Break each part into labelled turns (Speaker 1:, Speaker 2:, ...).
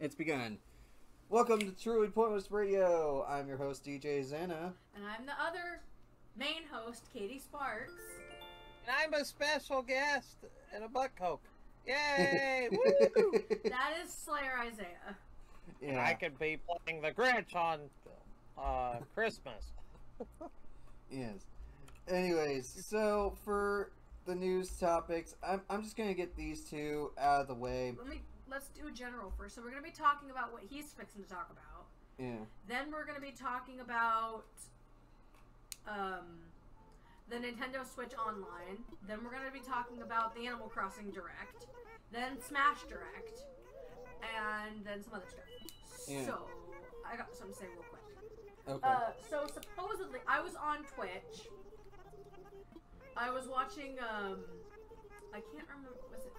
Speaker 1: It's begun. Welcome to Truly Pointless Radio. I'm your host, DJ Zana.
Speaker 2: And I'm the other main host, Katie Sparks.
Speaker 3: And I'm a special guest and a butt coke. Yay! Woo!
Speaker 2: That is Slayer Isaiah.
Speaker 3: Yeah. I could be playing the Grinch on Christmas.
Speaker 1: Yes. Anyways, so for the news topics, I'm just gonna get these two out of the way.
Speaker 2: Let's do a general first. So we're gonna be talking about what he's fixing to talk about.
Speaker 1: Yeah.
Speaker 2: Then we're gonna be talking about the Nintendo Switch Online. Then we're gonna be talking about the Animal Crossing Direct. Then Smash Direct, and then some other stuff.
Speaker 1: Yeah.
Speaker 2: So I got something to say real quick.
Speaker 1: Okay.
Speaker 2: So supposedly I was on Twitch. I was watching I can't remember, was it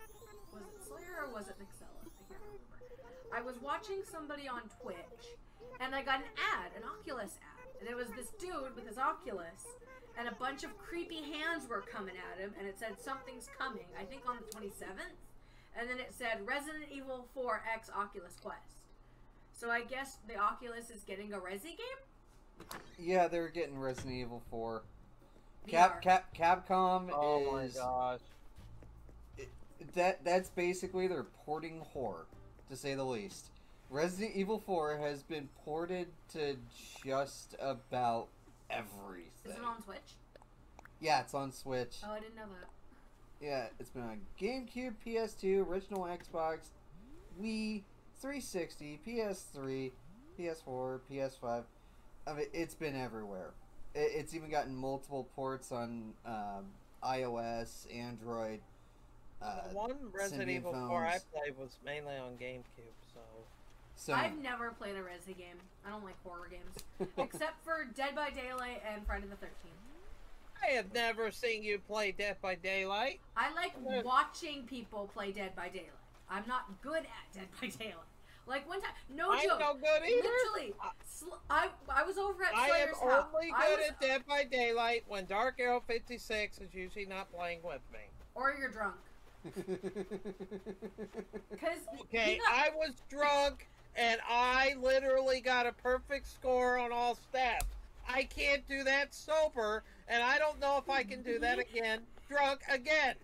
Speaker 2: Slayer or was it Nixella? I can't remember. I was watching somebody on Twitch and I got an Oculus ad. And it was this dude with his Oculus and a bunch of creepy hands were coming at him and it said something's coming, I think on the 27th. And then it said Resident Evil 4 X Oculus Quest. So I guess the Oculus is getting a Resi game?
Speaker 1: Yeah, they're getting Resident Evil 4.
Speaker 2: VR.
Speaker 1: Capcom
Speaker 3: Oh
Speaker 1: is...
Speaker 3: my gosh.
Speaker 1: That's basically their porting whore, to say the least. Resident Evil 4 has been ported to just about everything.
Speaker 2: Is it on Switch?
Speaker 1: Yeah, it's on Switch.
Speaker 2: Oh, I didn't know that.
Speaker 1: Yeah, it's been on GameCube, PS2, original Xbox, Wii, 360, PS3, PS4, PS5. I mean, it's been everywhere. It's even gotten multiple ports on iOS, Android.
Speaker 3: The one Resident Evil 4 I played was mainly on GameCube, so...
Speaker 2: I've never played a Resi game. I don't like horror games. Except for Dead by Daylight and Friday the 13th.
Speaker 3: I have never seen you play Dead by Daylight.
Speaker 2: I like watching people play Dead by Daylight. I'm not good at Dead by Daylight. Like one time, no joke.
Speaker 3: I'm no good either.
Speaker 2: Literally, I was over at Slayer's house.
Speaker 3: I am only good at Dead by Daylight when Dark Arrow 56 is usually not playing with me.
Speaker 2: Or you're drunk.
Speaker 3: Okay, I was drunk and I literally got a perfect score on all stats. I can't do that sober, and I don't know if I can do that again, drunk again.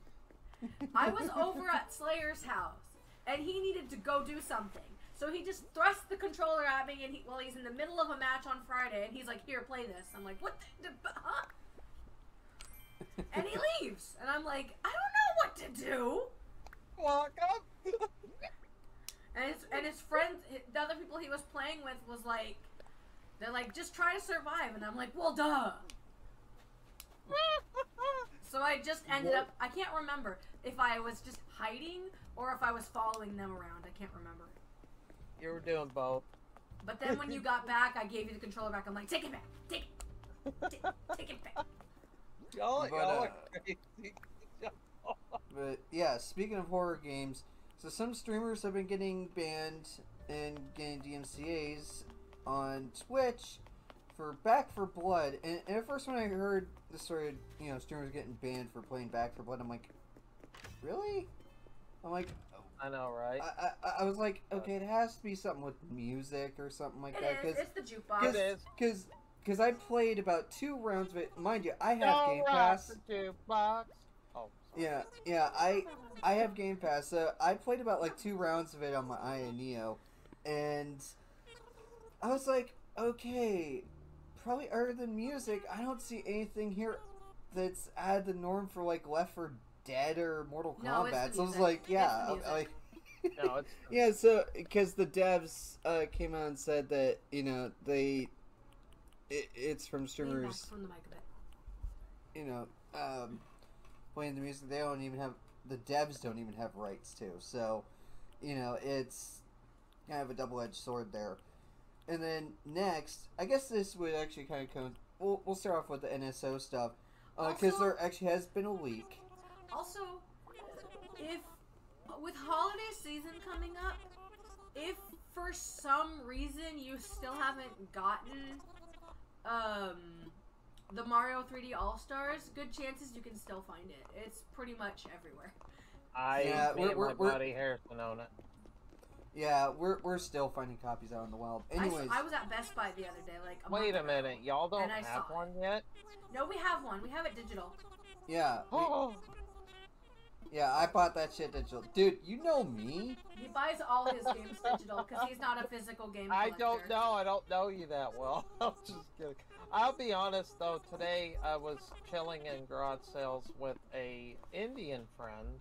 Speaker 2: I was over at Slayer's house, and he needed to go do something. So he just thrust the controller at me, and while he's in the middle of a match on Friday, and he's like, "Here, play this." I'm like, "What the huh?" And he leaves, and I'm like, "I don't know what to do."
Speaker 3: Walk up.
Speaker 2: And his friends, the other people he was playing with, was like, they're like, "Just try to survive," and I'm like, "Well, duh." So I just ended up, I can't remember if I was just hiding or if I was following them around. I can't remember.
Speaker 3: You were doing both.
Speaker 2: But then when you got back, I gave you the controller back. I'm like, "Take it back. Take it. Take it back."
Speaker 3: Y'all are crazy.
Speaker 1: But yeah, speaking of horror games, so some streamers have been getting banned and getting DMCA's on Twitch for Back for Blood. And at first when I heard the story of, streamers getting banned for playing Back for Blood, I'm like, really? I'm like...
Speaker 3: I know, right?
Speaker 1: I was like, okay, it has to be something with music or something like that.
Speaker 2: It's the jukebox.
Speaker 3: It is.
Speaker 1: Because I played about 2 rounds of it. Mind you, I have Game Pass.
Speaker 3: Jukebox. Oh, sorry.
Speaker 1: Yeah, I have Game Pass. So I played about like 2 rounds of it on my Aya Neo. And I was like, okay, probably other than music, I don't see anything here that's out of the norm for like Left 4 Dead or Mortal Kombat. So I was like, yeah, like,
Speaker 3: no, it's
Speaker 1: yeah. So because the devs came out and said that it's from streamers.
Speaker 2: From the mic a bit.
Speaker 1: Playing the music, they don't even have, the devs don't even have rights to. So, it's kind of a double-edged sword there. And then next, I guess this would actually kind of come. We'll start off with the NSO stuff, because there actually has been a leak.
Speaker 2: Also, if with holiday season coming up, if for some reason you still haven't gotten the Mario 3D All-Stars, good chances you can still find it. It's pretty much everywhere.
Speaker 3: Me and my buddy Harrison own it.
Speaker 1: Yeah, we're still finding copies out in the wild. Anyways,
Speaker 2: I was at Best Buy the other day, like
Speaker 3: Wait a
Speaker 2: month ago,
Speaker 3: minute, y'all don't
Speaker 2: and I
Speaker 3: have
Speaker 2: saw
Speaker 3: one
Speaker 2: it.
Speaker 3: yet?
Speaker 2: No, we have one. We have it digital.
Speaker 1: yeah,
Speaker 3: Oh,
Speaker 1: yeah, I bought that shit digital. Dude, you know me.
Speaker 2: He buys all his games digital because he's not a physical game
Speaker 3: I
Speaker 2: collector.
Speaker 3: don't know. I don't know you that well. I'm just kidding. I'll be honest though. Today I was chilling in garage sales with a Indian friend,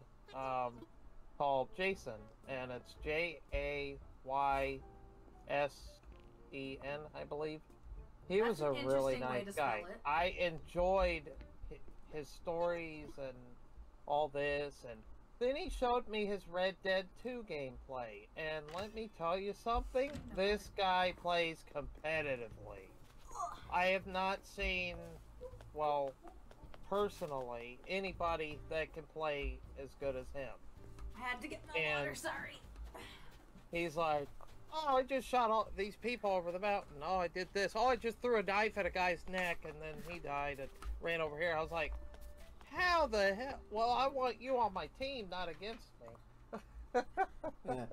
Speaker 3: called Jason, and it's Jaysen, I believe. He
Speaker 2: That's
Speaker 3: was a
Speaker 2: an
Speaker 3: really
Speaker 2: interesting way
Speaker 3: nice
Speaker 2: to spell
Speaker 3: guy.
Speaker 2: it.
Speaker 3: I enjoyed his stories and all this, and then he showed me his Red Dead 2 gameplay, and let me tell you something, this guy plays competitively. I have not seen, well, personally, anybody that can play as good as him.
Speaker 2: I had to get my water. Sorry.
Speaker 3: He's like, oh, I just shot all these people over the mountain. Oh, I did this. Oh, I just threw a knife at a guy's neck, and then he died and ran over here. I was like, how the hell? Well, I want you on my team, not against me.
Speaker 1: Yeah.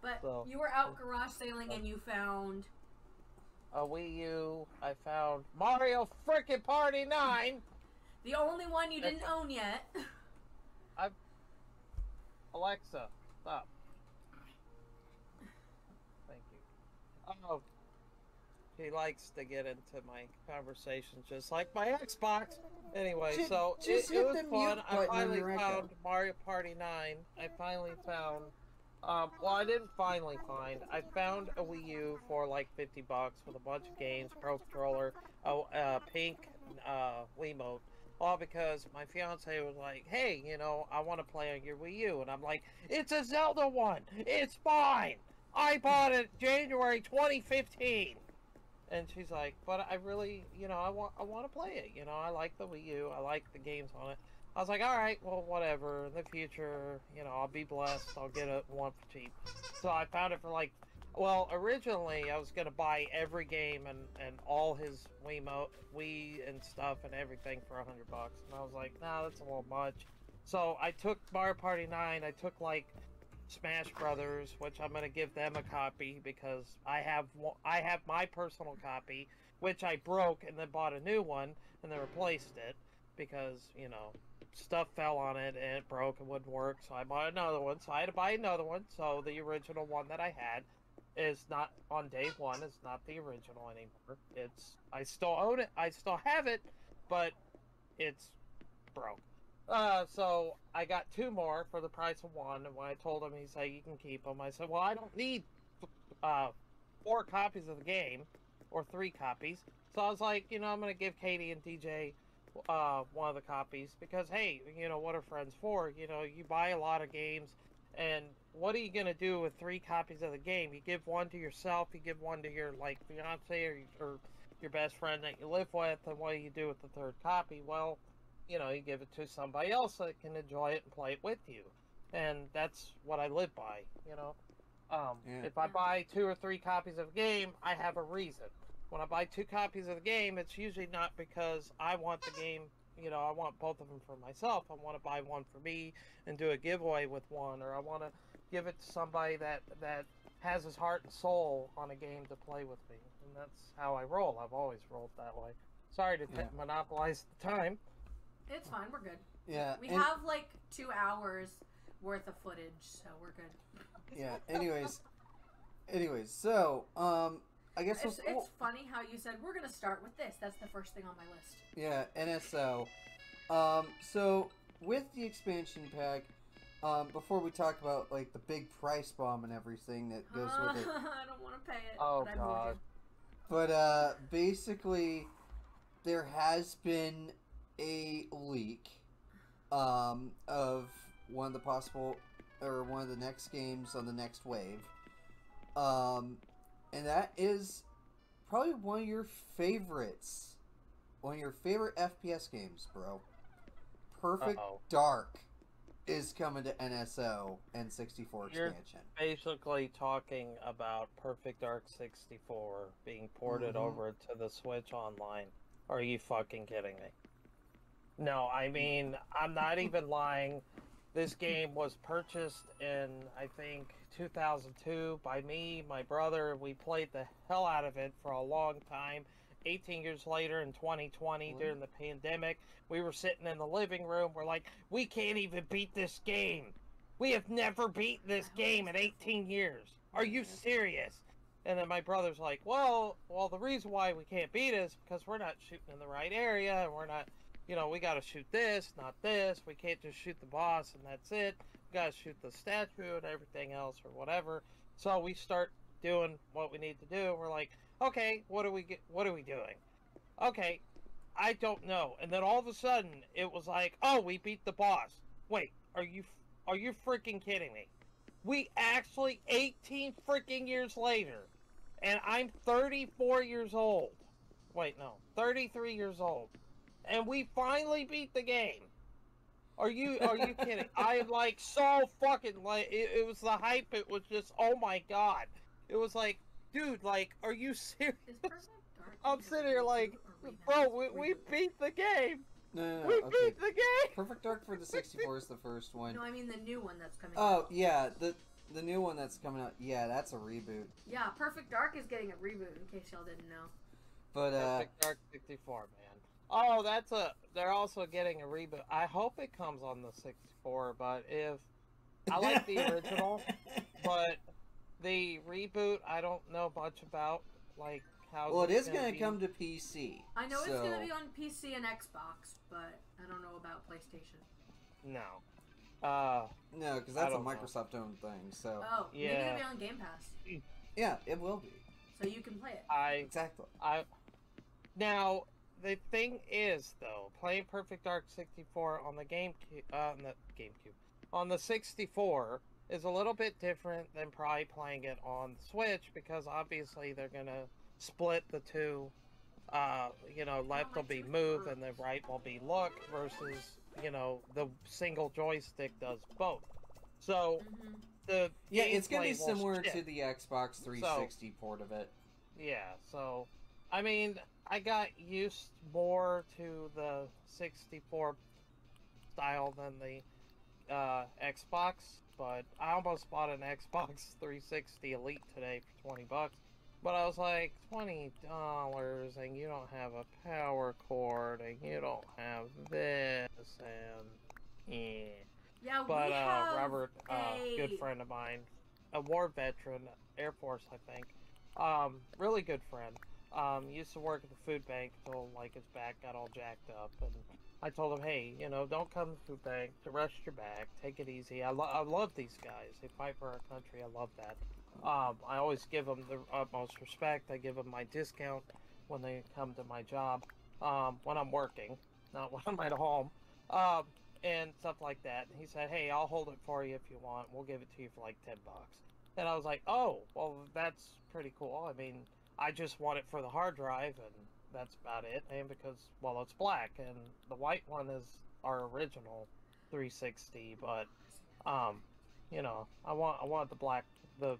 Speaker 2: But
Speaker 3: So-
Speaker 2: you were out garage sailing and you found.
Speaker 3: A Wii U. I found Mario frickin' Party 9.
Speaker 2: The only one you didn't own yet.
Speaker 3: Alexa, stop. Thank you. Oh, he likes to get into my conversation just like my Xbox. Anyway, so
Speaker 1: just
Speaker 3: it
Speaker 1: hit
Speaker 3: was
Speaker 1: the
Speaker 3: fun.
Speaker 1: mute
Speaker 3: I
Speaker 1: button on
Speaker 3: finally
Speaker 1: your Echo.
Speaker 3: found Mario Party 9. I finally found. Well, I didn't finally find. I found a Wii U for like $50 with a bunch of games, Pro Controller, pink Wiimote. All because my fiance was like, hey, you know, I want to play on your Wii U. And I'm like, it's a Zelda one. It's fine. I bought it January 2015. And she's like, but I really, you know, I want to play it. You know, I like the Wii U. I like the games on it. I was like, all right, well, whatever. In the future, you know, I'll be blessed. I'll get one for cheap. So I found it for like, well, originally I was gonna buy every game and all his Wii and stuff and everything for $100, and I was like, nah, that's a little much. So I took Mario Party 9. I took like Smash Brothers, which I'm gonna give them a copy because I have my personal copy, which I broke and then bought a new one and then replaced it because, you know, stuff fell on it and it broke and wouldn't work, so I bought another one. So I had to buy another one. So the original one that I had is not on day one. It's not the original anymore. I still own it. I still have it, but it's broke. So I got two more for the price of one. And when I told him, he said you can keep them. I said, well, I don't need 4 copies of the game or 3 copies. So I was like, you know, I'm gonna give Katie and DJ one of the copies because, hey, you know, what are friends for? You know, you buy a lot of games, and what are you gonna do with 3 copies of the game? You give one to yourself, you give one to your like fiance or your best friend that you live with, and what do you do with the 3rd copy? Well, you know, you give it to somebody else that can enjoy it and play it with you, and that's what I live by. You know, if I buy 2 or 3 copies of a game, I have a reason. When I buy 2 copies of the game, it's usually not because I want the game, you know, I want both of them for myself. I want to buy one for me and do a giveaway with one, or I want to give it to somebody that has his heart and soul on a game to play with me. And that's how I roll. I've always rolled that way. Sorry to monopolize the time.
Speaker 2: It's fine. We're good.
Speaker 1: Yeah.
Speaker 2: We have like 2 hours worth of footage, so we're good.
Speaker 1: Yeah. Anyways, so I guess
Speaker 2: It's funny how you said we're gonna start with this. That's the first thing on my list.
Speaker 1: Yeah, NSO. So with the expansion pack, before we talk about like the big price bomb and everything that goes with it,
Speaker 2: I don't want to pay it.
Speaker 3: Oh,
Speaker 2: but
Speaker 3: God.
Speaker 1: but basically there has been a leak of one of the possible or one of the next games on the next wave, and that is probably one of your favorites. One of your favorite FPS games, bro. Perfect Dark is coming to NSO N64
Speaker 3: You're
Speaker 1: expansion.
Speaker 3: basically talking about Perfect Dark 64 being ported over to the Switch Online. Are you fucking kidding me? No, I mean, I'm not even lying. This game was purchased in, I think, 2002 by me, my brother. We played the hell out of it for a long time. 18 years later in 2020, during the pandemic, we were sitting in the living room. We're like, we can't even beat this game. We have never beat this game in 18 years. Are you serious? And then my brother's like, well, the reason why we can't beat it is because we're not shooting in the right area, and we're not, we got to shoot this, not this. We can't just shoot the boss and that's it. We got to shoot the statue and everything else or whatever. So we start doing what we need to do. We're like, okay, what are we doing? Okay, I don't know. And then all of a sudden, it was like, oh, we beat the boss. Wait, are you freaking kidding me? We actually, 18 freaking years later, and I'm 34 years old. Wait, no, 33 years old. And we finally beat the game. Are you kidding? I am like so fucking like, it was the hype. It was just, oh my God. It was like, dude, like, are you serious? I'm sitting here like, bro, we beat the game.
Speaker 1: No,
Speaker 3: we
Speaker 1: okay.
Speaker 3: beat the game.
Speaker 1: Perfect Dark for the 64 is the first one.
Speaker 2: No, I mean the new one that's coming out.
Speaker 1: Oh, yeah, the new one that's coming out. Yeah, that's a reboot.
Speaker 2: Yeah, Perfect Dark is getting a reboot, in case y'all didn't know.
Speaker 1: But,
Speaker 3: Perfect Dark 64, man. Oh, they're also getting a reboot. I hope it comes on the 64, but I like the original, but the reboot, I don't know much about, like, how.
Speaker 1: Well, it is going to come to PC.
Speaker 2: I know it's going to be on PC and Xbox, but I don't know about PlayStation.
Speaker 3: No.
Speaker 1: No, because that's a Microsoft-owned thing, so.
Speaker 2: Oh, maybe it'll be on Game Pass.
Speaker 1: Yeah, it will be.
Speaker 2: So you can play it.
Speaker 1: Exactly.
Speaker 3: Now, the thing is, though, playing Perfect Dark 64 on the on the 64 is a little bit different than probably playing it on the Switch, because obviously they're gonna split the two. Left will be move and the right will be look, versus the single joystick does both. So
Speaker 1: it's gonna be similar to the Xbox 360 port of it.
Speaker 3: Yeah, so I mean, I got used more to the 64 style than the Xbox, but I almost bought an Xbox 360 Elite today for $20. But I was like, $20, and you don't have a power cord, and you don't have this, and yeah.
Speaker 2: Yeah,
Speaker 3: but
Speaker 2: we have
Speaker 3: Robert, good friend of mine, a war veteran, Air Force, I think, really good friend. Used to work at the food bank until like his back got all jacked up, and I told him, hey, don't come to the food bank to rest your back, take it easy. I love these guys. They fight for our country. I love that. I always give them the utmost respect. I give them my discount when they come to my job, when I'm working, not when I'm at home, and stuff like that. And he said, hey, I'll hold it for you if you want. We'll give it to you for like $10. And I was like, oh, well, that's pretty cool. I mean, I just want it for the hard drive, and that's about it. And because, well, it's black, and the white one is our original 360, but, I want the black, the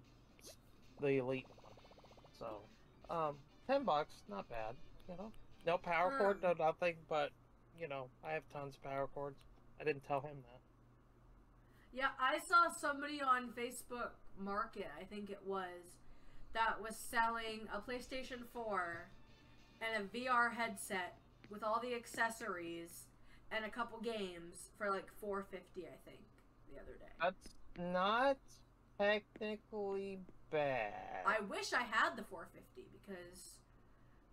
Speaker 3: Elite one. So, $10, not bad, No power cord, no nothing, but, I have tons of power cords. I didn't tell him that.
Speaker 2: Yeah, I saw somebody on Facebook Market, I think it was, that was selling a PlayStation 4 and a VR headset with all the accessories and a couple games for like $450, I think, the other day.
Speaker 3: That's not technically bad.
Speaker 2: I wish I had the $450 because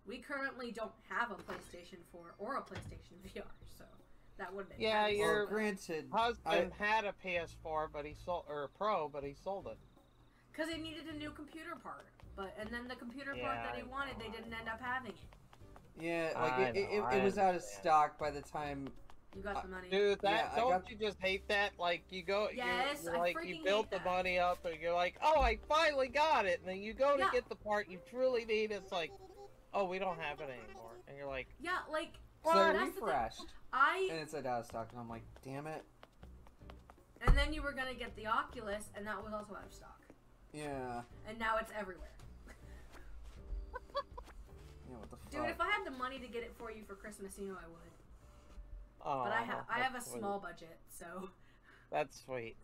Speaker 2: we currently don't have a PlayStation 4 or a PlayStation VR, so that would have been nice.
Speaker 3: Your
Speaker 1: granted,
Speaker 3: husband had a PS4, but he sold, or a Pro, but he sold it.
Speaker 2: Because he needed a new computer part, and then the computer part that he wanted, they didn't end up having it.
Speaker 1: Yeah, like it was out of stock by the time
Speaker 2: you got the money.
Speaker 3: Dude, don't you just hate that? Like you go,
Speaker 2: yes,
Speaker 3: you built the money up, and you're like, oh, I finally got it, and then you go to get the part you truly need. It's like, oh, we don't have it anymore, and you're like,
Speaker 2: yeah, like
Speaker 1: so I refreshed, and it said out of stock, and I'm like, damn it.
Speaker 2: And then you were gonna get the Oculus, and that was also out of stock.
Speaker 1: Yeah.
Speaker 2: And now it's everywhere.
Speaker 1: Yeah, what the fuck?
Speaker 2: Dude, if I had the money to get it for you for Christmas, I would.
Speaker 3: oh,
Speaker 2: but I have a
Speaker 3: sweet.
Speaker 2: small budget, so.
Speaker 3: That's sweet,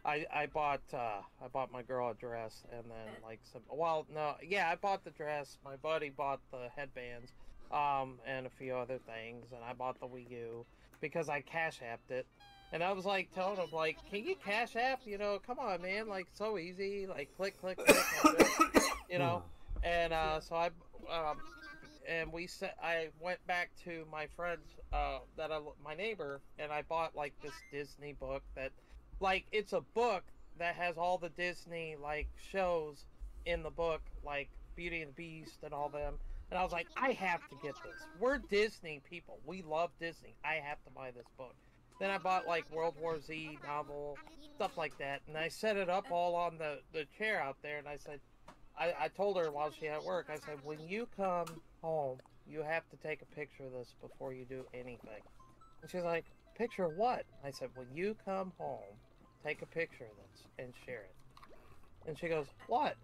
Speaker 3: I bought my girl a dress and then like some. Well, no, yeah, I bought the dress. My buddy bought the headbands, and a few other things, and I bought the Wii U because I cash apped it. And I was like telling him like, can you cash app? You know, come on, man, like so easy, like click, click, click, and you know. And so and I went back to my friend's, my neighbor, and I bought like this Disney book that, like, it's a book that has all the Disney like shows in the book, like Beauty and the Beast and all them. And I was like, I have to get this. We're Disney people. We love Disney. I have to buy this book. Then I bought like World War Z novel, stuff like that, and I set it up all on the chair out there, and I said, I told her while she at work, I said, when you come home, you have to take a picture of this before you do anything. And she's like, picture of what? I said, when you come home, take a picture of this and share it. And she goes, what?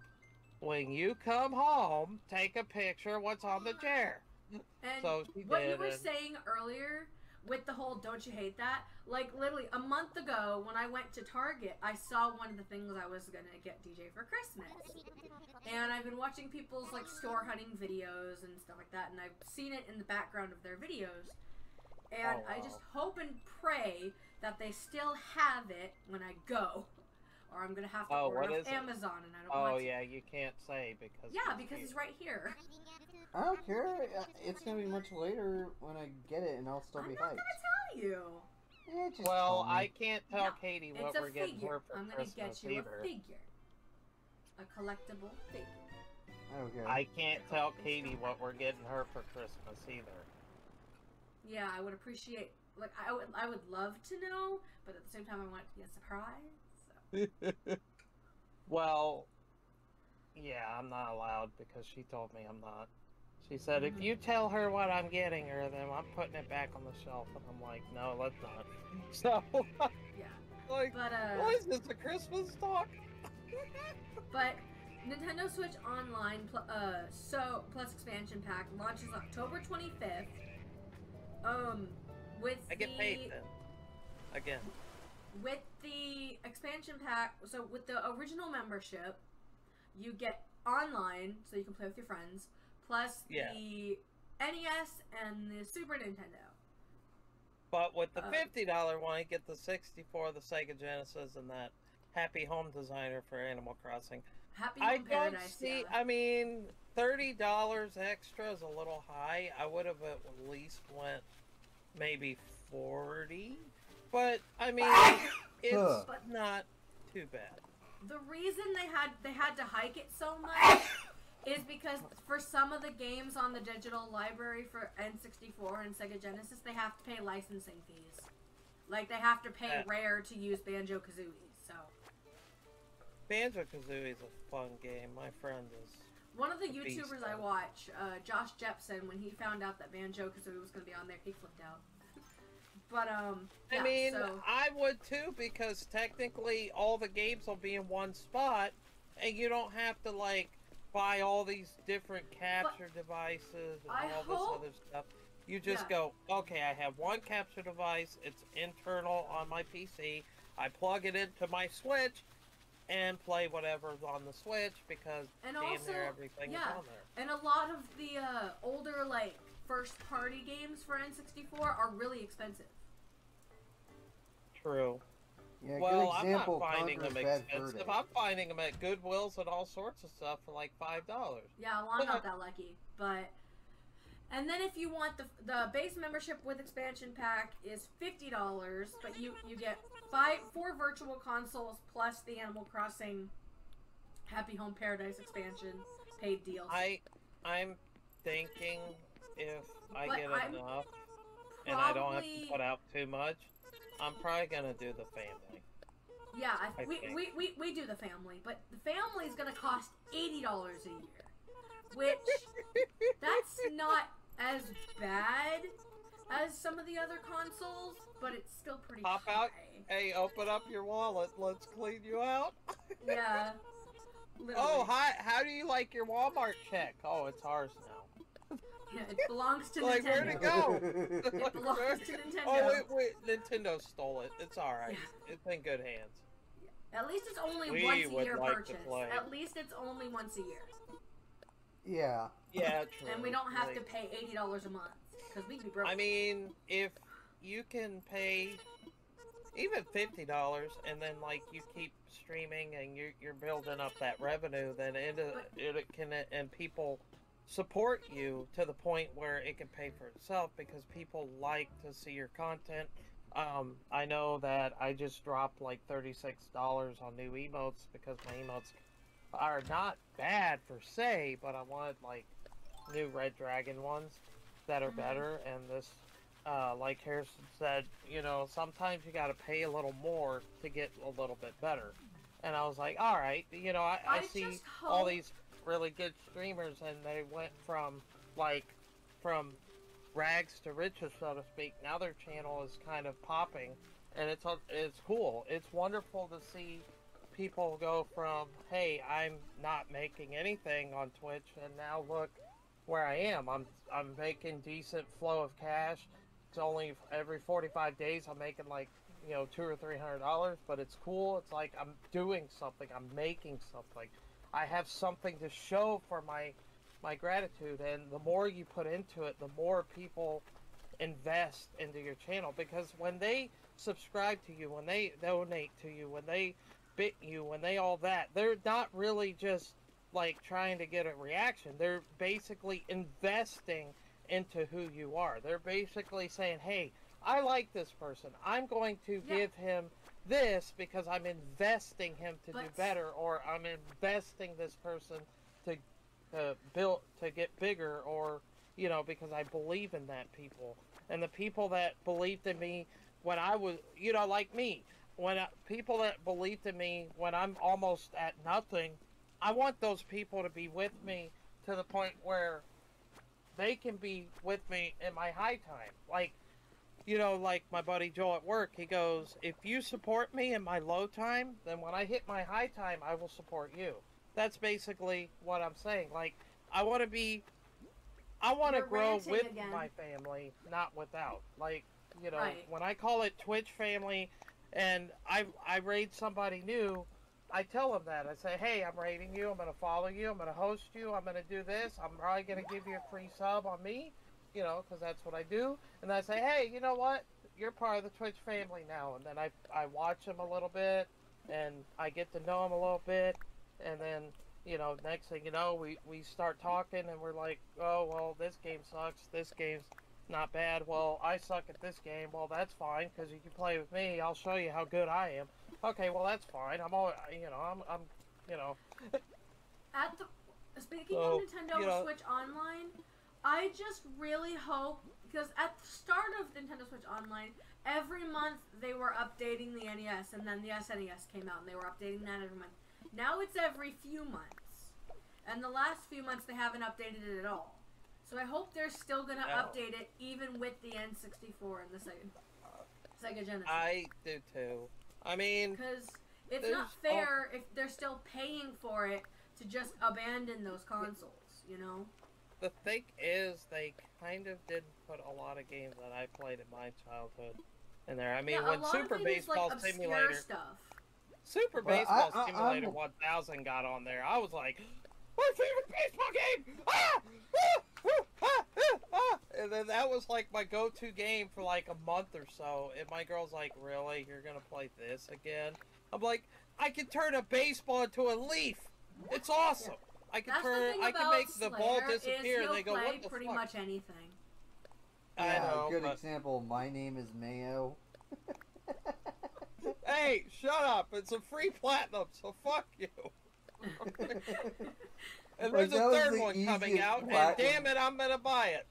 Speaker 3: When you come home, take a picture of what's on the chair.
Speaker 2: And
Speaker 3: so she
Speaker 2: what
Speaker 3: did,
Speaker 2: you were saying earlier with the whole don't you hate that? Like, literally, a month ago, when I went to Target, I saw one of the things I was going to get DJ for Christmas. And I've been watching people's, like, store hunting videos and stuff like that, and I've seen it in the background of their videos. And
Speaker 3: Oh, wow.
Speaker 2: I just hope and pray that they still have it when I go. Or I'm going to have to order
Speaker 3: what
Speaker 2: it
Speaker 3: is
Speaker 2: off
Speaker 3: it?
Speaker 2: Amazon, and I don't want to.
Speaker 3: yeah, you can't say because...
Speaker 2: Yeah, because it's right here.
Speaker 1: I don't care. It's gonna be much later when I get it, and I'll still
Speaker 2: I'm
Speaker 1: be
Speaker 2: not going
Speaker 1: hyped.
Speaker 2: to tell you.
Speaker 1: Yeah, just
Speaker 3: Well,
Speaker 1: tell me.
Speaker 3: I can't tell
Speaker 2: No,
Speaker 3: Katie what
Speaker 2: It's a
Speaker 3: we're getting
Speaker 2: figure.
Speaker 3: her for
Speaker 2: I'm gonna
Speaker 3: Christmas
Speaker 2: get you
Speaker 3: either.
Speaker 2: a figure. A collectible figure.
Speaker 1: Okay.
Speaker 3: I can't tell Katie what we're getting her for Christmas either.
Speaker 2: Yeah, I would appreciate. Like, I would love to know, but at the same time, I want it to be a surprise. So.
Speaker 3: Well, yeah, I'm not allowed because she told me I'm not. She said, if you tell her what I'm getting her, then I'm putting it back on the shelf. And I'm like, no, let's not. So,
Speaker 2: Yeah,
Speaker 3: like,
Speaker 2: but
Speaker 3: what is this, a Christmas talk?
Speaker 2: but Nintendo Switch Online Plus expansion pack launches October 25th. With
Speaker 3: I get paid then. Again.
Speaker 2: With the expansion pack, so with the original membership, you get online, so you can play with your friends, plus
Speaker 3: Yeah.
Speaker 2: the NES and the Super Nintendo.
Speaker 3: But with the $50 one, you get the 64, the Sega Genesis, and that Happy Home Designer for Animal Crossing.
Speaker 2: Happy
Speaker 3: I
Speaker 2: Home
Speaker 3: don't
Speaker 2: Paradise,
Speaker 3: see,
Speaker 2: yeah.
Speaker 3: I mean, $30 extra is a little high. I would have at least went maybe 40, but I mean, it's not too bad.
Speaker 2: The reason they had to hike it so much is because for some of the games on the digital library for N64 and Sega Genesis, they have to pay licensing fees. Like, they have to pay Rare to use Banjo-Kazooie, so.
Speaker 3: Banjo-Kazooie is a fun game. My friend is...
Speaker 2: One of the
Speaker 3: beast
Speaker 2: YouTubers
Speaker 3: at
Speaker 2: I
Speaker 3: it.
Speaker 2: watch, Josh Jepson, when he found out that Banjo-Kazooie was going to be on there, he flipped out. But, yeah,
Speaker 3: I mean,
Speaker 2: so...
Speaker 3: I would too, because technically all the games will be in one spot, and you don't have to, like, buy all these different capture devices and
Speaker 2: I
Speaker 3: all
Speaker 2: hope-
Speaker 3: this other stuff. You just
Speaker 2: Yeah.
Speaker 3: go, okay, I have one capture device, it's internal on my PC, I plug it into my Switch, and play whatever's on the Switch, because
Speaker 2: And
Speaker 3: damn
Speaker 2: also,
Speaker 3: near everything
Speaker 2: yeah,
Speaker 3: is on there.
Speaker 2: and a lot of the older, like, first-party games for N64 are really expensive.
Speaker 3: True.
Speaker 1: Yeah,
Speaker 3: Well,
Speaker 1: good
Speaker 3: I'm
Speaker 1: example.
Speaker 3: not finding them
Speaker 1: Conker's Bad
Speaker 3: expensive.
Speaker 1: Fur Day.
Speaker 3: I'm finding them at Goodwills and all sorts of stuff for like $5.
Speaker 2: Yeah, well, I'm not that lucky, but... And then if you want the base membership with expansion pack is $50, but you get 4 virtual consoles plus the Animal Crossing Happy Home Paradise expansion paid deal.
Speaker 3: I'm thinking if I
Speaker 2: But
Speaker 3: get
Speaker 2: I'm
Speaker 3: enough and I don't have to
Speaker 2: probably-
Speaker 3: put out too much, I'm probably gonna do the family.
Speaker 2: Yeah,
Speaker 3: I
Speaker 2: we do the family, but the family is gonna cost $80 a year, which that's not as bad as some of the other consoles, but it's still pretty
Speaker 3: Pop
Speaker 2: high.
Speaker 3: out. Hey, open up your wallet. Let's clean you out.
Speaker 2: Yeah. Literally.
Speaker 3: Oh, hi. How do you like your Walmart check? Oh, it's ours now.
Speaker 2: Yeah, it belongs to
Speaker 3: Like, where'd
Speaker 2: Nintendo.
Speaker 3: it go?
Speaker 2: It belongs to Nintendo.
Speaker 3: Oh, wait. Nintendo stole it. It's all right.
Speaker 2: Yeah.
Speaker 3: It's in good hands.
Speaker 2: At least it's only
Speaker 3: We
Speaker 2: once a
Speaker 3: would
Speaker 2: year
Speaker 3: like to
Speaker 2: purchase.
Speaker 3: play.
Speaker 2: At least it's only once a year.
Speaker 1: Yeah.
Speaker 3: Yeah, true.
Speaker 2: And we don't have
Speaker 3: Like,
Speaker 2: to pay $80 a month. Because we'd be broke.
Speaker 3: I mean, if you can pay even $50 and then like you keep streaming and you're building up that revenue, then it can, and people support you to the point where it can pay for itself because people like to see your content. I know that I just dropped like $36 on new emotes because my emotes are not bad per se, but I wanted like new Red Dragon ones that are better. And this, like Harrison said, you know, sometimes you got to pay a little more to get a little bit better. And I was like, all right, you know, I see
Speaker 2: just
Speaker 3: all
Speaker 2: hope-
Speaker 3: these really good streamers, and they went from rags to riches, so to speak. Now their channel is kind of popping, and it's cool. It's wonderful to see people go from, hey, I'm not making anything on Twitch, and now look where I am. I'm making decent flow of cash. It's only every 45 days I'm making like, you know, $200 or $300, but it's cool. It's like I'm doing something. I'm making something. I have something to show for my gratitude, and the more you put into it, the more people invest into your channel, because when they subscribe to you, when they donate to you, when they bit you, when they all that, they're not really just like trying to get a reaction. They're basically investing into who you are. They're basically saying, hey, I like this person. I'm going to give him this because I'm investing him to do better, or I'm investing this person to build, to get bigger, or, you know, because I believe in that people. And the people that believed in me when I was, you know, like me, people that believed in me when I'm almost at nothing, I want those people to be with me to the point where they can be with me in my high time. Like, you know, like my buddy Joel at work, he goes, if you support me in my low time, then when I hit my high time, I will support you. That's basically what I'm saying. Like, I want to grow with my family, not without. Like, you know, when I call it Twitch family and I raid somebody new, I tell them that. I say, hey, I'm raiding you, I'm going to follow you, I'm going to host you, I'm going to do this, I'm probably going to give you a free sub on me, you know, because that's what I do. And I say, hey, you know what? You're part of the Twitch family now. And then I watch them a little bit, and I get to know them a little bit, and then, you know, next thing you know, we start talking, and we're like, oh, well, this game sucks, this game's not bad, well, I suck at this game, well, that's fine, because you can play with me, I'll show you how good I am. Okay, well, that's fine, I'm all, you know, I'm you know.
Speaker 2: Speaking of Nintendo Switch Online, I just really hope, because at the start of Nintendo Switch Online, every month they were updating the NES, and then the SNES came out, and they were updating that every month. Now it's every few months. And the last few months they haven't updated it at all. So I hope they're still going to update it even with the N64 and the Sega Genesis.
Speaker 3: I do too. I mean,
Speaker 2: because it's not fair if they're still paying for it to just abandon those consoles, you know?
Speaker 3: The thing is, they kind of did put a lot of games that I played in my childhood in there. I mean, when Super Baseball Simulator... Super Baseball Simulator 1000 got on there, I was like, my favorite baseball game! And then that was like my go-to game for like a month or so. And my girl's like, really? You're gonna play this again? I'm like, I can turn a baseball into a leaf. It's awesome. I can make the ball disappear. And they go, what the
Speaker 2: pretty
Speaker 3: fuck?
Speaker 2: much anything.
Speaker 1: Yeah,
Speaker 3: I know,
Speaker 1: good example. My name is Mayo.
Speaker 3: Hey, shut up! It's a free platinum, so fuck you. And there's a third one coming out, and damn it, I'm gonna buy it.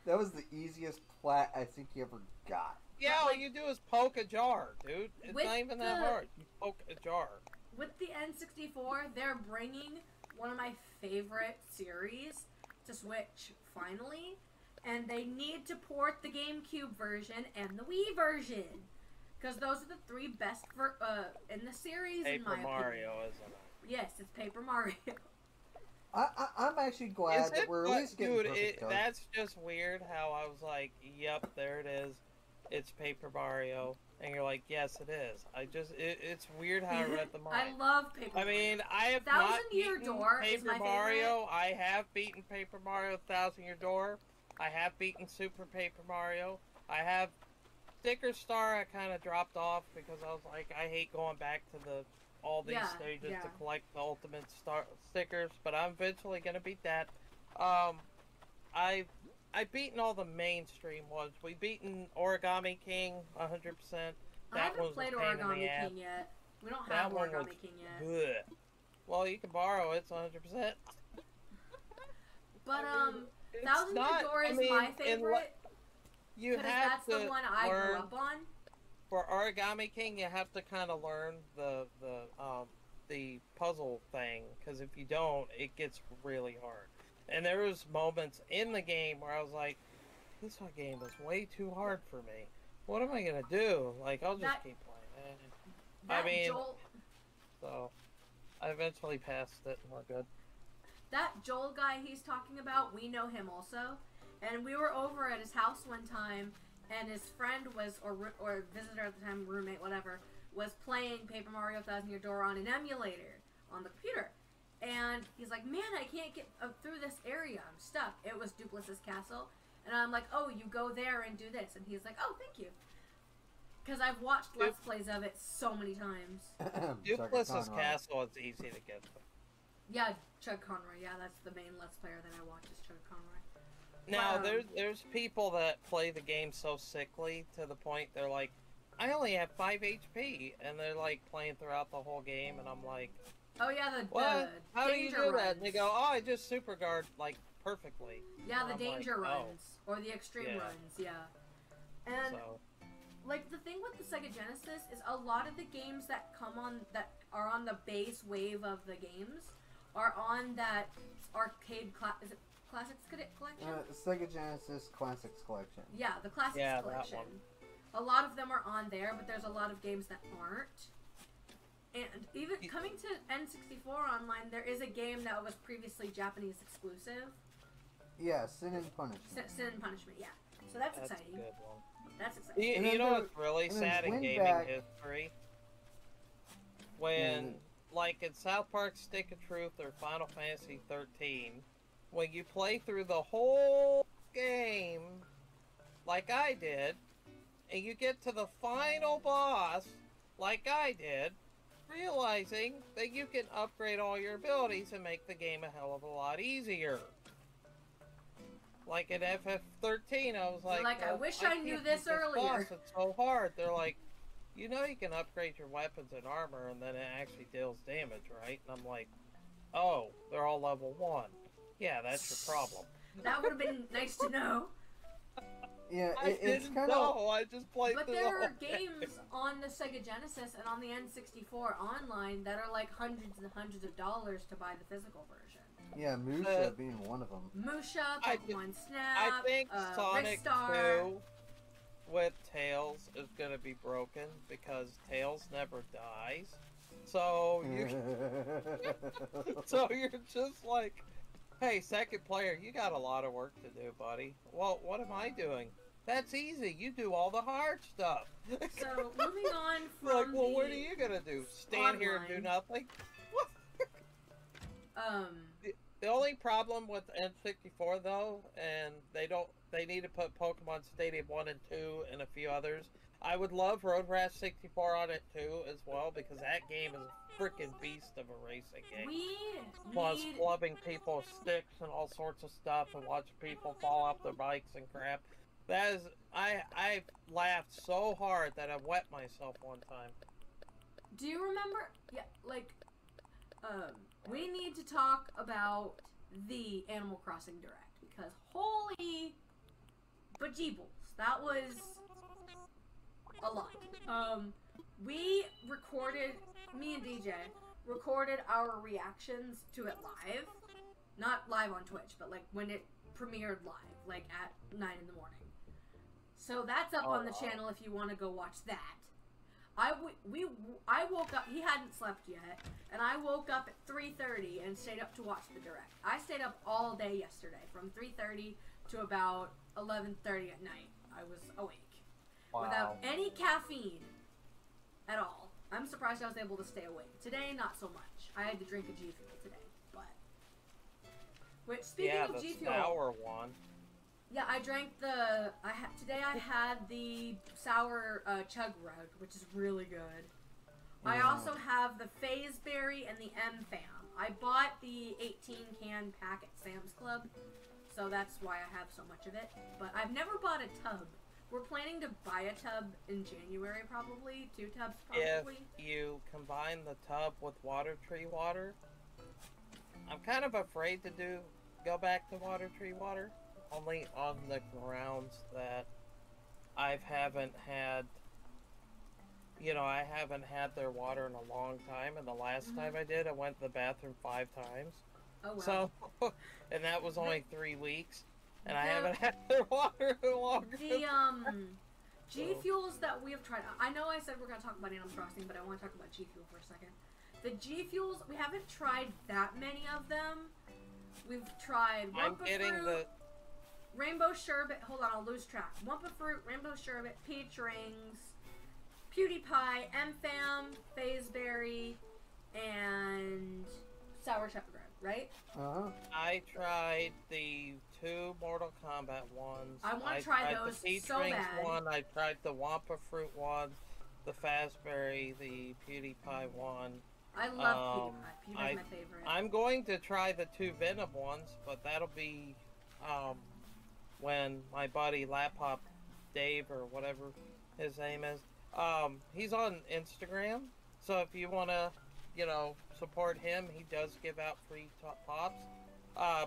Speaker 1: That was the easiest plat I think you ever got.
Speaker 3: Yeah, all you do is poke a jar, dude. It's not even that hard. You poke a jar.
Speaker 2: With the N64, they're bringing one of my favorite series to Switch, finally. And they need to port the GameCube version and the Wii version. Because those are the three best in the series, in my opinion.
Speaker 3: Paper Mario, isn't it?
Speaker 2: Yes, it's Paper Mario.
Speaker 1: I'm actually glad that we're at least getting perfect code.
Speaker 3: That's just weird how I was like, yep, there it is. it's Paper Mario, and you're like, yes, it is. It's weird how I read the mind.
Speaker 2: I love Paper Mario.
Speaker 3: I mean, I have not
Speaker 2: Thousand Year
Speaker 3: beaten
Speaker 2: Door is
Speaker 3: Paper
Speaker 2: my
Speaker 3: Mario. I have beaten Paper Mario Thousand Year Door. I have beaten Super Paper Mario. I have Sticker Star. I kind of dropped off because I was like, I hate going back to all these stages to collect the ultimate stickers. But I'm eventually gonna beat that. I've beaten all the mainstream ones. We've beaten Origami King 100%.
Speaker 2: I haven't played Origami King yet. We don't have Origami King yet.
Speaker 3: Good. Well, you can borrow it, 100%.
Speaker 2: But Thousand Year Door is my favorite.
Speaker 3: Because
Speaker 2: that's the one I grew up on.
Speaker 3: For Origami King, you have to kind of learn the puzzle thing, because if you don't, it gets really hard. And there was moments in the game where I was like, this game is way too hard for me. What am I gonna do? Like, I'll just keep playing. So I eventually passed it, and we're good.
Speaker 2: That Joel guy he's talking about, we know him also. And we were over at his house one time, and his friend was, or visitor at the time, roommate, whatever, was playing Paper Mario Thousand Year Door on an emulator on the computer. And he's like, man, I can't get through this area. I'm stuck. It was Duplic's Castle. And I'm like, oh, you go there and do this. And he's like, oh, thank you. Because I've watched Let's Plays of it so many times.
Speaker 3: Duplic's Castle is easy to get to.
Speaker 2: Yeah, Chug Conroy. Yeah, that's the main Let's Player that I watch is Chug Conroy.
Speaker 3: Now, there's people that play the game so sickly to the point they're like, I only have 5 HP. And they're like playing throughout the whole game. And I'm like...
Speaker 2: Oh yeah,
Speaker 3: how do you do that? And they go, oh, I just super guard like perfectly.
Speaker 2: Yeah, the danger runs or the extreme runs. Yeah, and like the thing with the Sega Genesis is a lot of the games that are on the base wave of the games are on that arcade is it Classics Collection?
Speaker 1: Sega Genesis Classics Collection.
Speaker 2: Yeah, the Classics Collection. A lot of them are on there, but there's a lot of games that aren't. And even coming to N64 Online, there is a game that was previously Japanese exclusive.
Speaker 1: Yeah, Sin and Punishment.
Speaker 2: Sin and Punishment, yeah. So that's exciting.
Speaker 3: A good one.
Speaker 2: That's exciting.
Speaker 3: You know what's really sad in gaming history? When, like in South Park Stick of Truth or Final Fantasy 13, when you play through the whole game, like I did, and you get to the final boss, like I did, realizing that you can upgrade all your abilities and make the game a hell of a lot easier. Like in FF13, I was like,
Speaker 2: I wish I knew this earlier.
Speaker 3: Boss, it's so hard. They're like, you know you can upgrade your weapons and armor and then it actually deals damage, right? And I'm like, oh, they're all level 1. Yeah, that's your problem.
Speaker 2: That would have been nice to know.
Speaker 1: Yeah,
Speaker 3: it's kind of. I just played.
Speaker 2: But there are games on the Sega Genesis and on the N64 online that are like hundreds and hundreds of dollars to buy the physical version.
Speaker 1: Yeah, Musha being one of them.
Speaker 2: Musha, Pokemon Snap,
Speaker 3: I think Sonic
Speaker 2: Ristar.
Speaker 3: 2 with Tails is gonna be broken because Tails never dies. So you're just like, hey, second player, you got a lot of work to do, buddy. Well, what am I doing? That's easy. You do all the hard stuff.
Speaker 2: So, moving on from
Speaker 3: like, well, what are you gonna do? Stand here and do nothing? What? The only problem with N64 though, and they need to put Pokemon Stadium 1 and 2 and a few others. I would love Road Rash 64 on it too as well, because that game is a freaking beast of a racing game. Plus clubbing people with sticks and all sorts of stuff and watching people fall off their bikes and crap. That is, I laughed so hard that I wet myself one time.
Speaker 2: Do you remember? Yeah, like, we need to talk about the Animal Crossing Direct, because holy bejeebles, that was a lot. We recorded, me and DJ recorded our reactions to it live. Not live on Twitch, but like when it premiered live, like at 9 in the morning. So that's up on the channel if you want to go watch that. I woke up, he hadn't slept yet, and I woke up at 3:30 and stayed up to watch the Direct. I stayed up all day yesterday, from 3:30 to about 11:30 at night. I was awake. without any caffeine at all. I'm surprised I was able to stay awake. Today, not so much. I had to drink a G Fuel today, but... Which, speaking of G Fuel...
Speaker 3: Yeah, the sour one.
Speaker 2: Yeah, I drank the... Today I had the sour Chug Route, which is really good. I also have the Phase Berry and the M-Fam. I bought the 18-can pack at Sam's Club, so that's why I have so much of it. But I've never bought a tub. We're planning to buy a tub in January, probably. 2 tubs, probably.
Speaker 3: If you combine the tub with Water Tree water, I'm kind of afraid to go back to Water Tree water, only on the grounds that I haven't had their water in a long time, and the last time I did, I went to the bathroom 5 times.
Speaker 2: Oh, wow.
Speaker 3: So, and that was only 3 weeks. And I haven't had their water longer.
Speaker 2: The G Fuels that we have tried. I know I said we're gonna talk about Animal Crossing, but I want to talk about G Fuel for a second. The G Fuels, we haven't tried that many of them. We've tried Wumpa Fruit, Rainbow Sherbet. Hold on, I'll lose track. Wumpa Fruit, Rainbow Sherbet, Peach Rings, PewDiePie, M-Fam, Phase Berry, and Sour Chug Road, right?
Speaker 3: I tried the 2 Mortal Kombat ones.
Speaker 2: I want to try those
Speaker 3: the Peach
Speaker 2: so
Speaker 3: Rings
Speaker 2: bad.
Speaker 3: one. I tried the Wampa Fruit one, the Fazberry, the PewDiePie one.
Speaker 2: I love PewDiePie. PewDiePie's my favorite.
Speaker 3: I'm going to try the 2 Venom ones, but that'll be when my buddy Lapop Dave, or whatever his name is, he's on Instagram. So if you want to, support him, he does give out free pops.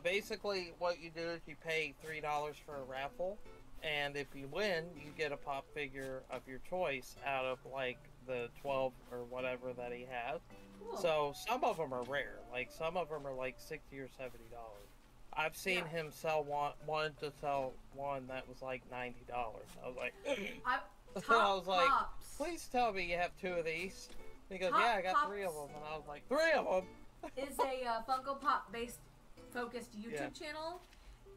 Speaker 3: Basically, what you do is you pay $3 for a raffle, and if you win, you get a pop figure of your choice out of, like, the 12 or whatever that he has. Cool. So, some of them are rare. Like, some of them are, like, $60 or $70. I've seen him sell one to sell one that was, like, $90. I was like... I was like, please tell me you have 2 of these. He goes, yeah, I got 3 of them. And I was like, 3 of them?
Speaker 2: Is a Funko Pop based focused YouTube channel,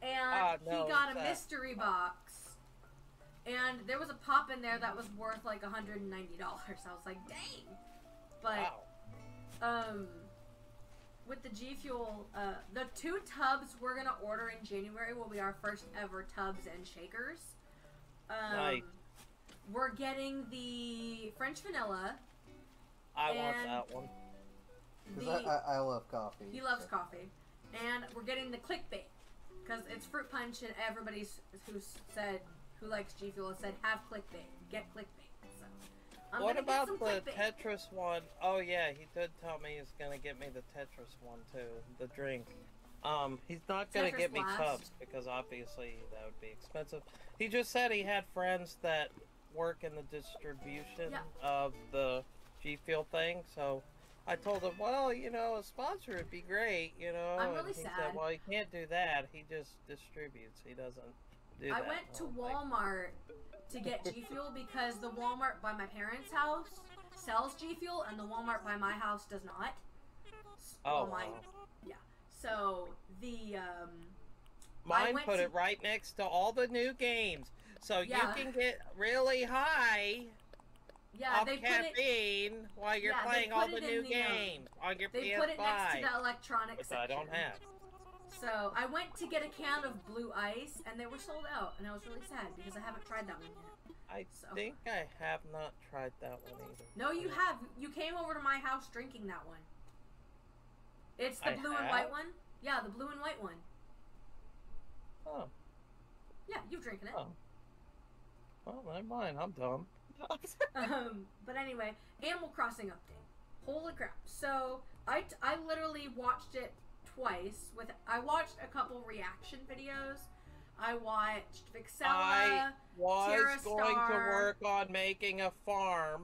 Speaker 2: and he got a mystery box, and there was a pop in there that was worth like $190. I was like, dang. But with the G Fuel, the 2 tubs we're gonna order in January will be our first ever tubs and shakers.
Speaker 3: Nice.
Speaker 2: We're getting the French vanilla.
Speaker 3: I want that one.
Speaker 1: Because I love coffee.
Speaker 2: He loves coffee. And we're getting the clickbait. Because it's fruit punch, and everybody who likes G Fuel has said, have clickbait. Get clickbait. So,
Speaker 3: what about the Tetris one? Oh yeah, he did tell me he's going to get me the Tetris one too. The drink. He's not going to get me tubs, because obviously that would be expensive. He just said he had friends that work in the distribution of the G Fuel thing, so I told him, well, a sponsor would be great,
Speaker 2: I'm really
Speaker 3: and he
Speaker 2: sad.
Speaker 3: said, well, he can't do that. He just distributes. He doesn't do that.
Speaker 2: I went to Walmart to get G Fuel because the Walmart by my parents' house sells G Fuel, and the Walmart by my house does not.
Speaker 3: Oh,
Speaker 2: wow. Yeah. So the
Speaker 3: mine put it right next to all the new games, so you can get really high.
Speaker 2: Yeah,
Speaker 3: they caffeine put it, while you're playing all the new games on your PS5.
Speaker 2: They put it next to the electronics section.
Speaker 3: I don't have.
Speaker 2: So I went to get a can of Blue Ice, and they were sold out, and I was really sad because I haven't tried that one yet.
Speaker 3: I think I have not tried that one either.
Speaker 2: No, you have. You came over to my house drinking that one. It's the blue and white one. Yeah, the blue and white one.
Speaker 3: Oh.
Speaker 2: Yeah, you've drinking it.
Speaker 3: Oh. Well, never mind. I'm dumb.
Speaker 2: But anyway, Animal Crossing update. Holy crap! So I literally watched it twice. I watched a couple reaction videos. I watched Vixella.
Speaker 3: I was going to
Speaker 2: Star.
Speaker 3: work on making a farm,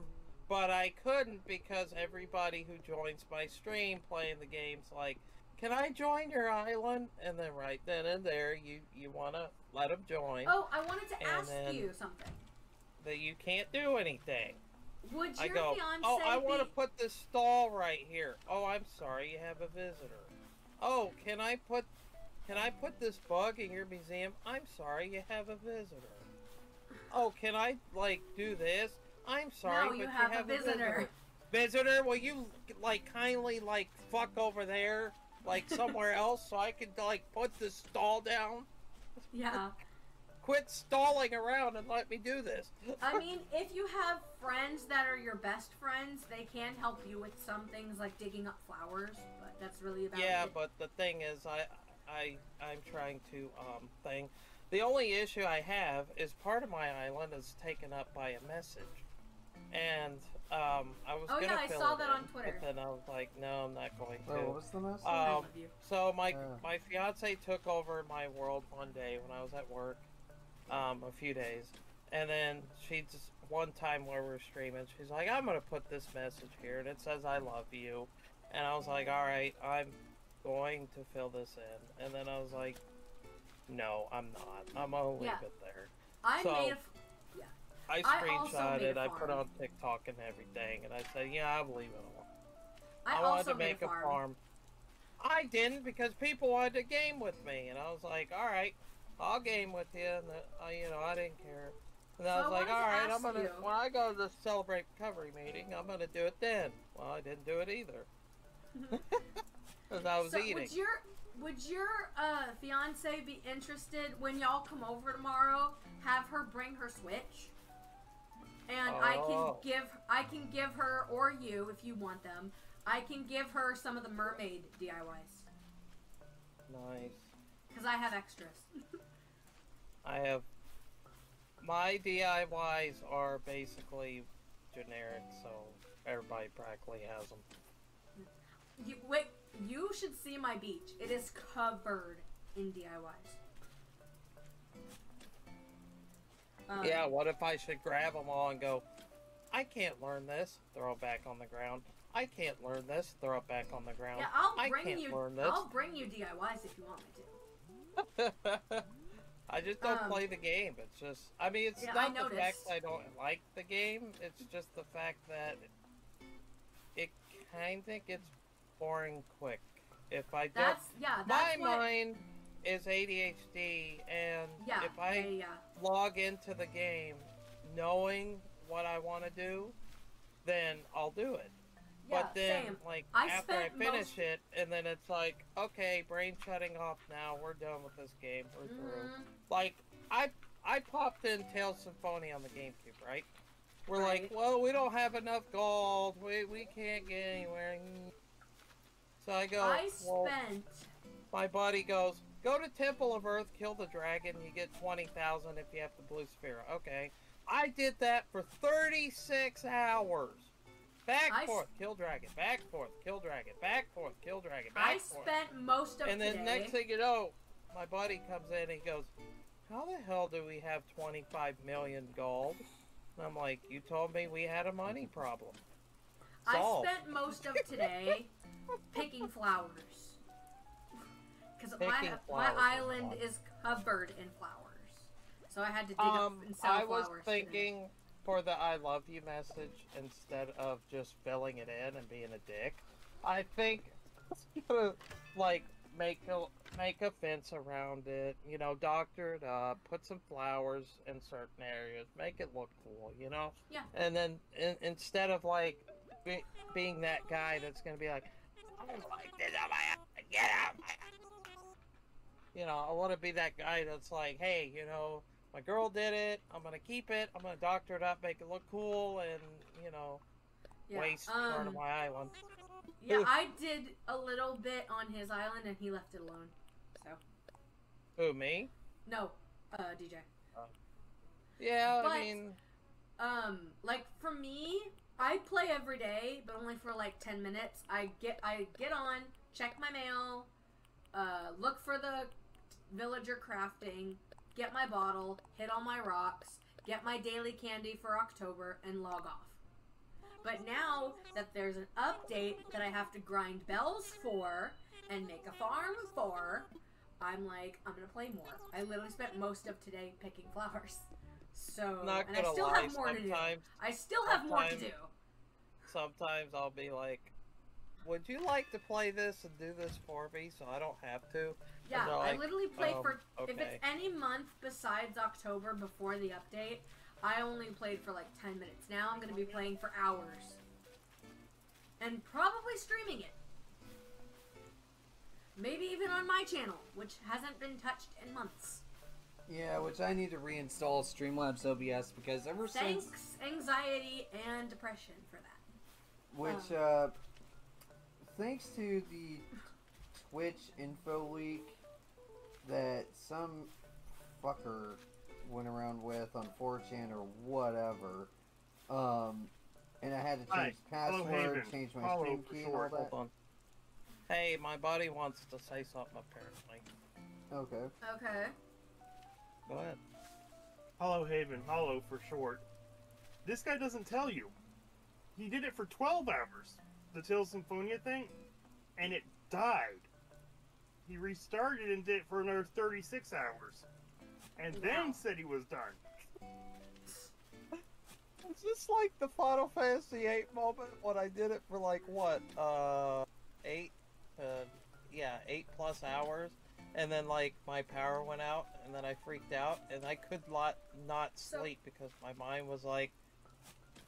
Speaker 3: but I couldn't because everybody who joins my stream playing the game's like, can I join your island? And then right then and there, you want to let them join.
Speaker 2: Oh, I wanted to ask you something.
Speaker 3: That you can't do anything.
Speaker 2: Would your
Speaker 3: fiance
Speaker 2: Oh,
Speaker 3: I want to put this stall right here. Oh, I'm sorry, you have a visitor. Oh, can I put this bug in your museum? I'm sorry, you have a visitor. oh, can I, like, do this? I'm sorry,
Speaker 2: No,
Speaker 3: but
Speaker 2: you have a visitor.
Speaker 3: Visitor, will you, like, kindly, like, fuck over there, like, somewhere else so I can, like, put this stall down?
Speaker 2: Yeah.
Speaker 3: Quit stalling around and let me do this.
Speaker 2: I mean, if you have friends that are your best friends, they can help you with some things like digging up flowers, but that's really about
Speaker 3: Yeah,
Speaker 2: it.
Speaker 3: but the thing is, I'm trying to, thing. The only issue I have is part of my island is taken up by a message. And, I was
Speaker 2: Oh,
Speaker 3: gonna
Speaker 2: yeah, I
Speaker 3: fill
Speaker 2: saw
Speaker 3: it
Speaker 2: that
Speaker 3: in,
Speaker 2: on Twitter.
Speaker 3: but then I was like, no, I'm not going to.
Speaker 1: Oh, what was the message?
Speaker 2: I love you.
Speaker 3: So my
Speaker 1: Yeah.
Speaker 3: fiance took over my world one day when I was at work, a few days, and then she just one time where we were streaming, she's like, I'm gonna put this message here, and it says I love you, and I was like, all right, I'm going to fill this in, and then I was like, no, I'm not. I'm gonna leave
Speaker 2: Yeah.
Speaker 3: it there.
Speaker 2: I
Speaker 3: So-
Speaker 2: made a.
Speaker 3: I
Speaker 2: I also
Speaker 3: screenshot
Speaker 2: made
Speaker 3: it,
Speaker 2: a
Speaker 3: I put it
Speaker 2: farm.
Speaker 3: on TikTok and everything, and I said, yeah, I'll leave it alone.
Speaker 2: I
Speaker 3: wanted
Speaker 2: also
Speaker 3: to
Speaker 2: made
Speaker 3: make
Speaker 2: a farm.
Speaker 3: farm. I didn't because people wanted to game with me, and I was like, all right, I'll game with you, and you know, I didn't care. And I
Speaker 2: So
Speaker 3: was
Speaker 2: I
Speaker 3: like,
Speaker 2: wanted
Speaker 3: all
Speaker 2: to
Speaker 3: right, I'm
Speaker 2: ask
Speaker 3: gonna
Speaker 2: you-
Speaker 3: when I go to the Celebrate Recovery meeting, I'm gonna do it then. Well, I didn't do it either because I was
Speaker 2: So
Speaker 3: eating.
Speaker 2: would your fiance be interested when y'all come over tomorrow? Have her bring her Switch, and
Speaker 3: Oh.
Speaker 2: I can give her, or you if you want them. I can give her some of the mermaid DIYs
Speaker 3: Nice.
Speaker 2: because I have extras.
Speaker 3: I have my DIYs are basically generic, so everybody practically has them.
Speaker 2: Wait, you should see my beach. It is covered in DIYs.
Speaker 3: Yeah, what if I should grab them all and go, I can't learn this, throw it back on the ground. I can't learn this, throw it back on the ground.
Speaker 2: Yeah,
Speaker 3: I can't learn this.
Speaker 2: I'll bring you DIYs if you want me to.
Speaker 3: I just don't play the game. It's just, I mean, it's
Speaker 2: Yeah, I
Speaker 3: not the fact
Speaker 2: noticed.
Speaker 3: that I don't like the game. It's just the fact that it kind of gets boring quick. If I don't,
Speaker 2: That's
Speaker 3: my
Speaker 2: what.
Speaker 3: mind is ADHD, and
Speaker 2: Yeah,
Speaker 3: if I
Speaker 2: yeah.
Speaker 3: log into the game knowing what I want to do, then I'll do it.
Speaker 2: Yeah,
Speaker 3: But then,
Speaker 2: same.
Speaker 3: like,
Speaker 2: I
Speaker 3: after I
Speaker 2: spent
Speaker 3: finish
Speaker 2: most-
Speaker 3: it, and then it's like, okay, brain shutting off now, we're done with this game, we're through.
Speaker 2: Mhm.
Speaker 3: Like, I popped in Tales Symphony on the GameCube, right? We're
Speaker 2: Right.
Speaker 3: like, well, we don't have enough gold, we can't get anywhere. So I go,
Speaker 2: I
Speaker 3: well,
Speaker 2: spent.
Speaker 3: my buddy goes, go to Temple of Earth, kill the dragon, you get 20,000 if you have the blue sphere. Okay. I did that for 36 hours. Back, forth, kill dragon. Back, forth, kill dragon. Back, forth, kill dragon. Back,
Speaker 2: I
Speaker 3: forth.
Speaker 2: spent most of
Speaker 3: And then
Speaker 2: today.
Speaker 3: next thing you know, my buddy comes in and he goes, how the hell do we have 25 million gold? And I'm like, you told me we had a money problem.
Speaker 2: I
Speaker 3: Solved.
Speaker 2: spent most of today picking flowers. Because my
Speaker 3: Picking flowers is
Speaker 2: island
Speaker 3: fun.
Speaker 2: is covered in flowers. So I had to dig up and sell
Speaker 3: I was
Speaker 2: flowers. today.
Speaker 3: thinking for the I love you message, instead of just filling it in and being a dick, I think like make a fence around it, you know, doctor it up, put some flowers in certain areas, make it look cool, you know?
Speaker 2: Yeah.
Speaker 3: And then instead of like being that guy that's gonna be like, I don't like this on my house, get out my house. You know, I want to be that guy that's like, hey, you know, my girl did it, I'm gonna keep it, I'm gonna doctor it up, make it look cool, and, you know,
Speaker 2: Yeah,
Speaker 3: waste part of my island.
Speaker 2: Yeah, I did a little bit on his island and he left it alone. So.
Speaker 3: Who, me?
Speaker 2: No, DJ.
Speaker 3: Yeah,
Speaker 2: But-
Speaker 3: I mean,
Speaker 2: Like for me, I play every day, but only for like 10 minutes. I get on, check my mail, look for the villager crafting, get my bottle, hit all my rocks, get my daily candy for October, and log off. But now that there's an update that I have to grind bells for and make a farm for, I'm like, I'm gonna play more. I literally spent most of today picking flowers. So,
Speaker 3: not
Speaker 2: and I
Speaker 3: gonna
Speaker 2: still
Speaker 3: lie,
Speaker 2: have more to do.
Speaker 3: sometimes,
Speaker 2: I still have more to do.
Speaker 3: sometimes I'll be like, would you like to play this and do this for me so I don't have to?
Speaker 2: Yeah,
Speaker 3: they're
Speaker 2: I
Speaker 3: like,
Speaker 2: literally play for, if
Speaker 3: okay.
Speaker 2: it's any month besides October before the update, I only played for like 10 minutes. Now I'm going to be playing for hours. And probably streaming it. Maybe even on my channel, which hasn't been touched in months.
Speaker 1: Yeah, which I need to reinstall Streamlabs OBS because ever since...
Speaker 2: Thanks, anxiety and depression for that.
Speaker 1: Which, thanks to the Twitch info leak that some fucker went around with on 4chan or whatever, and I had to change password, change my stream key, and all that.
Speaker 3: Hold on. Hey, my buddy wants to say something, apparently.
Speaker 1: Okay.
Speaker 2: Okay.
Speaker 3: Go ahead.
Speaker 4: Hollow Haven, Hollow for short. This guy doesn't tell you. He did it for 12 hours, the Tales Symphonia thing, and it died. He restarted and did it for another 36 hours, and then said he was done.
Speaker 3: Is this like the Final Fantasy VIII moment when I did it for like, what, 8 plus hours? And then, like, my power went out, and then I freaked out, and I could not sleep because my mind was like,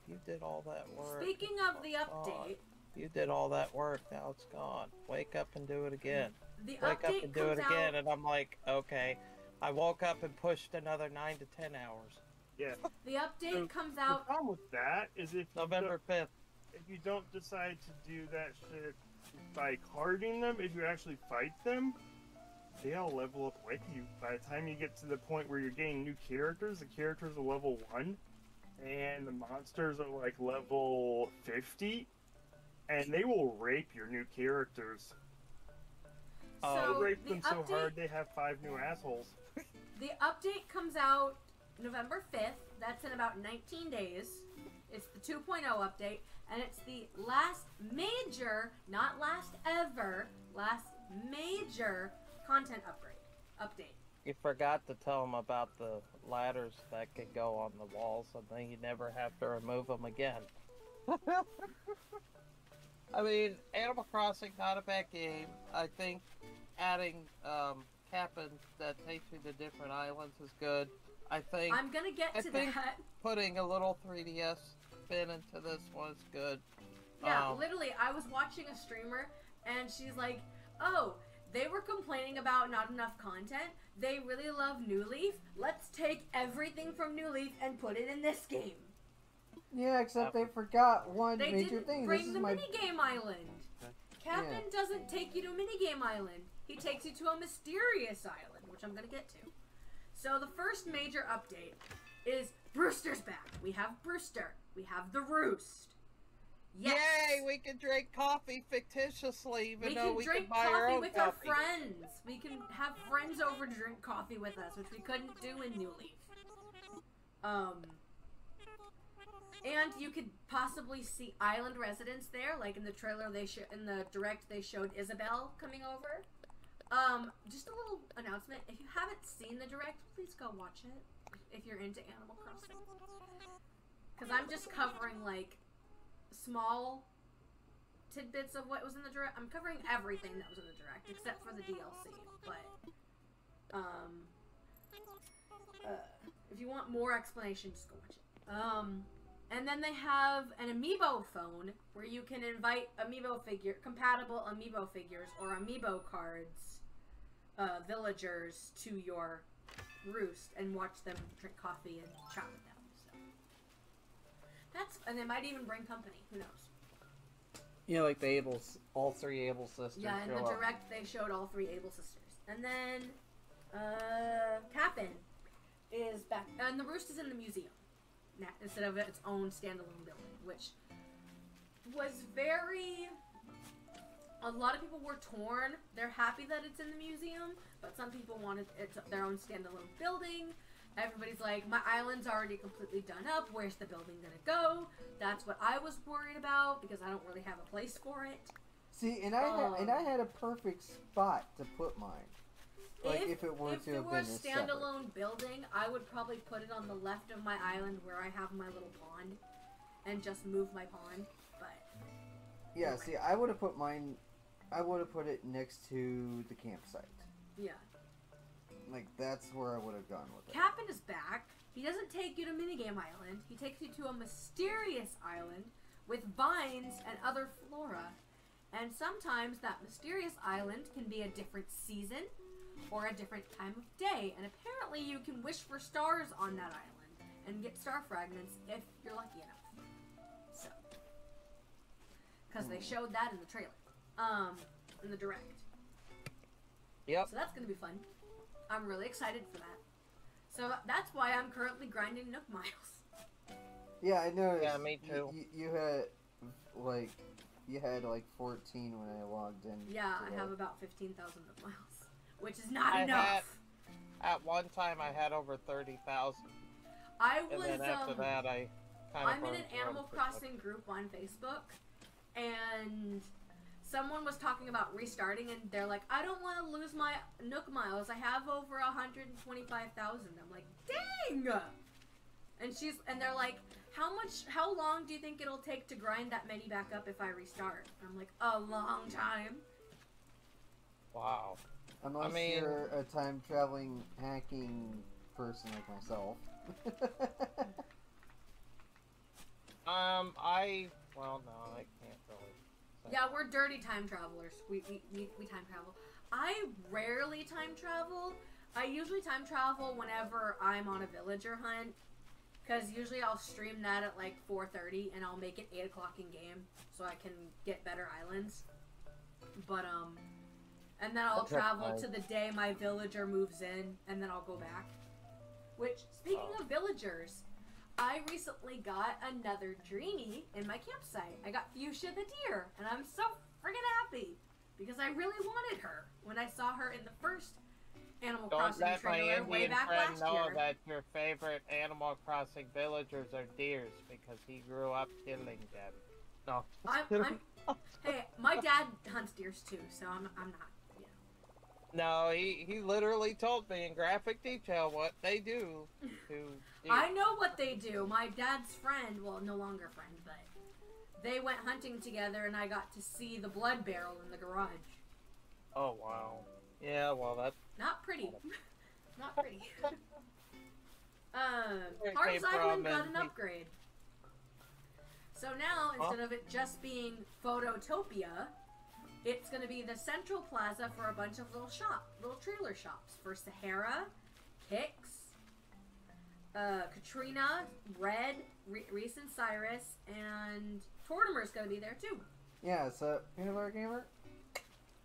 Speaker 3: you did all that work.
Speaker 2: Speaking of the update...
Speaker 3: You did all that work, now it's gone. Wake up and do it again.
Speaker 2: The
Speaker 3: Wake up
Speaker 2: update
Speaker 3: and do it
Speaker 2: comes
Speaker 3: again,
Speaker 2: out...
Speaker 3: and I'm like, okay. I woke up and pushed another 9 to 10 hours.
Speaker 4: Yeah.
Speaker 2: The update comes
Speaker 4: The
Speaker 2: out...
Speaker 4: problem with that is
Speaker 3: November 5th.
Speaker 4: if you don't decide to do that shit by carding them, if you actually fight them, they all level up with you. By the time you get to the point where you're getting new characters, the characters are level 1, and the monsters are like level 50, and they will rape your new characters.
Speaker 2: So,
Speaker 4: They rape
Speaker 2: the
Speaker 4: them so
Speaker 2: update-
Speaker 4: hard they have 5 new assholes.
Speaker 2: The update comes out November 5th. That's in about 19 days. It's the 2.0 update, and it's the last major, not last ever, last major content update.
Speaker 3: You forgot to tell them about the ladders that could go on the walls, and then you never have to remove them again. I mean, Animal Crossing, not a bad game. I think adding cabins that takes you to different islands is good. I think
Speaker 2: I'm gonna get to that.
Speaker 3: putting a little 3DS spin into this one is good.
Speaker 2: Yeah, literally, I was watching a streamer, and she's like, oh, they were complaining about not enough content. They really love New Leaf. Let's take everything from New Leaf and put it in this game.
Speaker 1: Yeah, except they forgot one
Speaker 2: They
Speaker 1: major
Speaker 2: didn't
Speaker 1: thing.
Speaker 2: bring
Speaker 1: This is
Speaker 2: the
Speaker 1: my...
Speaker 2: minigame island. Captain doesn't take you to minigame island. He takes you to a mysterious island, which I'm going to get to. So the first major update is Brewster's back. We have Brewster. We have the Roost. Yes.
Speaker 3: Yay! We can drink coffee fictitiously, even though we
Speaker 2: drink
Speaker 3: can buy our
Speaker 2: coffee
Speaker 3: own
Speaker 2: with
Speaker 3: coffee.
Speaker 2: our friends. We can have friends over to drink coffee with us, which we couldn't do in New Leaf. And you could possibly see island residents there, like in the trailer in the direct they showed Isabelle coming over. Just a little announcement. If you haven't seen the direct, please go watch it if you're into Animal Crossing. Because I'm just covering like small tidbits of what was in the direct. I'm covering everything that was in the direct except for the DLC. But if you want more explanation, just go watch it. And then they have an amiibo phone where you can invite compatible amiibo figures or amiibo cards, villagers to your roost and watch them drink coffee and chat with them. So and they might even bring company. Who knows?
Speaker 1: You know, like the all 3 Able sisters.
Speaker 2: Yeah, in the direct they showed all 3 Able sisters, and then Cap'n is back, and the roost is in the museum instead of its own standalone building, which was a lot of people were torn. They're happy that it's in the museum, but some people wanted their own standalone building. Everybody's like, my island's already completely done up. Where's the building gonna go? That's what I was worried about because I don't really have a place for it.
Speaker 1: See, and I had a perfect spot to put mine. Like if it were to have been
Speaker 2: a standalone building, I would probably put it on the left of my island where I have my little pond, and just move my pond. But
Speaker 1: yeah,
Speaker 2: anyway.
Speaker 1: see, I would have put mine. I would have put it next to the campsite.
Speaker 2: Yeah.
Speaker 1: Like that's where I would have gone with it.
Speaker 2: Cap'n is back. He doesn't take you to Minigame Island. He takes you to a mysterious island with vines and other flora. And sometimes that mysterious island can be a different season or a different time of day. And apparently you can wish for stars on that island and get star fragments if you're lucky enough. So, because they showed that in the trailer, in the direct.
Speaker 3: Yep.
Speaker 2: So that's gonna be fun. I'm really excited for that. So that's why I'm currently grinding Nook Miles.
Speaker 1: Yeah, I noticed.
Speaker 3: Yeah, me too.
Speaker 1: You had like 14 when I logged in.
Speaker 2: Yeah,
Speaker 1: today.
Speaker 2: I have about 15,000 Nook Miles, which is not enough.
Speaker 3: At one time, I had over 30,000.
Speaker 2: I
Speaker 3: And
Speaker 2: was
Speaker 3: then after that, I kind of
Speaker 2: I'm in an Animal Crossing group on Facebook, and someone was talking about restarting, and they're like, I don't want to lose my Nook Miles. I have over 125,000. I'm like, dang! And they're like, how long do you think it'll take to grind that many back up if I restart? I'm like, a long time.
Speaker 3: Wow.
Speaker 1: Unless you're a time traveling hacking person like myself.
Speaker 3: Well, no, I can't really.
Speaker 2: Yeah, we're dirty time travelers. We time travel. I rarely time travel. I usually time travel whenever I'm on a villager hunt. Because usually I'll stream that at like 4:30 and I'll make it 8 o'clock in game so I can get better islands. But, and then I'll travel to the day my villager moves in and then I'll go back. Which, speaking of villagers, I recently got another Dreamy in my campsite. I got Fuchsia the deer, and I'm so friggin' happy because I really wanted her when I saw her in the first Animal Crossing trailer way back last year.
Speaker 3: Don't let my Indian friend know that your favorite Animal Crossing villagers are deers because he grew up killing them. No.
Speaker 2: Hey, my dad hunts deers too, so I'm not.
Speaker 3: No, he literally told me in graphic detail what they do to deer.
Speaker 2: I know what they do. My dad's friend, well, no longer friend, but they went hunting together, and I got to see the blood barrel in the garage.
Speaker 3: Oh, wow. Yeah, well, that's...
Speaker 2: Not pretty. Not pretty. Harv's Island got an upgrade. So now, instead of it just being Phototopia, it's going to be the central plaza for a bunch of little trailer shops for Sahara, Kix, Katrina, Red, Reese and Cyrus, and Tortimer's going to be there too.
Speaker 1: Yeah, so, Peanut Butter Gamer,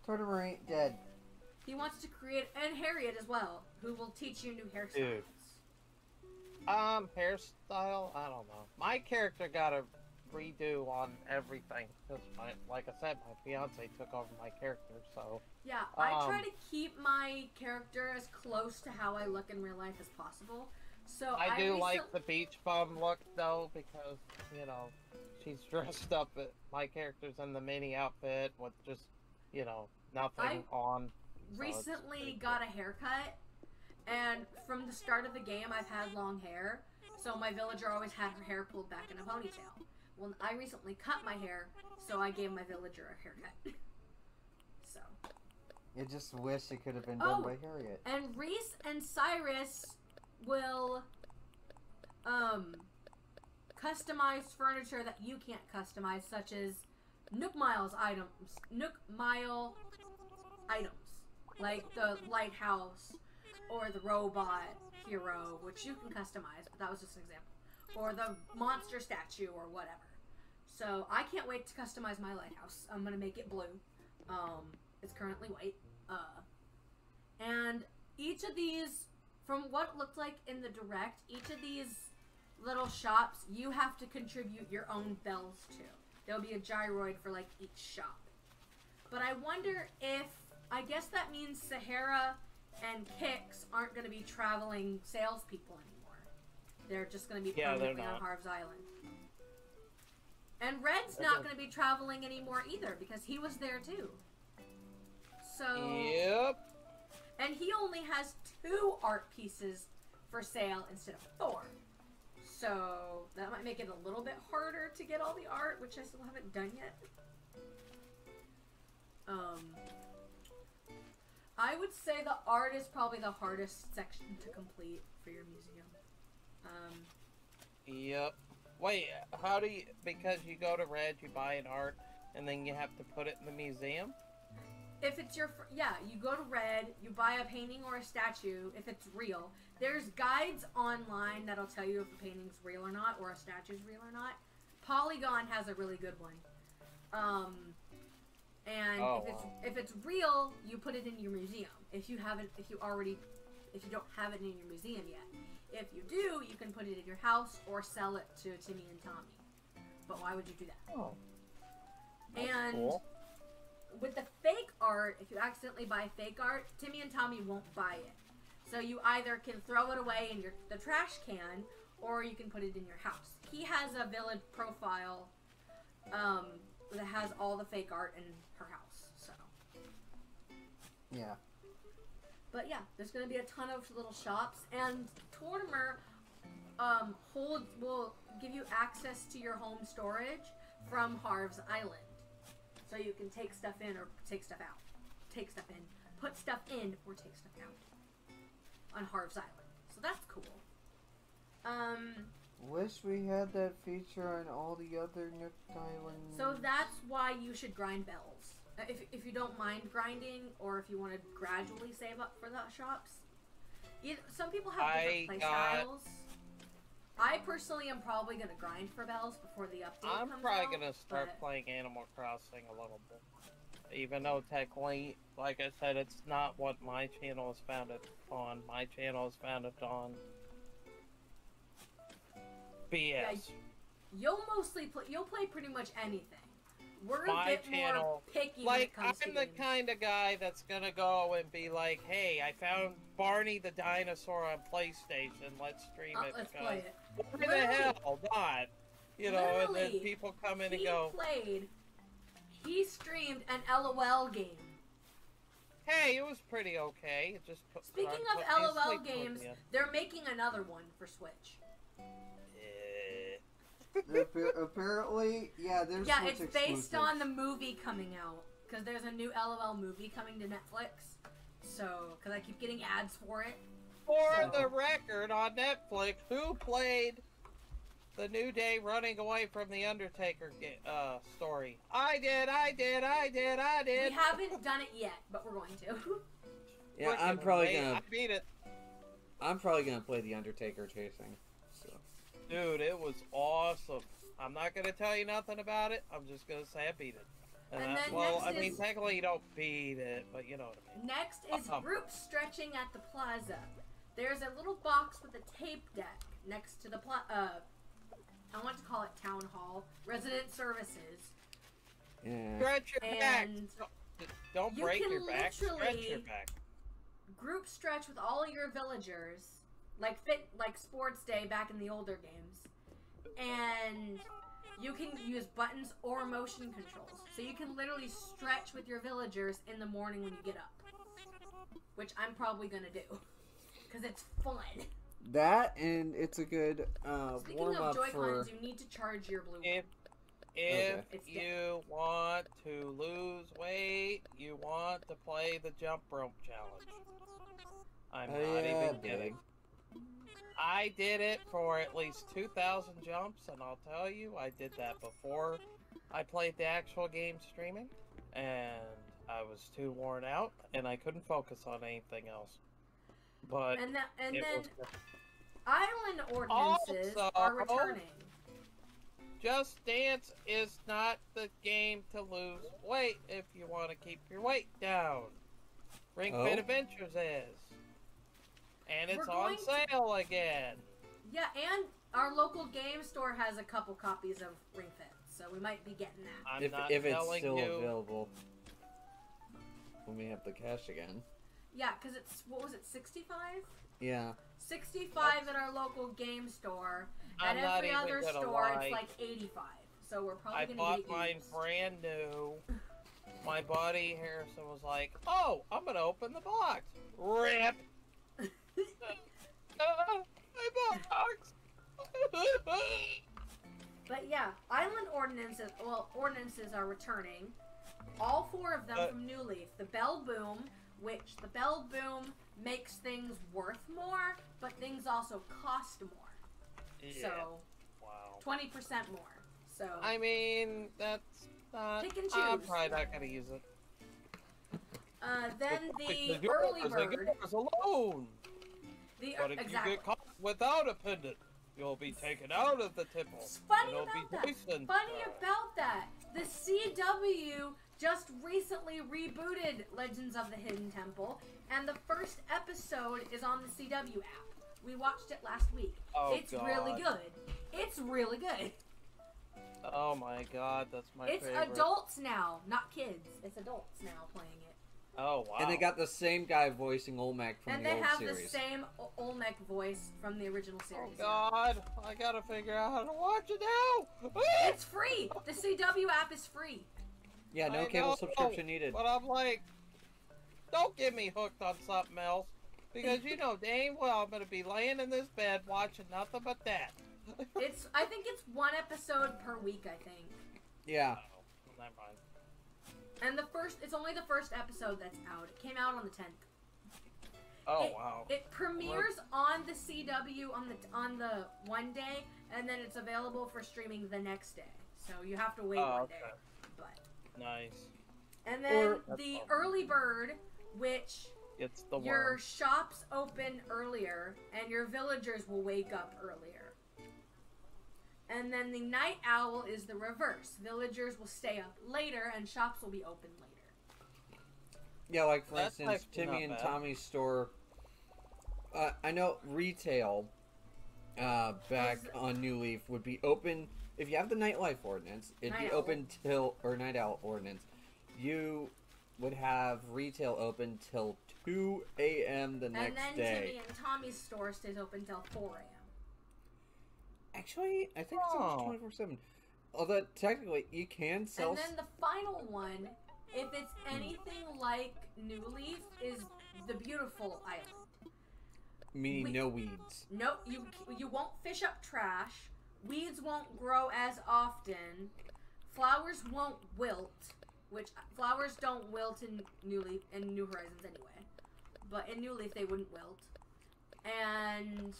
Speaker 1: Tortimer ain't dead.
Speaker 2: He wants to create, and Harriet as well, who will teach you new hairstyles.
Speaker 3: Dude. Hairstyle? I don't know. My character got a redo on everything because like I said, my fiance took over my character, so
Speaker 2: yeah, I try to keep my character as close to how I look in real life as possible. So
Speaker 3: I do like the beach bum look though, because you know she's dressed up. My character's in the mini outfit with just nothing on.
Speaker 2: Recently got a haircut, and from the start of the game I've had long hair, so my villager always had her hair pulled back in a ponytail. Well, I recently cut my hair, so I gave my villager a haircut. So.
Speaker 1: You just wish it could have been done by Harriet.
Speaker 2: And Reese and Cyrus will, customize furniture that you can't customize, such as Nook Mile items. Like the lighthouse, or the robot hero, which you can customize, but that was just an example. Or the monster statue, or whatever. So, I can't wait to customize my lighthouse. I'm gonna make it blue. It's currently white. And each of these, from what it looked like in the direct, each of these little shops, you have to contribute your own bells to. There'll be a gyroid for, like, each shop. But I wonder if, I guess that means Sahara and Kix aren't gonna be traveling salespeople anymore. They're just going to be permanently on Harv's Island. And Red's not going to be traveling anymore either, because he was there too. So...
Speaker 3: Yep.
Speaker 2: And he only has 2 art pieces for sale instead of 4. So that might make it a little bit harder to get all the art, which I still haven't done yet. I would say the art is probably the hardest section to complete for your museum.
Speaker 3: Yep. Wait, how do you... Because you go to Red, you buy an art, and then you have to put it in the museum?
Speaker 2: If it's your... Yeah, you go to Red, you buy a painting or a statue, if it's real. There's guides online that'll tell you if a painting's real or not, or a statue's real or not. Polygon has a really good one. And if it's real, you put it in your museum. If you don't have it in your museum yet. If you do, you can put it in your house or sell it to Timmy and Tommy. But why would you do that?
Speaker 3: Oh. That's
Speaker 2: And
Speaker 3: cool.
Speaker 2: with the fake art, if you accidentally buy fake art, Timmy and Tommy won't buy it. So you either can throw it away in the trash can, or you can put it in your house. He has a village profile that has all the fake art in her house. So.
Speaker 1: Yeah.
Speaker 2: But yeah, there's going to be a ton of little shops, and Tortimer will give you access to your home storage from Harv's Island. So you can take stuff in or take stuff out. Take stuff in, put stuff in, or take stuff out on Harv's Island. So that's cool.
Speaker 1: Wish we had that feature on all the other Nook Islands.
Speaker 2: So that's why you should grind bells. If you don't mind grinding, or if you want to gradually save up for the shops. Some people have different play styles. I personally am probably going to grind for bells before the update comes out.
Speaker 3: I'm probably going to start playing Animal Crossing a little bit. Even though technically, like I said, it's not what my channel is founded on. My channel is founded on BS.
Speaker 2: Yeah, you'll play pretty much anything. We're
Speaker 3: My
Speaker 2: a bit
Speaker 3: channel,
Speaker 2: more picky
Speaker 3: like,
Speaker 2: when it comes
Speaker 3: I'm
Speaker 2: to
Speaker 3: the
Speaker 2: games.
Speaker 3: kind of guy that's gonna go and be like, hey, I found Barney the Dinosaur on PlayStation, let's stream it.
Speaker 2: Let's
Speaker 3: because
Speaker 2: play it.
Speaker 3: why the hell not? You know, and then
Speaker 2: Literally,
Speaker 3: people come in and go,
Speaker 2: He streamed an LOL game.
Speaker 3: hey, it was pretty okay. It just put,
Speaker 2: Speaking
Speaker 3: put
Speaker 2: of
Speaker 3: me to
Speaker 2: LOL
Speaker 3: sleep towards
Speaker 2: games,
Speaker 3: the end.
Speaker 2: they're making another one for Switch.
Speaker 1: Apparently, yeah, there's
Speaker 2: Yeah,
Speaker 1: Switch
Speaker 2: it's
Speaker 1: exclusive.
Speaker 2: based on the movie coming out. Because there's a new LOL movie coming to Netflix. So, because I keep getting ads for it.
Speaker 3: For the record, on Netflix, who played the New Day running away from the Undertaker story? I did.
Speaker 2: We haven't done it yet, but we're going to.
Speaker 1: Yeah, I'm
Speaker 3: Freaking
Speaker 1: probably
Speaker 3: amazing.
Speaker 1: gonna.
Speaker 3: I beat it.
Speaker 1: I'm probably gonna play the Undertaker chasing. So.
Speaker 3: Dude, it was awesome. I'm not gonna tell you nothing about it. I'm just gonna say I beat it.
Speaker 2: And then
Speaker 3: well,
Speaker 2: next
Speaker 3: I mean,
Speaker 2: is-
Speaker 3: technically you don't beat it, but you know what I mean.
Speaker 2: Next is group stretching at the plaza. There's a little box with a tape deck next to the I want to call it town hall, resident services.
Speaker 1: Yeah.
Speaker 3: Stretch your back.
Speaker 2: And
Speaker 3: Don't
Speaker 2: you
Speaker 3: break
Speaker 2: can
Speaker 3: your back. Stretch
Speaker 2: literally-
Speaker 3: your back.
Speaker 2: group stretch with all your villagers, like Sports Day back in the older games, and you can use buttons or motion controls. So you can literally stretch with your villagers in the morning when you get up, which I'm probably gonna do because it's fun.
Speaker 1: That, and it's a good
Speaker 2: Speaking
Speaker 1: warm
Speaker 2: of
Speaker 1: up
Speaker 2: Joy-Cons,
Speaker 1: for.
Speaker 2: you need to charge your blue.
Speaker 3: If
Speaker 1: Okay.
Speaker 2: It's
Speaker 3: you want to lose weight, you want to play the jump rope challenge. I'm not even kidding. I did it for at least 2,000 jumps, and I'll tell you, I did that before I played the actual game streaming, and I was too worn out, and I couldn't focus on anything else. But
Speaker 2: And then
Speaker 3: it was
Speaker 2: island ordinances
Speaker 3: Also-
Speaker 2: are returning.
Speaker 3: Just Dance is not the game to lose weight if you want to keep your weight down. Ring Fit
Speaker 1: Oh?
Speaker 3: Adventures is. And it's
Speaker 2: We're
Speaker 3: on
Speaker 2: going to-
Speaker 3: sale again.
Speaker 2: Yeah, and our local game store has a couple copies of Ring Fit, so we might be getting that.
Speaker 3: I'm
Speaker 1: If
Speaker 3: not
Speaker 1: it's
Speaker 3: telling
Speaker 1: still
Speaker 3: you.
Speaker 1: available, when we have the cash again.
Speaker 2: Yeah, because it's, what was it, 65?
Speaker 1: Yeah.
Speaker 2: 65 at our local game store. At
Speaker 3: I'm not
Speaker 2: every
Speaker 3: even
Speaker 2: other
Speaker 3: gonna
Speaker 2: store,
Speaker 3: lie.
Speaker 2: it's like 85. So we're probably
Speaker 3: I
Speaker 2: going
Speaker 3: bought
Speaker 2: to be
Speaker 3: mine
Speaker 2: used.
Speaker 3: brand new. My buddy Harrison was like, "Oh, I'm gonna open the box." Rip. I bought box.
Speaker 2: But yeah, island ordinances are returning. All 4 of them from New Leaf. The Bell Boom, which the Bell Boom makes things worth more, but things also cost more.
Speaker 3: Yeah.
Speaker 2: So
Speaker 3: Wow.
Speaker 2: 20% more. So
Speaker 3: I mean, that's not.
Speaker 2: Pick and
Speaker 3: I'm
Speaker 2: choose.
Speaker 3: probably not gonna use it.
Speaker 2: then the
Speaker 3: Because
Speaker 2: early
Speaker 3: yours,
Speaker 2: bird.
Speaker 3: yours alone.
Speaker 2: The
Speaker 3: But if
Speaker 2: exactly.
Speaker 3: you get caught without a pendant, you'll be taken out of the temple.
Speaker 2: It's funny
Speaker 3: It'll
Speaker 2: about
Speaker 3: be
Speaker 2: that.
Speaker 3: poisoned.
Speaker 2: Funny about that. The CW just recently rebooted Legends of the Hidden Temple, and the first episode is on the CW app. We watched it last week.
Speaker 3: Oh,
Speaker 2: It's really
Speaker 3: God.
Speaker 2: good. It's really good.
Speaker 3: Oh my god, that's my
Speaker 2: It's
Speaker 3: favorite.
Speaker 2: adults now, not kids. It's adults now playing it.
Speaker 3: Oh wow.
Speaker 1: And they got the same guy voicing Olmec from
Speaker 2: And
Speaker 1: the
Speaker 2: they
Speaker 1: old
Speaker 2: have
Speaker 1: series.
Speaker 2: the same Olmec voice from the original
Speaker 3: Oh
Speaker 2: series.
Speaker 3: god, I gotta figure out how to watch it now.
Speaker 2: It's free. The CW app is free.
Speaker 1: Yeah, no
Speaker 3: I
Speaker 1: cable
Speaker 3: know,
Speaker 1: subscription needed.
Speaker 3: But I'm like, don't get me hooked on something else. Because you know dang well I'm gonna be laying in this bed watching nothing but that.
Speaker 2: I think it's one episode per week, I think.
Speaker 1: Yeah.
Speaker 3: Oh, never mind.
Speaker 2: And it's only the first episode that's out. It came out on the 10th.
Speaker 3: Oh wow.
Speaker 2: It premieres on the CW on the one day, and then it's available for streaming the next day. So you have to wait one day.
Speaker 3: Okay.
Speaker 2: But
Speaker 3: Nice.
Speaker 2: and then
Speaker 1: Or-
Speaker 2: the
Speaker 3: That's awesome.
Speaker 2: early bird, which
Speaker 3: It's the
Speaker 2: your
Speaker 3: worm.
Speaker 2: shops open earlier and your villagers will wake up earlier. And then the night owl is the reverse. Villagers will stay up later and shops will be open later.
Speaker 1: Yeah, like for
Speaker 3: That's
Speaker 1: instance,
Speaker 3: actually
Speaker 1: Timmy
Speaker 3: not
Speaker 1: and
Speaker 3: bad.
Speaker 1: Tommy's store. I know retail back on New Leaf would be open if you have the nightlife ordinance. It'd be
Speaker 2: Night owl.
Speaker 1: open till or night owl ordinance. You would have retail open till 2 a.m. the
Speaker 2: And
Speaker 1: next
Speaker 2: then
Speaker 1: day.
Speaker 2: Timmy and Tommy's store stays open till 4 a.m.
Speaker 1: Actually, I think it's
Speaker 3: Oh.
Speaker 1: 24/7. Although technically you can sell.
Speaker 2: And then the final one, if it's anything like New Leaf, is the Beautiful Island.
Speaker 1: Meaning
Speaker 2: we-
Speaker 1: no weeds.
Speaker 2: No, you won't fish up trash. Weeds won't grow as often. Flowers won't wilt, which flowers don't wilt in New Leaf and New Horizons anyway. But in New Leaf they wouldn't wilt. And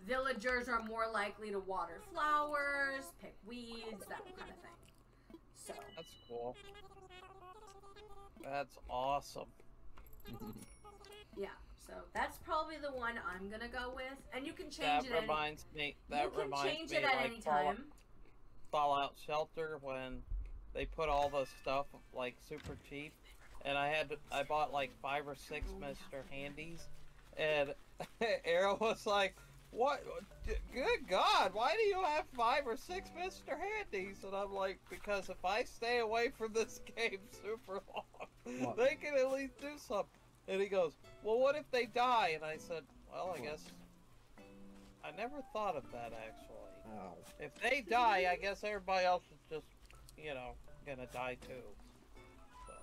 Speaker 2: villagers are more likely to water flowers, pick weeds, that kind of thing. So
Speaker 3: That's cool. That's awesome.
Speaker 2: yeah, so that's probably the one I'm gonna go with. And you can
Speaker 3: That
Speaker 2: change it.
Speaker 3: reminds me.
Speaker 2: You
Speaker 3: That
Speaker 2: can
Speaker 3: reminds
Speaker 2: change
Speaker 3: me
Speaker 2: it at
Speaker 3: like
Speaker 2: any time.
Speaker 3: Fallout Shelter when they put all the stuff like super cheap, and I bought like 5 or 6 Mr. Handies, and Arrow was like, "What? Good God! Why do you have 5 or 6 Mr. Handies?" And I'm like, "Because if I stay away from this game super long,
Speaker 1: What?
Speaker 3: they can at least do something." And he goes, "Well, what if they die?" And I said, "Well, I guess I never thought of that actually."
Speaker 1: Oh.
Speaker 3: If they die, I guess everybody else is just, you know, gonna die too. So.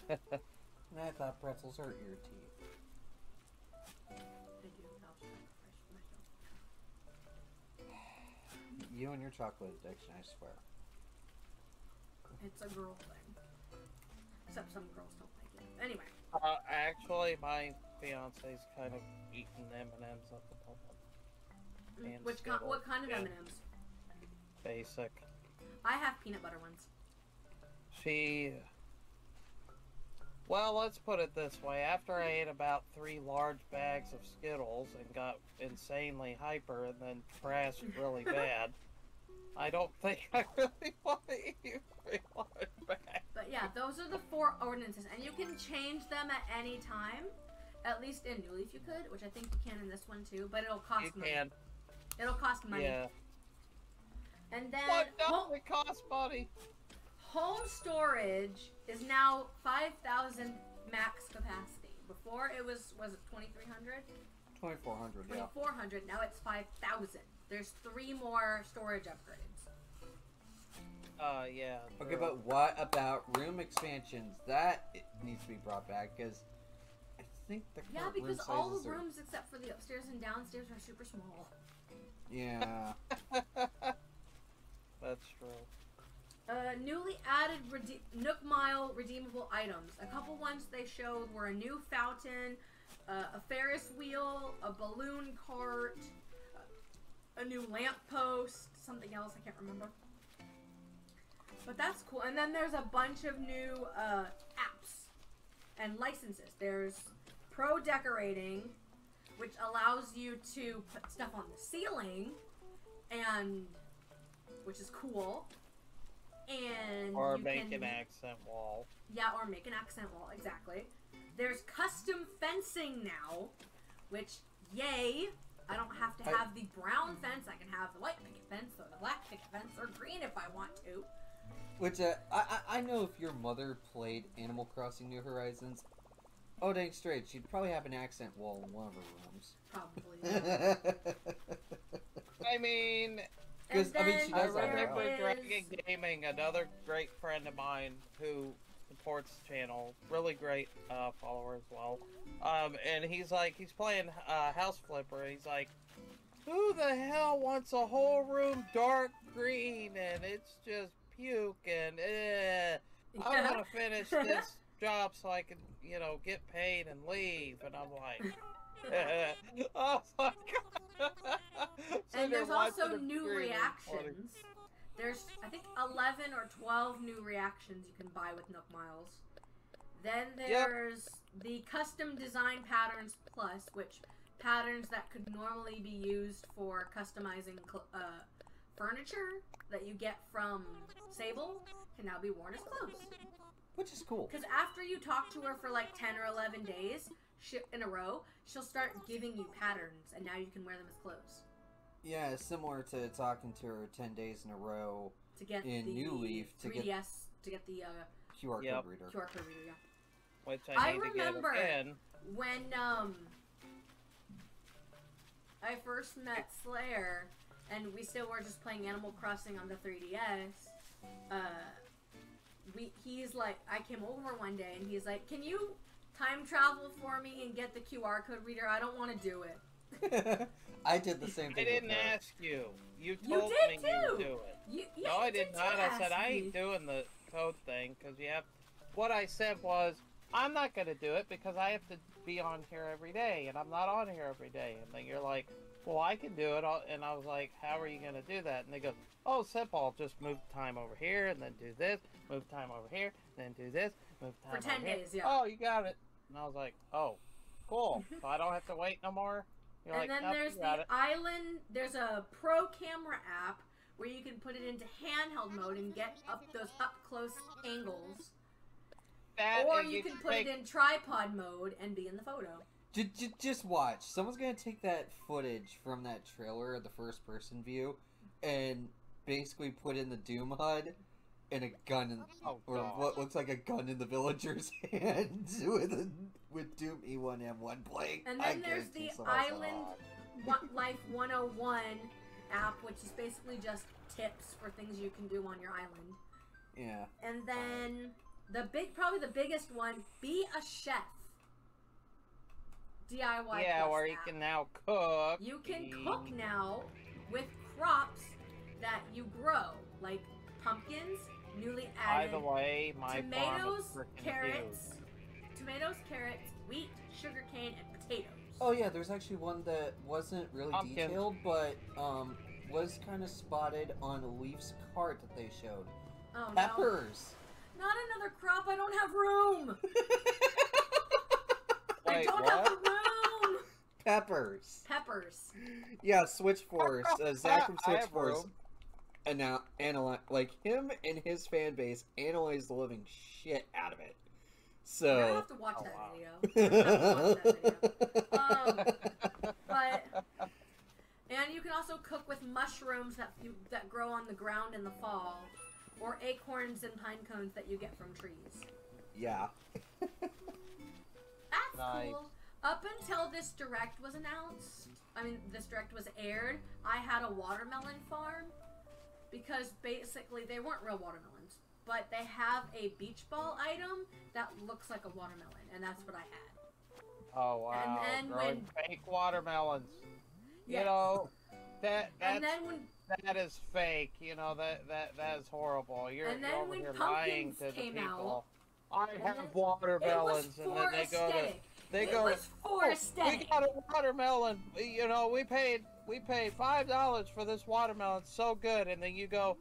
Speaker 1: I thought pretzels hurt your teeth.
Speaker 2: I do. I'll try to refresh myself.
Speaker 1: You and your chocolate addiction, I swear.
Speaker 2: It's a girl thing. Except some girls don't like it. Anyway.
Speaker 3: Actually, my fiance's kind of eating M&Ms at the moment. And Skittles,
Speaker 2: What kind of
Speaker 3: yeah.
Speaker 2: M&Ms?
Speaker 3: Basic.
Speaker 2: I have peanut butter ones.
Speaker 3: Well, let's put it this way. After I ate about 3 large bags of Skittles and got insanely hyper and then crashed really bad, I don't think I really want to eat 3 large bags.
Speaker 2: But yeah, those are the 4 ordinances, and you can change them at any time. At least in New Leaf you could, which I think you can in this one too, but it'll cost
Speaker 3: You
Speaker 2: money.
Speaker 3: can.
Speaker 2: It'll cost money.
Speaker 3: Yeah.
Speaker 2: And then
Speaker 3: What does it cost, buddy?
Speaker 2: home storage is now 5,000 max capacity. Before it was it 2,300?
Speaker 1: 2400, yeah.
Speaker 2: 2,400. Now it's 5,000. There's 3 more storage upgrades.
Speaker 3: Yeah.
Speaker 1: Okay,
Speaker 3: they're-
Speaker 1: but what about room expansions? That needs to be brought back, because I think the
Speaker 2: Yeah,
Speaker 1: current
Speaker 2: because
Speaker 1: room
Speaker 2: all
Speaker 1: sizes
Speaker 2: the
Speaker 1: are-
Speaker 2: rooms except for the upstairs and downstairs are super small.
Speaker 1: Yeah.
Speaker 3: That's true.
Speaker 2: Newly added Nook Mile redeemable items. A couple ones they showed were a new fountain, a Ferris wheel, a balloon cart, a new lamppost, something else I can't remember. But that's cool. And then there's a bunch of new apps and licenses. There's Pro Decorating, which allows you to put stuff on the ceiling, and which is cool. And
Speaker 3: Or
Speaker 2: you
Speaker 3: make
Speaker 2: can,
Speaker 3: an accent wall.
Speaker 2: yeah, or make an accent wall, exactly. There's custom fencing now, which, yay, I don't have to have the brown fence. I can have the white picket fence, or the black picket fence, or green if I want to.
Speaker 1: Which, I know if your mother played Animal Crossing New Horizons, oh dang straight, she'd probably have an accent wall in one of her rooms.
Speaker 2: Probably.
Speaker 3: I mean,
Speaker 1: Because, I mean, she
Speaker 3: I
Speaker 1: does that
Speaker 3: remember
Speaker 1: now.
Speaker 3: Dragon Gaming, another great friend of mine who supports the channel, really great follower as well. And he's like, he's playing House Flipper. He's like, who the hell wants a whole room dark green and it's just puke and I want to finish this job so I can, you know, get paid and leave. And I'm like, oh my god.
Speaker 2: And there's also new reactions. There's, I think, 11 or 12 new reactions you can buy with Nook Miles. Then there's the Custom Design Patterns Plus, which patterns that could normally be used for customizing furniture that you get from Sable can now be worn as clothes.
Speaker 1: Which is cool.
Speaker 2: Because after you talk to her for like 10 or 11 days in a row, she'll start giving you patterns, and now you can wear them as clothes.
Speaker 1: Yeah, similar to talking to her 10 days in a row
Speaker 2: To get
Speaker 1: in
Speaker 2: the
Speaker 1: New Leaf
Speaker 2: 3DS, to get the
Speaker 1: QR
Speaker 3: Yep.
Speaker 1: code reader.
Speaker 2: QR code reader, yeah.
Speaker 3: Which
Speaker 2: I
Speaker 3: I need
Speaker 2: remember
Speaker 3: to get again.
Speaker 2: when I first met Slayer, and we still were just playing Animal Crossing on the 3DS. He's like, I came over one day, and he's like, "Can you time travel for me and get the QR code reader? I don't want to do it."
Speaker 1: I did the same
Speaker 3: I
Speaker 1: thing.
Speaker 3: didn't
Speaker 1: with her.
Speaker 3: ask you. You told
Speaker 2: did
Speaker 3: me you
Speaker 2: too.
Speaker 3: would do it.
Speaker 2: Yeah,
Speaker 3: No, I
Speaker 2: you
Speaker 3: did not. I said
Speaker 2: ask
Speaker 3: I
Speaker 2: me.
Speaker 3: ain't doing the code thing because you have. What I said was I'm not going to do it because I have to be on here every day, and I'm not on here every day. And then you're like, "Well, I can do it," and I was like, "How are you going to do that?" And they go, "Oh, simple. Just move time over here, and then do this. Move time over here, then do this. Move time
Speaker 2: For 10
Speaker 3: over here."
Speaker 2: days, yeah.
Speaker 3: Oh, you got it. And I was like, "Oh, cool. So I don't have to wait no more." You're
Speaker 2: And
Speaker 3: like,
Speaker 2: then
Speaker 3: "Nope,
Speaker 2: there's
Speaker 3: you got
Speaker 2: the
Speaker 3: it."
Speaker 2: island. There's a pro camera app where you can put it into handheld mode and get up those up close angles,
Speaker 3: That
Speaker 2: or
Speaker 3: and
Speaker 2: you can put it in tripod mode and be in the photo.
Speaker 1: Just watch. Someone's gonna take that footage from that trailer of the first person view and basically put in the Doom HUD and a gun in,
Speaker 3: Oh,
Speaker 1: or
Speaker 3: God.
Speaker 1: what looks like a gun in the villager's hand with Doom E1M1 playing.
Speaker 2: And
Speaker 1: I
Speaker 2: then there's
Speaker 1: guarantee
Speaker 2: the
Speaker 1: someone saw
Speaker 2: Island
Speaker 1: that.
Speaker 2: Life 101 app, which is basically just tips for things you can do on your island.
Speaker 1: Yeah.
Speaker 2: And then probably the biggest one, be a chef. DIY.
Speaker 3: Yeah,
Speaker 2: Plus
Speaker 3: where you
Speaker 2: app.
Speaker 3: can now cook.
Speaker 2: You can cook now with crops that you grow, like pumpkins, newly
Speaker 3: By
Speaker 2: added
Speaker 3: the way, my farm
Speaker 2: tomatoes,
Speaker 3: is freaking
Speaker 2: carrots, wheat, sugarcane, and potatoes.
Speaker 1: Oh yeah, there's actually one that wasn't really
Speaker 3: Pumpkins.
Speaker 1: detailed, but was kind of spotted on Leaf's cart that they showed.
Speaker 2: Oh,
Speaker 1: Peppers.
Speaker 2: no. Not another crop. I don't have room. I
Speaker 3: Wait,
Speaker 2: don't
Speaker 3: what?
Speaker 2: have room.
Speaker 1: Peppers.
Speaker 2: Peppers.
Speaker 1: Yeah, Switch Force. Zach from
Speaker 3: I
Speaker 1: Switch
Speaker 3: have
Speaker 1: Force.
Speaker 3: room.
Speaker 1: And now like him and his fan base analyze the living shit out of it.
Speaker 2: I
Speaker 1: So
Speaker 2: have to watch
Speaker 3: Oh,
Speaker 2: that
Speaker 3: wow.
Speaker 2: video. I have to watch that video. But and you can also cook with mushrooms that grow on the ground in the fall, or acorns and pine cones that you get from trees.
Speaker 1: yeah.
Speaker 2: That's
Speaker 3: Nice.
Speaker 2: cool. Up until this direct was announced, this direct was aired, I had a watermelon farm because basically they weren't real watermelons, but they have a beach ball item that looks like a watermelon, and that's what I had.
Speaker 3: Oh wow!
Speaker 2: And then
Speaker 3: Growing fake watermelons.
Speaker 2: Yes.
Speaker 3: You know, that
Speaker 2: And then when
Speaker 3: that is fake. You know that is horrible. You're,
Speaker 2: And then
Speaker 3: you're over
Speaker 2: when
Speaker 3: here lying
Speaker 2: pumpkins
Speaker 3: to the
Speaker 2: came
Speaker 3: people.
Speaker 2: out,
Speaker 3: I
Speaker 2: and
Speaker 3: have
Speaker 2: then-
Speaker 3: watermelons,
Speaker 2: it
Speaker 3: and
Speaker 2: was
Speaker 3: then
Speaker 2: for
Speaker 3: they go to.
Speaker 2: aesthetic.
Speaker 3: They
Speaker 2: It
Speaker 3: go,
Speaker 2: was for
Speaker 3: "Oh,
Speaker 2: aesthetic.
Speaker 3: we got a watermelon. You know, we paid $5 for this watermelon. It's so good." And then you go,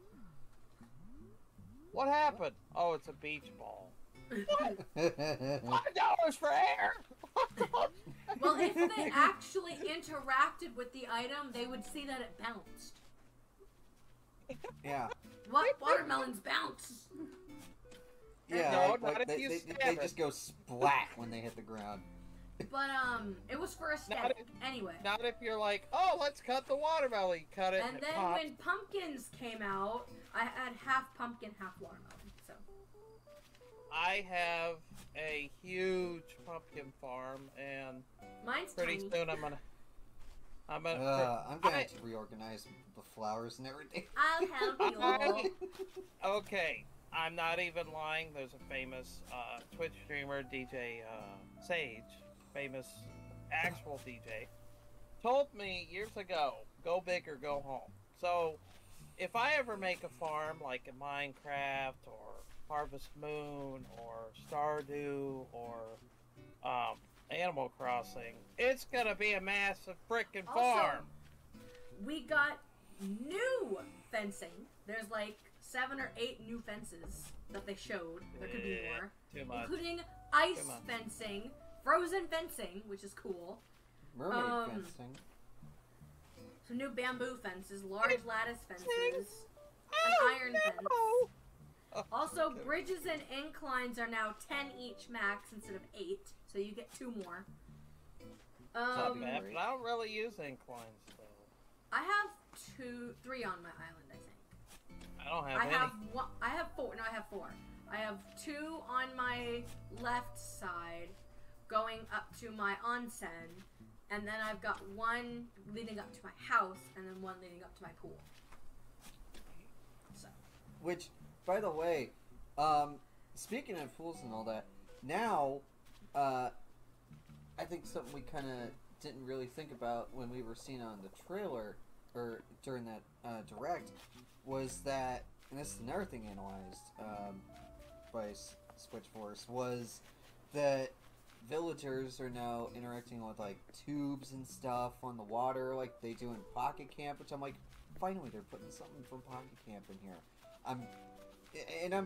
Speaker 3: "What happened?" "Oh, it's a beach ball." $5 for air.
Speaker 2: Well, if they actually interacted with the item, they would see that it bounced.
Speaker 1: Yeah.
Speaker 2: What? Watermelons bounce.
Speaker 1: Yeah,
Speaker 3: No,
Speaker 1: like,
Speaker 3: not if
Speaker 1: they,
Speaker 3: you
Speaker 1: they,
Speaker 3: stab
Speaker 1: they
Speaker 3: it.
Speaker 1: just go splat when they hit the ground.
Speaker 2: But it was for aesthetic. Anyway.
Speaker 3: Not if you're like, "Oh, let's cut the watermelon." You cut it,
Speaker 2: And
Speaker 3: it
Speaker 2: then
Speaker 3: pops.
Speaker 2: when pumpkins came out, I had half pumpkin, half watermelon. So
Speaker 3: I have a huge pumpkin farm, and
Speaker 2: mine's
Speaker 3: pretty
Speaker 2: tiny.
Speaker 3: soon I'm gonna.
Speaker 1: I'm gonna
Speaker 3: I-
Speaker 1: have to reorganize the flowers and everything.
Speaker 2: I'll help you all.
Speaker 3: Okay, I'm not even lying. There's a famous Twitch streamer, DJ Sage, famous actual DJ, told me years ago, "Go big or go home." So, if I ever make a farm like in Minecraft or Harvest Moon or Stardew or Animal Crossing, it's gonna be a massive frickin'
Speaker 2: Also,
Speaker 3: farm.
Speaker 2: We got new fencing. There's like 7 or 8 new fences that they showed. There could be
Speaker 3: Yeah,
Speaker 2: more.
Speaker 3: Too much.
Speaker 2: Including ice
Speaker 3: Too much.
Speaker 2: fencing, frozen fencing, which is cool.
Speaker 1: Mermaid fencing.
Speaker 2: Some new bamboo fences, large lattice fences, an iron fence.
Speaker 3: Oh,
Speaker 2: Also,
Speaker 3: okay.
Speaker 2: bridges and inclines are now 10 each max instead of 8, so you get 2 more.
Speaker 1: That'd be
Speaker 3: But
Speaker 1: great.
Speaker 3: I don't really use inclines, though.
Speaker 2: I have 3 on my island, I think.
Speaker 3: I don't have
Speaker 2: I
Speaker 3: any.
Speaker 2: have 1. I have 4. No, I have 4. I have 2 on my left side, going up to my onsen, and then I've got 1 leading up to my house, and then 1 leading up to my pool. So.
Speaker 1: Which, by the way, speaking of pools and all that, now, I think something we kind of didn't really think about when we were seeing on the trailer, or during that direct, was that, and this is another thing analyzed by Switchforce, was that villagers are now interacting with, like, tubes and stuff on the water, like they do in Pocket Camp, which I'm like, finally they're putting something from Pocket Camp in here. I'm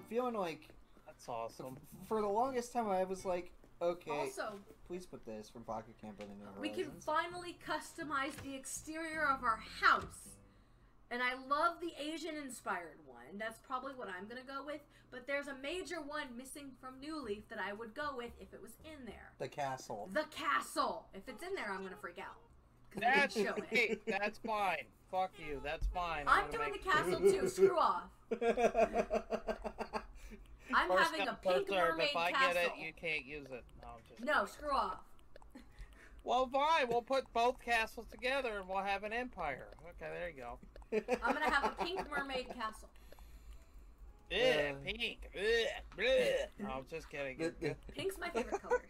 Speaker 1: feeling like,
Speaker 3: That's awesome.
Speaker 1: for the longest time I was like, okay,
Speaker 2: Also,
Speaker 1: please put this from Pocket Camp in the New
Speaker 2: we can
Speaker 1: Horizons.
Speaker 2: finally customize the exterior of our house. And I love the Asian-inspired one. That's probably what I'm going to go with. But there's a major one missing from New Leaf that I would go with if it was in there.
Speaker 1: The castle.
Speaker 2: The castle. If it's in there, I'm going to freak out. 'Cause they
Speaker 3: That's
Speaker 2: didn't show it.
Speaker 3: great. That's fine. Fuck you. That's fine.
Speaker 2: I'm
Speaker 3: gonna
Speaker 2: doing the
Speaker 3: make-
Speaker 2: castle too. Screw off. I'm
Speaker 3: First
Speaker 2: having a
Speaker 3: come,
Speaker 2: pink
Speaker 3: first serve.
Speaker 2: mermaid
Speaker 3: If I
Speaker 2: castle.
Speaker 3: get it, you can't use it. No, I'm just
Speaker 2: No, screw off.
Speaker 3: Well, fine. We'll put both castles together and we'll have an empire. Okay, there you go.
Speaker 2: I'm going to have a pink mermaid castle.
Speaker 3: Ugh, pink. Ugh, bleh. No, I'm just kidding.
Speaker 1: the,
Speaker 2: Pink's my favorite color.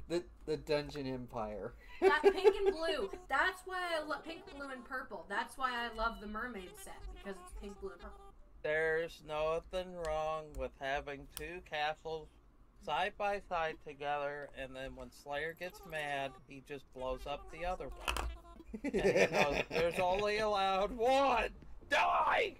Speaker 1: the Dungeon Empire.
Speaker 2: That pink and blue. That's why I love pink, blue, and purple. That's why I love the mermaid set, because it's pink, blue, and purple.
Speaker 3: There's nothing wrong with having 2 castles side by side together, and then when Slayer gets mad, he just blows up the other one. And he knows there's only allowed 1. Die!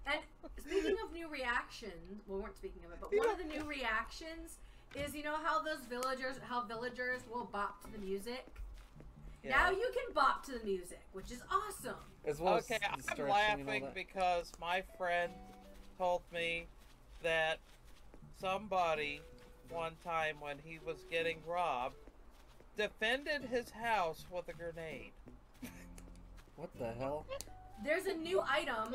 Speaker 2: And speaking of new reactions, well, we weren't speaking of it, but one of the new reactions is, you know how villagers will bop to the music?
Speaker 3: Yeah.
Speaker 2: Now you can bop to the music, which is awesome.
Speaker 1: As well
Speaker 3: Okay,
Speaker 1: as the
Speaker 3: I'm
Speaker 1: stretching and all
Speaker 3: laughing
Speaker 1: that.
Speaker 3: because my friend told me that somebody, one time when he was getting robbed, defended his house with a grenade.
Speaker 1: What the hell?
Speaker 2: There's a new item.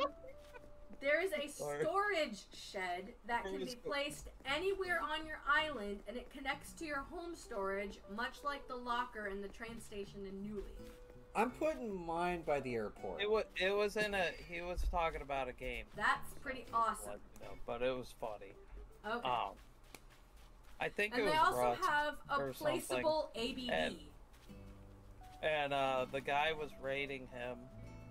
Speaker 2: There is a
Speaker 3: Sorry.
Speaker 2: storage shed that can be
Speaker 3: Just-
Speaker 2: placed anywhere on your island, and it connects to your home storage, much like the locker in the train station in New Leaf.
Speaker 1: I'm putting mine by the airport.
Speaker 3: It was in a, he was talking about a game.
Speaker 2: That's pretty awesome.
Speaker 3: But it was funny.
Speaker 2: Okay.
Speaker 3: I think
Speaker 2: And
Speaker 3: it
Speaker 2: they
Speaker 3: was
Speaker 2: also
Speaker 3: Rust.
Speaker 2: have a
Speaker 3: or something.
Speaker 2: placeable ABB.
Speaker 3: And the guy was raiding him,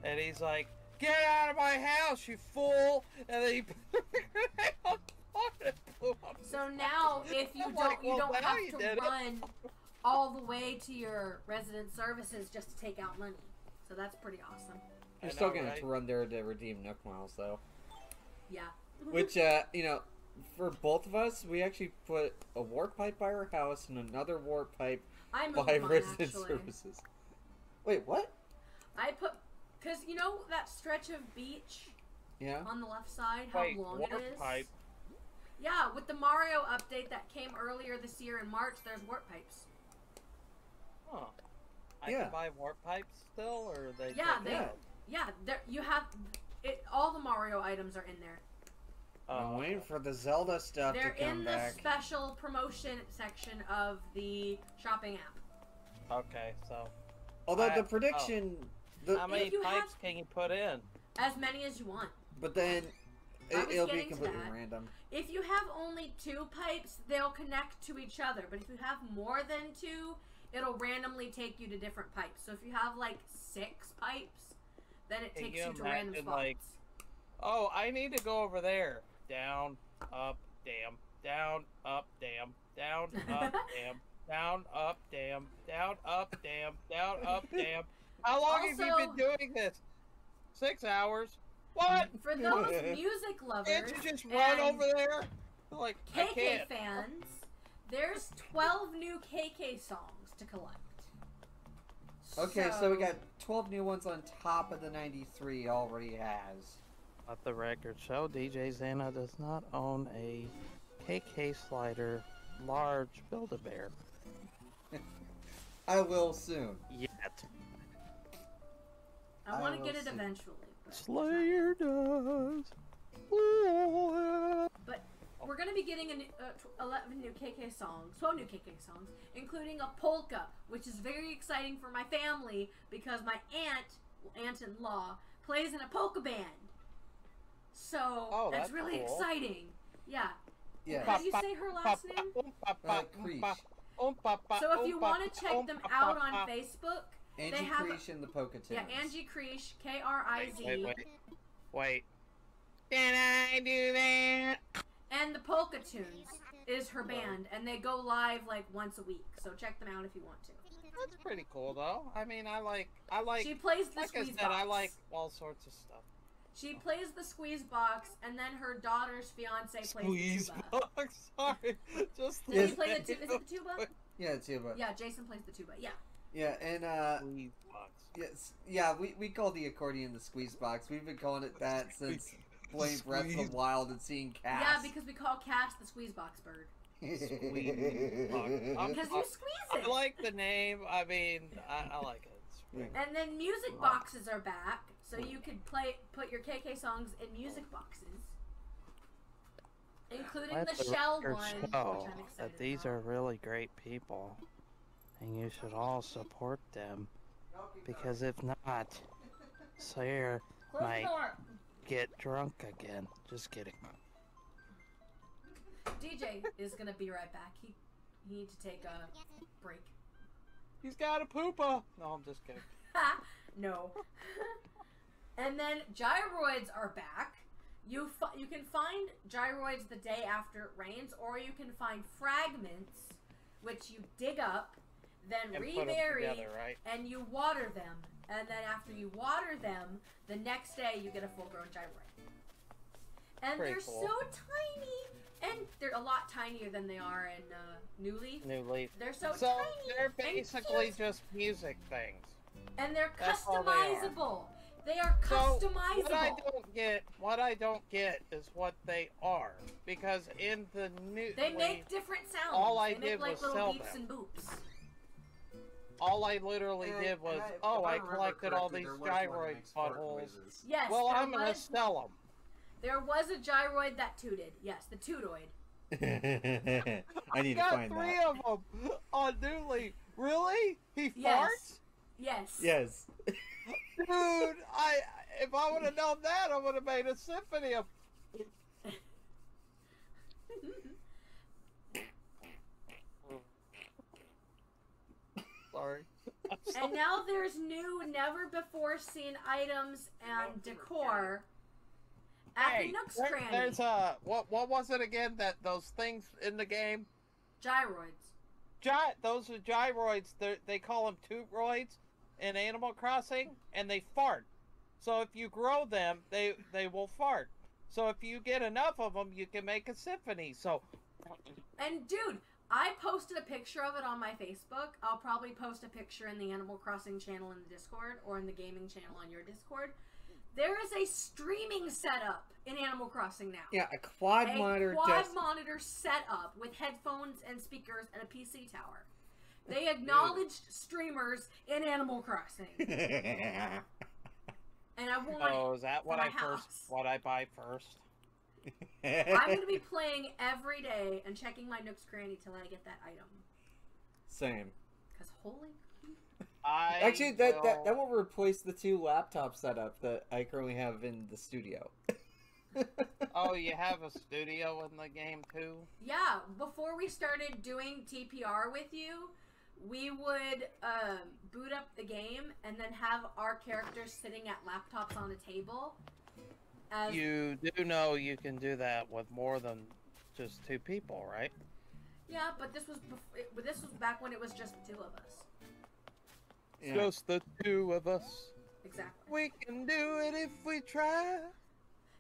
Speaker 3: and he's like, "Get out of my house, you fool!" And then he put the grenade on the floor and blew up.
Speaker 2: So now, if if you
Speaker 3: I'm
Speaker 2: don't,
Speaker 3: like,
Speaker 2: you
Speaker 3: well,
Speaker 2: don't
Speaker 3: now
Speaker 2: have
Speaker 3: you
Speaker 2: to
Speaker 3: did it.
Speaker 2: run all the way to your resident services just to take out money. So that's pretty awesome.
Speaker 1: You're
Speaker 3: I
Speaker 1: still
Speaker 3: know,
Speaker 1: gonna have
Speaker 3: right?
Speaker 1: to run there to redeem Nook Miles, though.
Speaker 2: Yeah.
Speaker 1: Which, you know, for both of us, we actually put a warp pipe by our house and another warp pipe
Speaker 2: I moved
Speaker 1: by
Speaker 2: mine,
Speaker 1: resident
Speaker 2: actually.
Speaker 1: services. Wait, what?
Speaker 2: I put, because you know that stretch of beach
Speaker 1: Yeah.
Speaker 2: on the left side, how
Speaker 3: Wait,
Speaker 2: long
Speaker 3: warp
Speaker 2: it is?
Speaker 3: pipe.
Speaker 2: Yeah, with the Mario update that came earlier this year in March, there's warp pipes.
Speaker 3: Huh. I
Speaker 1: Yeah.
Speaker 3: can buy warp pipes still, or they?
Speaker 2: Yeah,
Speaker 3: take
Speaker 2: they,
Speaker 3: it
Speaker 1: Yeah.
Speaker 3: out?
Speaker 2: yeah, there, you have, it. All the Mario items are in there.
Speaker 1: I'm waiting for the Zelda stuff
Speaker 2: They're
Speaker 1: to come
Speaker 2: in the
Speaker 1: back.
Speaker 2: special promotion section of the shopping app.
Speaker 3: Okay, so
Speaker 1: Although
Speaker 3: I-
Speaker 1: the prediction,
Speaker 3: how many
Speaker 2: you have-
Speaker 3: pipes can you put in?
Speaker 2: As many as you want.
Speaker 1: but then
Speaker 2: I was
Speaker 1: it'll be
Speaker 2: getting to
Speaker 1: completely
Speaker 2: that.
Speaker 1: random.
Speaker 2: If you have only 2 pipes, they'll connect to each other. But if you have more than 2, it'll randomly take you to different pipes. So if you have like 6 pipes, then it
Speaker 3: Can
Speaker 2: takes
Speaker 3: you
Speaker 2: you to random
Speaker 3: imagine,
Speaker 2: spots.
Speaker 3: like, Oh, I need to go over there. Down, up, damn, down, up, damn, down, up, damn, down, up, damn, down, up, damn, down, up, damn. How long have you
Speaker 2: Also-
Speaker 3: been doing this? 6 hours. What?
Speaker 2: For those music lovers
Speaker 3: Can't you just run
Speaker 2: and
Speaker 3: over there? Like, I
Speaker 2: KK
Speaker 3: can't.
Speaker 2: fans, there's 12 new KK songs to collect.
Speaker 1: Okay, so we got 12 new ones on top of the 93 already has.
Speaker 3: Let the record show DJ Zana does not own a KK slider large Build-A-Bear
Speaker 1: I will soon.
Speaker 3: yet.
Speaker 2: I want
Speaker 1: I
Speaker 2: to get
Speaker 1: will
Speaker 2: it
Speaker 1: see.
Speaker 2: eventually. But
Speaker 3: Slayer does.
Speaker 2: we're going to be getting 11 new KK songs, 12 new KK songs, including a polka, which is very exciting for my family because my aunt-in-law, plays in a polka band. So
Speaker 3: Oh,
Speaker 2: that's
Speaker 3: that's
Speaker 2: really
Speaker 3: cool.
Speaker 2: exciting. Yeah.
Speaker 1: Yeah.
Speaker 2: How do you say her last name?
Speaker 1: Creech.
Speaker 2: So if you want to check them out on Facebook,
Speaker 1: Angie
Speaker 2: they have
Speaker 1: Creech and the Polka Tunes.
Speaker 2: yeah, Angie Creech, Kriz,
Speaker 3: Wait. Can I do that?
Speaker 2: and the Polka Tunes is her band, and they go live like once a week. So check them out if you want to.
Speaker 3: That's pretty cool, though. I mean, I like.
Speaker 2: She plays the
Speaker 3: Like I
Speaker 2: squeeze
Speaker 3: said,
Speaker 2: box.
Speaker 3: I like all sorts of stuff.
Speaker 2: She plays the squeeze box, and then her daughter's fiance plays the tuba.
Speaker 3: box. Sorry, just
Speaker 2: Does he
Speaker 1: Yes.
Speaker 2: play the tuba? Is it the tuba?
Speaker 1: Yeah, tuba.
Speaker 2: Yeah, Jason plays the tuba. Yeah.
Speaker 1: Yeah, and
Speaker 3: Squeeze box.
Speaker 1: yes, yeah, we call the accordion the squeeze box. We've been calling it that since playing Breath of
Speaker 3: Squeeze.
Speaker 1: the Wild and seeing
Speaker 2: Yeah,
Speaker 1: Cass.
Speaker 2: because we call Cass the squeeze box bird.
Speaker 3: Squeeze box.
Speaker 2: Because you squeeze
Speaker 3: I
Speaker 2: it.
Speaker 3: like the name. I mean, I like it. It's pretty-
Speaker 2: And then music boxes are back, so you could put your KK songs in music boxes, including
Speaker 3: Let
Speaker 2: the
Speaker 3: the
Speaker 2: Shell
Speaker 3: record
Speaker 2: one, which
Speaker 3: show
Speaker 2: I'm excited
Speaker 3: that these
Speaker 2: about.
Speaker 3: are really great people, and you should all support them. Because if not, Slayer
Speaker 2: Close the
Speaker 3: might
Speaker 2: door.
Speaker 3: get drunk again. Just kidding.
Speaker 2: DJ is gonna be right back. He needs to take a break.
Speaker 3: He's got a poopa. No, I'm just kidding.
Speaker 2: No. And then gyroids are back. You can find gyroids the day after it rains, or you can find fragments, which you dig up, then
Speaker 3: And put 'em
Speaker 2: rebury,
Speaker 3: together, right?
Speaker 2: and you water them. And then after you water them, the next day you get a full-grown gyroid. And
Speaker 3: Pretty
Speaker 2: they're
Speaker 3: cool.
Speaker 2: so tiny, and they're a lot tinier than they are in New Leaf.
Speaker 3: New Leaf.
Speaker 2: They're so
Speaker 3: So
Speaker 2: tiny.
Speaker 3: they're
Speaker 2: and
Speaker 3: basically
Speaker 2: cute.
Speaker 3: just music things.
Speaker 2: And they're
Speaker 3: That's all they are.
Speaker 2: customizable. They are
Speaker 3: So
Speaker 2: customizable.
Speaker 3: what I don't get is what they are, because in the new
Speaker 2: They make different sounds.
Speaker 3: all I
Speaker 2: they make
Speaker 3: did
Speaker 2: like
Speaker 3: was
Speaker 2: little
Speaker 3: sell
Speaker 2: beeps
Speaker 3: them.
Speaker 2: and boops.
Speaker 3: all I literally
Speaker 1: And-
Speaker 3: did was,
Speaker 1: and if
Speaker 3: oh, I
Speaker 1: remember
Speaker 3: collected all
Speaker 1: correctly,
Speaker 3: these
Speaker 1: there was one that
Speaker 3: gyroid
Speaker 1: makes fart
Speaker 3: buttholes.
Speaker 1: noises.
Speaker 2: Yes,
Speaker 3: Well,
Speaker 2: there
Speaker 3: I'm gonna
Speaker 2: was,
Speaker 3: sell them.
Speaker 2: there was a gyroid that tooted. Yes, the tootoid.
Speaker 1: I need to
Speaker 3: got
Speaker 1: find
Speaker 3: 3
Speaker 1: that.
Speaker 3: of them on New Leaf. Really? He
Speaker 2: Yes. Yes.
Speaker 1: Yes.
Speaker 3: farts? Dude, if I would have known that, I would have made a symphony of. Sorry.
Speaker 2: And now there's new, never before seen items and decor at
Speaker 3: Hey,
Speaker 2: the Nook's
Speaker 3: there-
Speaker 2: Cranny.
Speaker 3: there's what was it again? That those things in the game
Speaker 2: Gyroids.
Speaker 3: Those are gyroids. They call them tootroids in Animal Crossing, and they fart. So if you grow them, they will fart. So if you get enough of them, you can make a symphony. So,
Speaker 2: And dude, I posted a picture of it on my Facebook. I'll probably post a picture in the Animal Crossing channel in the Discord, or in the gaming channel on your Discord. There is a streaming setup in Animal Crossing now.
Speaker 1: Yeah, a quad monitor.
Speaker 2: Monitor setup with headphones and speakers and a PC tower. They acknowledged streamers in Animal Crossing. And I want
Speaker 3: oh, is that what
Speaker 2: my
Speaker 3: I buy first?
Speaker 2: I'm going to be playing every day and checking my Nook's Cranny till I get that item.
Speaker 1: Same.
Speaker 2: Because holy...
Speaker 1: Actually, that will replace the 2 laptop setup that I currently have in the studio.
Speaker 3: Oh, you have a studio in the game too?
Speaker 2: Yeah, before we started doing TPR with you, we would boot up the game and then have our characters sitting at laptops on a table.
Speaker 3: You do know you can do that with more than just 2 people, right?
Speaker 2: Yeah, but this was back when it was just the 2 of us.
Speaker 1: Yeah.
Speaker 3: Just the 2 of us.
Speaker 2: Exactly.
Speaker 3: We can do it if we try.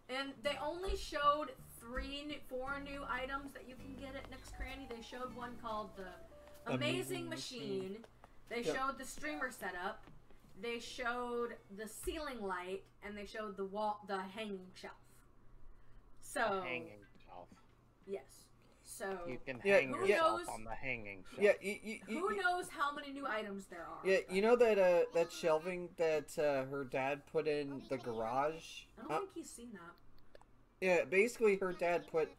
Speaker 2: And they only showed 4 new items that you can get at Nook's Cranny. They showed one called the Amazing Machine. They showed the streamer setup. They showed the ceiling light, and they showed the hanging shelf. So
Speaker 3: Hanging shelf.
Speaker 2: yes. So
Speaker 3: You can hang
Speaker 2: who
Speaker 3: yourself
Speaker 2: knows-
Speaker 3: on the hanging shelf.
Speaker 1: Yeah,
Speaker 2: who knows how many new items there are?
Speaker 1: Yeah, you know that that shelving that her dad put in the garage?
Speaker 2: I don't think he's seen that.
Speaker 1: Yeah, basically her dad put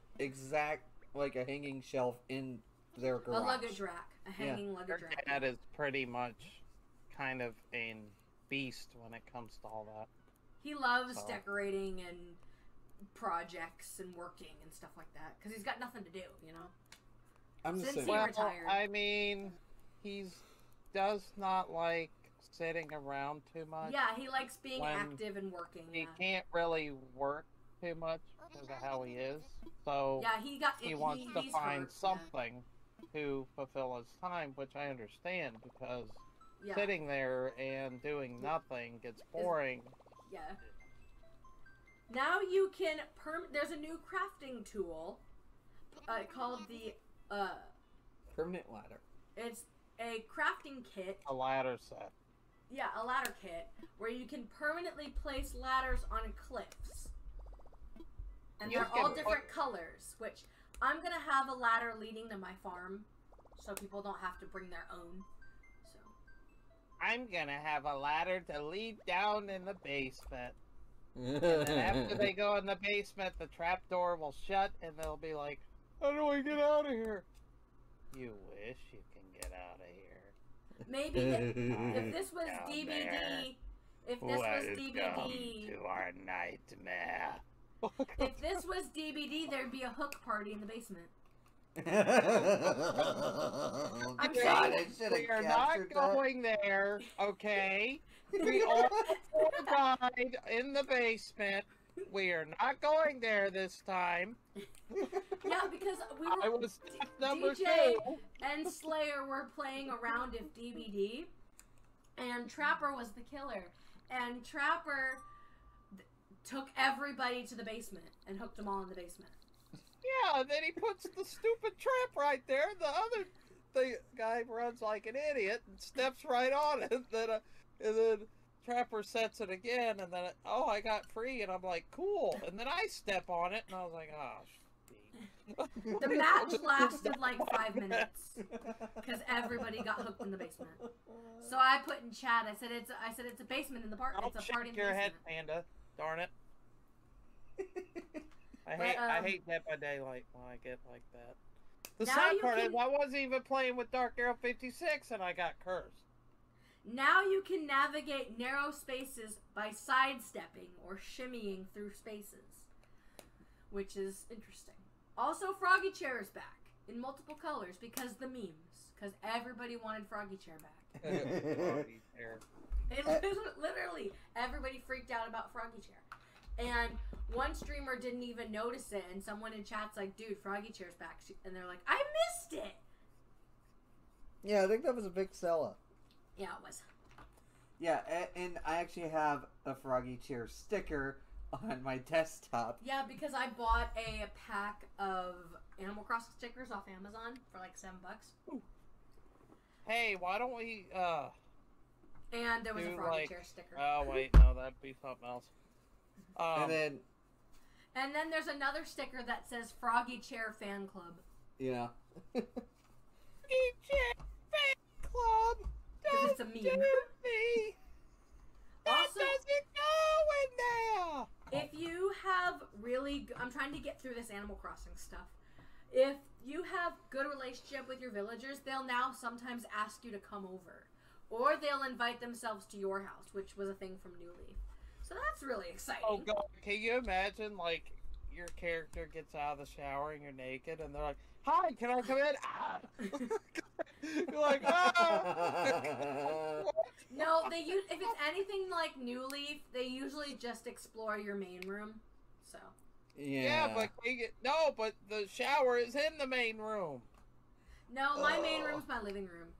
Speaker 1: like a hanging shelf in their garage.
Speaker 2: A luggage rack. A hanging
Speaker 3: Her
Speaker 2: luggage rack.
Speaker 3: dad is pretty much kind of a beast when it comes to all that.
Speaker 2: He loves
Speaker 3: So.
Speaker 2: decorating and projects and working and stuff like that. Because he's got nothing to do, you know?
Speaker 1: I'm the
Speaker 2: Since
Speaker 1: same.
Speaker 2: he
Speaker 3: Well,
Speaker 2: retired.
Speaker 3: I mean, does not like sitting around too much.
Speaker 2: Yeah, he likes being
Speaker 3: When
Speaker 2: active and working.
Speaker 3: He
Speaker 2: Yeah,
Speaker 3: can't really work too much because of how he is. So
Speaker 2: yeah
Speaker 3: he wants to
Speaker 2: he's
Speaker 3: find
Speaker 2: hurt,
Speaker 3: something to fulfill his time, which I understand because
Speaker 2: Yeah,
Speaker 3: sitting there and doing nothing gets boring.
Speaker 2: yeah. Now you can there's a new crafting tool called the
Speaker 1: Permanent ladder.
Speaker 2: it's a crafting kit.
Speaker 3: A ladder set.
Speaker 2: Yeah, a ladder kit where you can permanently place ladders on cliffs. And
Speaker 3: You
Speaker 2: they're
Speaker 3: can
Speaker 2: all
Speaker 3: put-
Speaker 2: different colors, which I'm going to have a ladder leading to my farm so people don't have to bring their own. So,
Speaker 3: I'm gonna have a ladder to lead down in the basement. And then after they go in the basement, the trapdoor will shut and they'll be like, how do I get out of here? You wish you can get out of here.
Speaker 2: maybe if this was
Speaker 3: Down
Speaker 2: DBD,
Speaker 3: there.
Speaker 2: if this was
Speaker 3: Welcome
Speaker 2: DBD,
Speaker 3: to our nightmare.
Speaker 2: if this was DBD, there'd be a hook party in the basement. I'm
Speaker 1: God,
Speaker 2: saying
Speaker 1: I should
Speaker 3: We are
Speaker 1: have
Speaker 3: not
Speaker 1: captured that.
Speaker 3: going there, okay? We all died in the basement. We are not going there this time.
Speaker 2: Yeah, because we
Speaker 3: I
Speaker 2: were
Speaker 3: was number
Speaker 2: DJ
Speaker 3: 2.
Speaker 2: and Slayer were playing around if DBD, and Trapper was the killer. And Trapper took everybody to the basement and hooked them all in the basement.
Speaker 3: Yeah, and then he puts the stupid trap right there. The guy runs like an idiot and steps right on it. And then Trapper sets it again, and then I got free, and I'm like, cool. And then I step on it, and I was like, oh,
Speaker 2: The match lasted like 5 minutes because everybody got hooked in the basement. So I put in chat. I said it's a basement in the park.
Speaker 3: Don't
Speaker 2: It's a party in
Speaker 3: shake
Speaker 2: the
Speaker 3: your head,
Speaker 2: basement.
Speaker 3: Panda. Darn it. I
Speaker 2: But,
Speaker 3: hate Dead by Daylight when I get like that. The
Speaker 2: Now
Speaker 3: sad
Speaker 2: you
Speaker 3: part is
Speaker 2: can-
Speaker 3: I wasn't even playing with Dark Arrow 56 and I got cursed.
Speaker 2: Now you can navigate narrow spaces by sidestepping or shimmying through spaces, which is interesting. Also, Froggy Chair is back in multiple colors because the memes, because everybody wanted Froggy Chair back.
Speaker 3: Froggy Chair.
Speaker 2: It literally, everybody freaked out about Froggy Chair. And one streamer didn't even notice it, and someone in chat's like, dude, Froggy Chair's back. And they're like, I missed it!
Speaker 1: Yeah, I think that was a big seller.
Speaker 2: Yeah, it was.
Speaker 1: Yeah, and I actually have a Froggy Chair sticker on my desktop.
Speaker 2: Yeah, because I bought a pack of Animal Crossing stickers off Amazon for like $7.
Speaker 3: Ooh. Hey, why don't we
Speaker 2: And there was a
Speaker 3: do,
Speaker 2: Froggy
Speaker 3: like,
Speaker 2: Chair sticker.
Speaker 3: oh wait, no, that'd be something else.
Speaker 1: And
Speaker 2: then there's another sticker that says Froggy Chair Fan Club.
Speaker 1: yeah.
Speaker 3: Froggy Chair Fan Club.
Speaker 2: Because it's a
Speaker 3: Don't
Speaker 2: meme.
Speaker 3: do me. That
Speaker 2: Also-
Speaker 3: doesn't go in there.
Speaker 2: If you have really, I'm trying to get through this Animal Crossing stuff. If you have good relationship with your villagers, they'll now sometimes ask you to come over, or they'll invite themselves to your house, which was a thing from New Leaf. So that's really exciting.
Speaker 3: Oh god, can you imagine, like, your character gets out of the shower and you're naked and they're like, hi, can I come in? Ah! You're like, ah!
Speaker 2: No, if it's anything like New Leaf, they usually just explore your main room. So.
Speaker 3: Yeah, but but the shower is in the main room.
Speaker 2: No, my main
Speaker 1: Oh.
Speaker 2: room's my living room.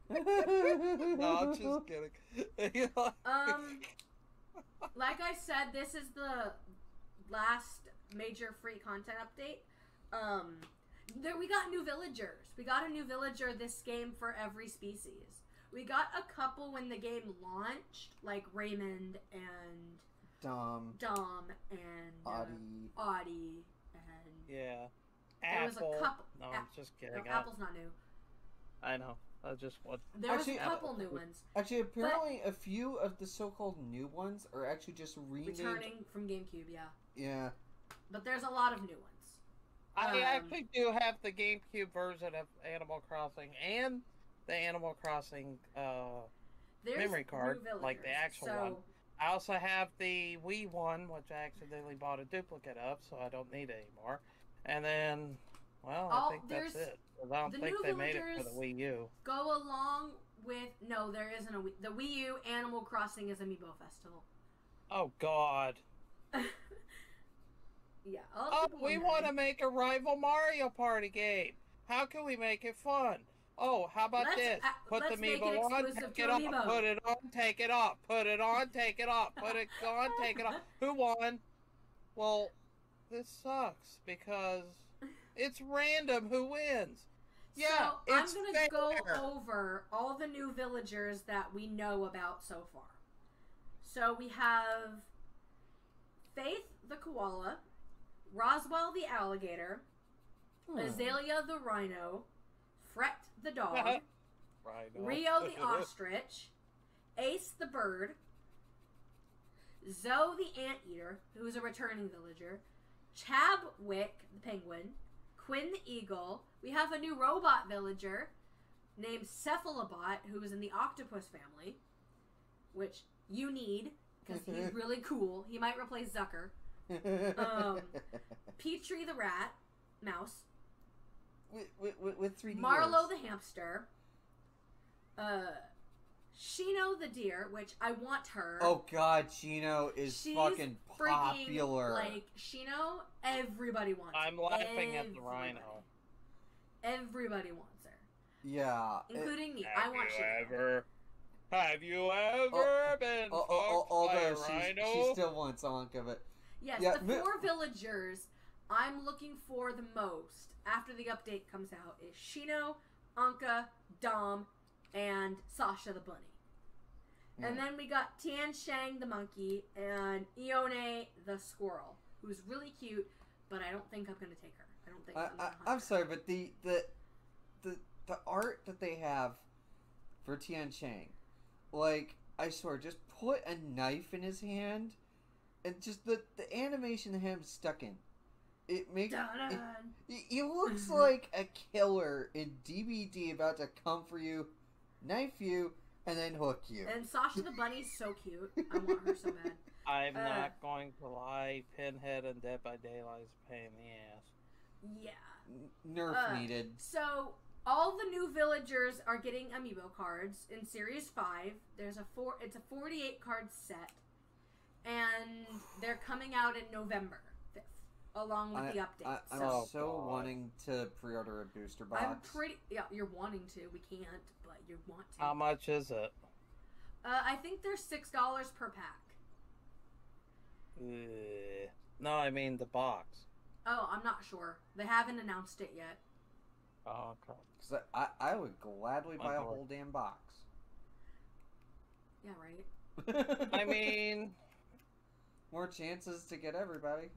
Speaker 3: No, I'm just kidding.
Speaker 2: Like I said, this is the last major free content update. We got new villagers. We got a new villager this game for every species. We got a couple when the game launched, like Raymond and
Speaker 1: Dom
Speaker 2: and
Speaker 1: Audie.
Speaker 2: and
Speaker 3: Yeah.
Speaker 2: there was
Speaker 3: Apple.
Speaker 2: a couple.
Speaker 3: No, I'm just kidding.
Speaker 2: No, Apple's not new.
Speaker 3: I know. I just want.
Speaker 2: There was
Speaker 1: Actually,
Speaker 2: a couple new ones
Speaker 1: Actually, apparently a few of the so-called new ones are actually just renamed.
Speaker 2: returning from GameCube. Yeah,
Speaker 1: Yeah.
Speaker 2: but there's a lot of new ones.
Speaker 3: I actually do have the GameCube version of Animal Crossing and the Animal Crossing
Speaker 2: There's
Speaker 3: memory
Speaker 2: new
Speaker 3: card, like the
Speaker 2: villagers,
Speaker 3: actual
Speaker 2: so
Speaker 3: one. I also have the Wii one, which I accidentally bought a duplicate of, so I don't need it anymore. And then, well, I think that's it. 'Cause I don't
Speaker 2: the
Speaker 3: think
Speaker 2: new
Speaker 3: they made it for
Speaker 2: villagers
Speaker 3: the Wii U.
Speaker 2: Go along with there isn't a Wii. The Wii U Animal Crossing is Amiibo Festival.
Speaker 3: Oh God!
Speaker 2: Yeah.
Speaker 3: Oh, we want to make a rival Mario Party game. How can we make it fun? Oh, how about this? Put the
Speaker 2: let's make
Speaker 3: Amiibo
Speaker 2: it
Speaker 3: on,
Speaker 2: exclusive
Speaker 3: take
Speaker 2: to
Speaker 3: it off,
Speaker 2: Amiibo.
Speaker 3: put it on, take it off, put it on, take it off, put it on, take it off. Who won? Well, this sucks because it's random who wins. Yeah,
Speaker 2: so
Speaker 3: it's
Speaker 2: I'm gonna go
Speaker 3: fair.
Speaker 2: over all the new villagers that we know about so far. So we have Faith the koala, Roswell the alligator, Azalea the rhino, Fret the dog,
Speaker 3: Rhino.
Speaker 2: Rio the ostrich, Ace the bird, Zoe the anteater, who's a returning villager, Chabwick the penguin, Quinn the eagle. We have a new robot villager named Cephalobot, who is in the octopus family, which you need because he's really cool. He might replace Zucker. Petrie the rat, mouse.
Speaker 1: With 3D
Speaker 2: Marlo
Speaker 1: words.
Speaker 2: the hamster. Shino the deer, which I want her.
Speaker 1: Oh God, Chino is
Speaker 2: She's
Speaker 1: fucking
Speaker 2: freaking,
Speaker 1: popular.
Speaker 2: Like, Shino, everybody wants
Speaker 3: I'm
Speaker 2: her.
Speaker 3: laughing at the
Speaker 2: Everybody.
Speaker 3: rhino.
Speaker 2: Everybody wants her.
Speaker 1: Yeah.
Speaker 2: Including me. I want Shino.
Speaker 3: Have you ever been fucked by
Speaker 1: Although
Speaker 3: a
Speaker 1: she
Speaker 3: rhino?
Speaker 1: still wants Anka, but
Speaker 2: Yes,
Speaker 1: yeah,
Speaker 2: the 4 villagers I'm looking for the most after the update comes out is Shino, Anka, Dom, and Sasha the bunny. And then we got Tian Shang the monkey and Ione the squirrel, who's really cute, but I don't think I'm gonna take her. I don't think I'm gonna hunt
Speaker 1: I'm
Speaker 2: her.
Speaker 1: sorry, but the art that they have for Tian Chang, like, I swear, just put a knife in his hand, and just the animation of him stuck in. It makes
Speaker 2: Dun-dun.
Speaker 1: he looks like a killer in DBD about to come for you, knife you, and then hook you.
Speaker 2: And Sasha the bunny's so cute. I want her so bad.
Speaker 3: I'm not going to lie. Pinhead and Dead by Daylight is a pain in the ass.
Speaker 2: Yeah.
Speaker 1: Nerf needed.
Speaker 2: So all the new villagers are getting amiibo cards in Series 5. It's a 48 card set, and they're coming out in November 5th. along with the updates.
Speaker 1: I'm
Speaker 2: so
Speaker 1: so wanting to pre-order a booster box.
Speaker 2: I'm pretty. Yeah, you're wanting to. We can't, but you want to.
Speaker 3: How much is it?
Speaker 2: I think they're $6 per pack.
Speaker 3: No, I mean the box.
Speaker 2: Oh, I'm not sure. They haven't announced it yet.
Speaker 3: Oh, okay.
Speaker 1: Because I would gladly buy a whole damn box.
Speaker 2: Yeah, right?
Speaker 3: I mean...
Speaker 1: More chances to get everybody.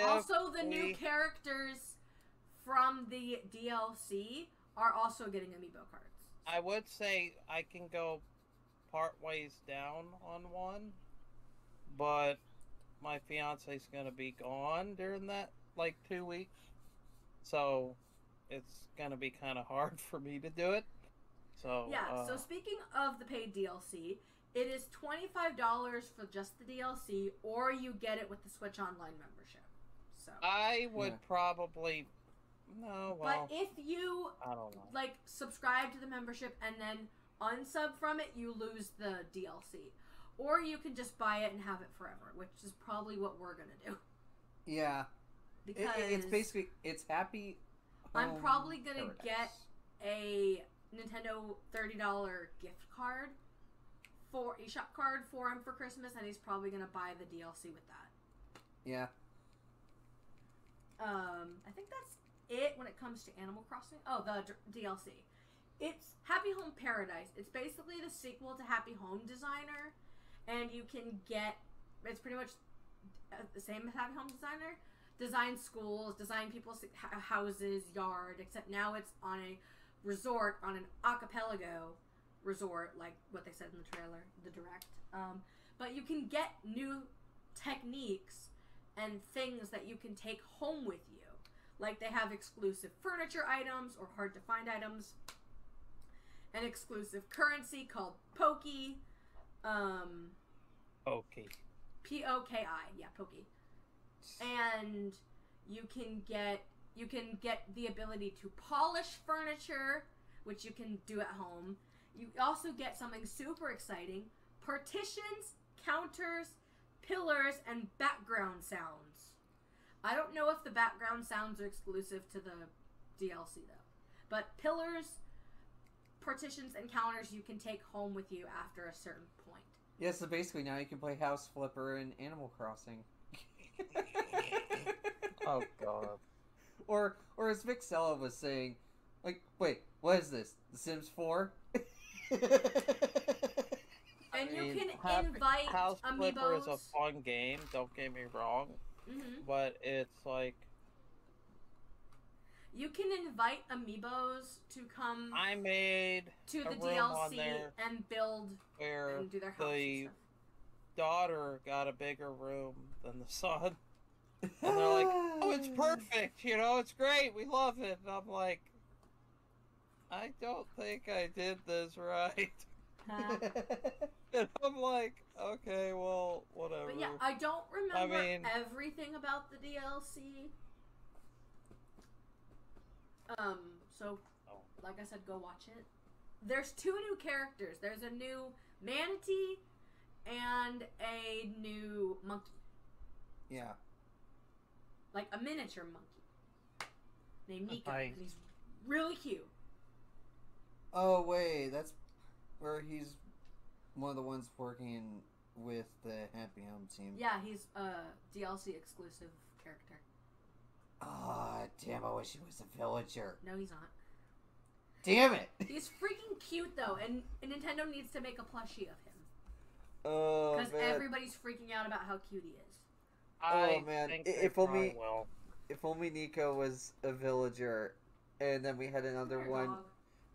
Speaker 2: Also, the new characters from the DLC are also getting amiibo cards.
Speaker 3: I would say I can go part ways down on one, but my fiance's gonna be gone during that, like, 2 weeks. So, it's gonna be kind of hard for me to do it. So,
Speaker 2: yeah, so speaking of the paid DLC, it is $25 for just the DLC, or you get it with the Switch Online membership. So
Speaker 3: I would probably... No, well...
Speaker 2: But if you,
Speaker 3: I don't know.
Speaker 2: like, subscribe to the membership and then unsub from it, you lose the DLC. Or you can just buy it and have it forever, which is probably what we're going to do.
Speaker 1: Yeah.
Speaker 2: Because
Speaker 1: it's basically, it's Happy Home
Speaker 2: I'm probably going to
Speaker 1: Paradise.
Speaker 2: get a Nintendo $30 gift card, for eShop card for him for Christmas, and he's probably going to buy the DLC with that.
Speaker 1: Yeah.
Speaker 2: I think that's it when it comes to Animal Crossing. Oh, the DLC. It's Happy Home Paradise. It's basically the sequel to Happy Home Designer, and you can get, it's pretty much the same as Happy Home Designer. Design schools, design people's houses, yard, except now it's on a resort, on an archipelago resort, like what they said in the trailer, the direct. But you can get new techniques and things that you can take home with you. Like they have exclusive furniture items or hard to find items. An exclusive currency called Poki.
Speaker 3: Okay.
Speaker 2: P-O-K-I. Yeah, Poki. And you can get the ability to polish furniture, which you can do at home. You also get something super exciting: partitions, counters, pillars, and background sounds. I don't know if the background sounds are exclusive to the DLC though. But pillars, partitions, and counters you can take home with you after a certain point.
Speaker 1: Yeah, so basically now you can play House Flipper in Animal Crossing.
Speaker 3: Oh god.
Speaker 1: Or as Vixella was saying, like, wait, what is this? The Sims 4?
Speaker 2: And you can invite
Speaker 3: House Flipper
Speaker 2: amiibos.
Speaker 3: is a fun game, don't get me wrong.
Speaker 2: Mm-hmm.
Speaker 3: But it's like...
Speaker 2: You can invite amiibos to come
Speaker 3: I made
Speaker 2: to the
Speaker 3: a room on
Speaker 2: DLC
Speaker 3: there
Speaker 2: and build
Speaker 3: where
Speaker 2: and do their house and
Speaker 3: the
Speaker 2: stuff.
Speaker 3: daughter got a bigger room than the son. And they're like, oh, it's perfect, you know, it's great, we love it. And I'm like, I don't think I did this right. And I'm like, okay, well, whatever.
Speaker 2: But yeah, I don't remember
Speaker 3: I mean,
Speaker 2: everything about the DLC. So, like I said, go watch it. There's 2 new characters. There's a new manatee and a new monkey.
Speaker 1: Yeah.
Speaker 2: Like a miniature monkey. Named Nico.
Speaker 3: Nice.
Speaker 2: And he's really cute.
Speaker 1: Oh, wait, that's where he's one of the ones working with the Happy Home team.
Speaker 2: Yeah, he's a DLC exclusive character.
Speaker 1: Ah, damn, I wish he was a villager.
Speaker 2: No, he's not.
Speaker 1: Damn it!
Speaker 2: He's freaking cute, though, and Nintendo needs to make a plushie of him.
Speaker 1: Oh,
Speaker 2: Because
Speaker 1: man.
Speaker 2: everybody's freaking out about how cute he is.
Speaker 1: Oh, man.
Speaker 3: think
Speaker 1: If
Speaker 3: they
Speaker 1: only-
Speaker 3: probably will.
Speaker 1: If only Nico was a villager, and then we had another
Speaker 2: Come here,
Speaker 1: one,
Speaker 2: dog.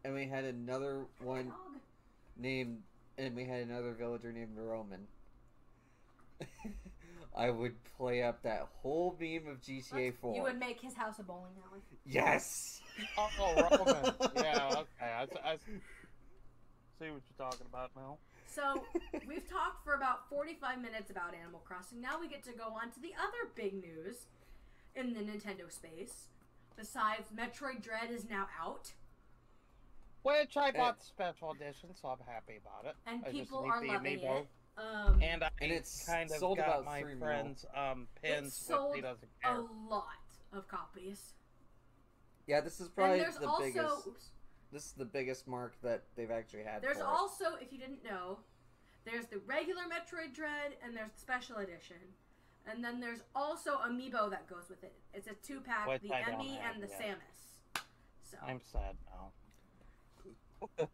Speaker 1: and we had another one
Speaker 2: Dog.
Speaker 1: named, and we had another villager named Roman. I would play up that whole meme of GTA 4.
Speaker 2: You would make his house a bowling alley.
Speaker 1: Yes!
Speaker 3: Oh, Roman. Yeah, okay. I see what you're talking about now.
Speaker 2: So, we've talked for about 45 minutes about Animal Crossing. Now we get to go on to the other big news in the Nintendo space. Besides, Metroid Dread is now out.
Speaker 3: Which I bought the special edition, so I'm happy about it.
Speaker 2: And
Speaker 3: I just
Speaker 2: people
Speaker 3: need
Speaker 2: are
Speaker 3: the
Speaker 2: loving
Speaker 3: amiibo.
Speaker 2: it.
Speaker 3: And I
Speaker 1: And it's
Speaker 3: kind of
Speaker 1: sold
Speaker 3: got
Speaker 1: about
Speaker 3: my
Speaker 1: 3 mil.
Speaker 3: friend's
Speaker 2: it
Speaker 3: pins,
Speaker 2: sold
Speaker 3: but he doesn't
Speaker 2: a
Speaker 3: care.
Speaker 2: lot of copies.
Speaker 1: Yeah, this is
Speaker 2: And
Speaker 1: probably
Speaker 2: there's
Speaker 1: the
Speaker 2: also
Speaker 1: biggest.
Speaker 2: oops.
Speaker 1: This is the biggest mark that they've actually had.
Speaker 2: There's
Speaker 1: for it.
Speaker 2: also, if you didn't know, there's the regular Metroid Dread and there's the special edition. And then there's also Amiibo that goes with it. It's a 2-pack,
Speaker 3: Which
Speaker 2: the
Speaker 3: I don't
Speaker 2: Emmy
Speaker 3: have
Speaker 2: and the
Speaker 3: yet.
Speaker 2: Samus. So,
Speaker 3: I'm sad now.
Speaker 2: but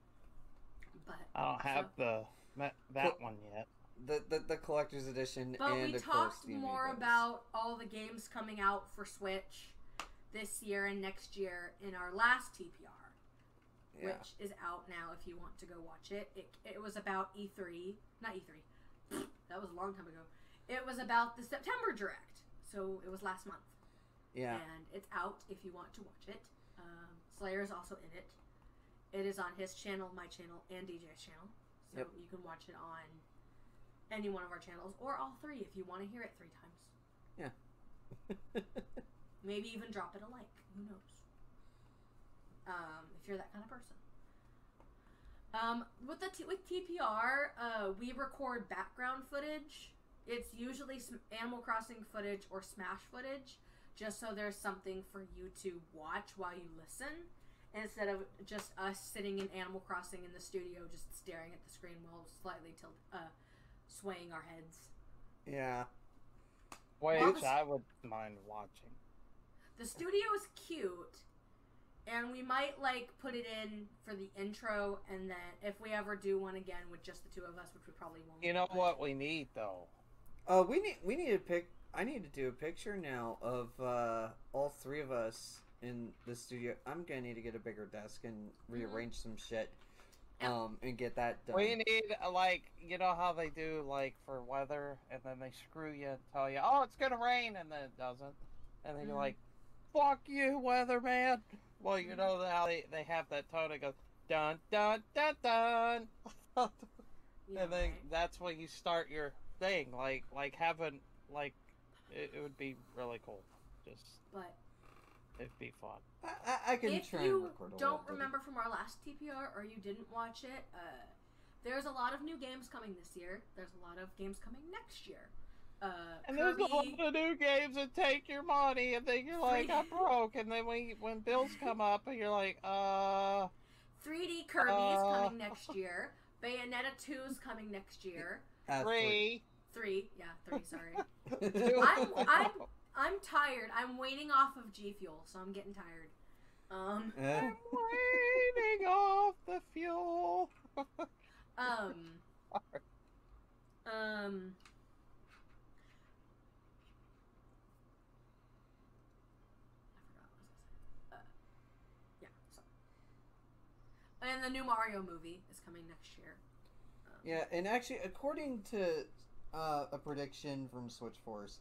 Speaker 3: I don't have that one yet.
Speaker 1: The collector's edition.
Speaker 2: But
Speaker 1: and
Speaker 2: we
Speaker 1: of course
Speaker 2: talked
Speaker 1: the
Speaker 2: more
Speaker 1: Amiibos.
Speaker 2: about all the games coming out for Switch this year and next year in our last TPR,
Speaker 1: Yeah.
Speaker 2: which is out now if you want to go watch it. It was about E3, not E3. That was a long time ago. It was about the September Direct, so it was last month.
Speaker 1: Yeah.
Speaker 2: And it's out if you want to watch it. Slayer is also in it. It is on his channel, my channel, and DJ's channel. So
Speaker 1: Yep.
Speaker 2: you can watch it on any one of our channels, or all 3 if you want to hear it 3 times.
Speaker 1: Yeah.
Speaker 2: Maybe even drop it a like. Who knows? If you're that kind of person. With TPR, we record background footage. It's usually Animal Crossing footage or Smash footage, just so there's something for you to watch while you listen, instead of just us sitting in Animal Crossing in the studio just staring at the screen while slightly swaying our heads.
Speaker 1: Yeah.
Speaker 3: Which I would mind watching.
Speaker 2: The studio is cute, and we might put it in for the intro, and then if we ever do one again with just the 2 of us, which we probably won't.
Speaker 3: You know what we need though?
Speaker 1: We need to pick. I need to do a picture now of all 3 of us in the studio. I'm gonna need to get a bigger desk and rearrange some shit, and get that done.
Speaker 3: We need you know how they do for weather, and then they screw you and tell you, oh, it's gonna rain, and then it doesn't, and then you're like, fuck you, weatherman. Well, you know how they have that tone that goes dun dun dun dun,
Speaker 2: Yeah,
Speaker 3: and then
Speaker 2: right.
Speaker 3: that's when you start your thing, having it would be really cool.
Speaker 2: But
Speaker 3: It'd be fun.
Speaker 1: I can
Speaker 2: if
Speaker 1: try and
Speaker 2: you
Speaker 1: record a
Speaker 2: don't
Speaker 1: little bit.
Speaker 2: remember from our last TPR or you didn't watch it, there's a lot of new games coming this year. There's a lot of games coming next year.
Speaker 3: And
Speaker 2: Kirby,
Speaker 3: there's a lot of new games that take your money, and then you're like, I'm broke. And then when bills come up, and you're like,
Speaker 2: 3D Kirby is coming next year. Bayonetta 2 is coming next year.
Speaker 3: 3.
Speaker 2: 3, yeah, 3. Sorry.
Speaker 3: 2.
Speaker 2: I'm tired. I'm waiting off of G Fuel, so I'm getting tired.
Speaker 3: I'm waiting off the fuel.
Speaker 2: Yeah. So. And the new Mario movie is coming next year.
Speaker 1: Yeah, and actually, according to a prediction from Switchforce,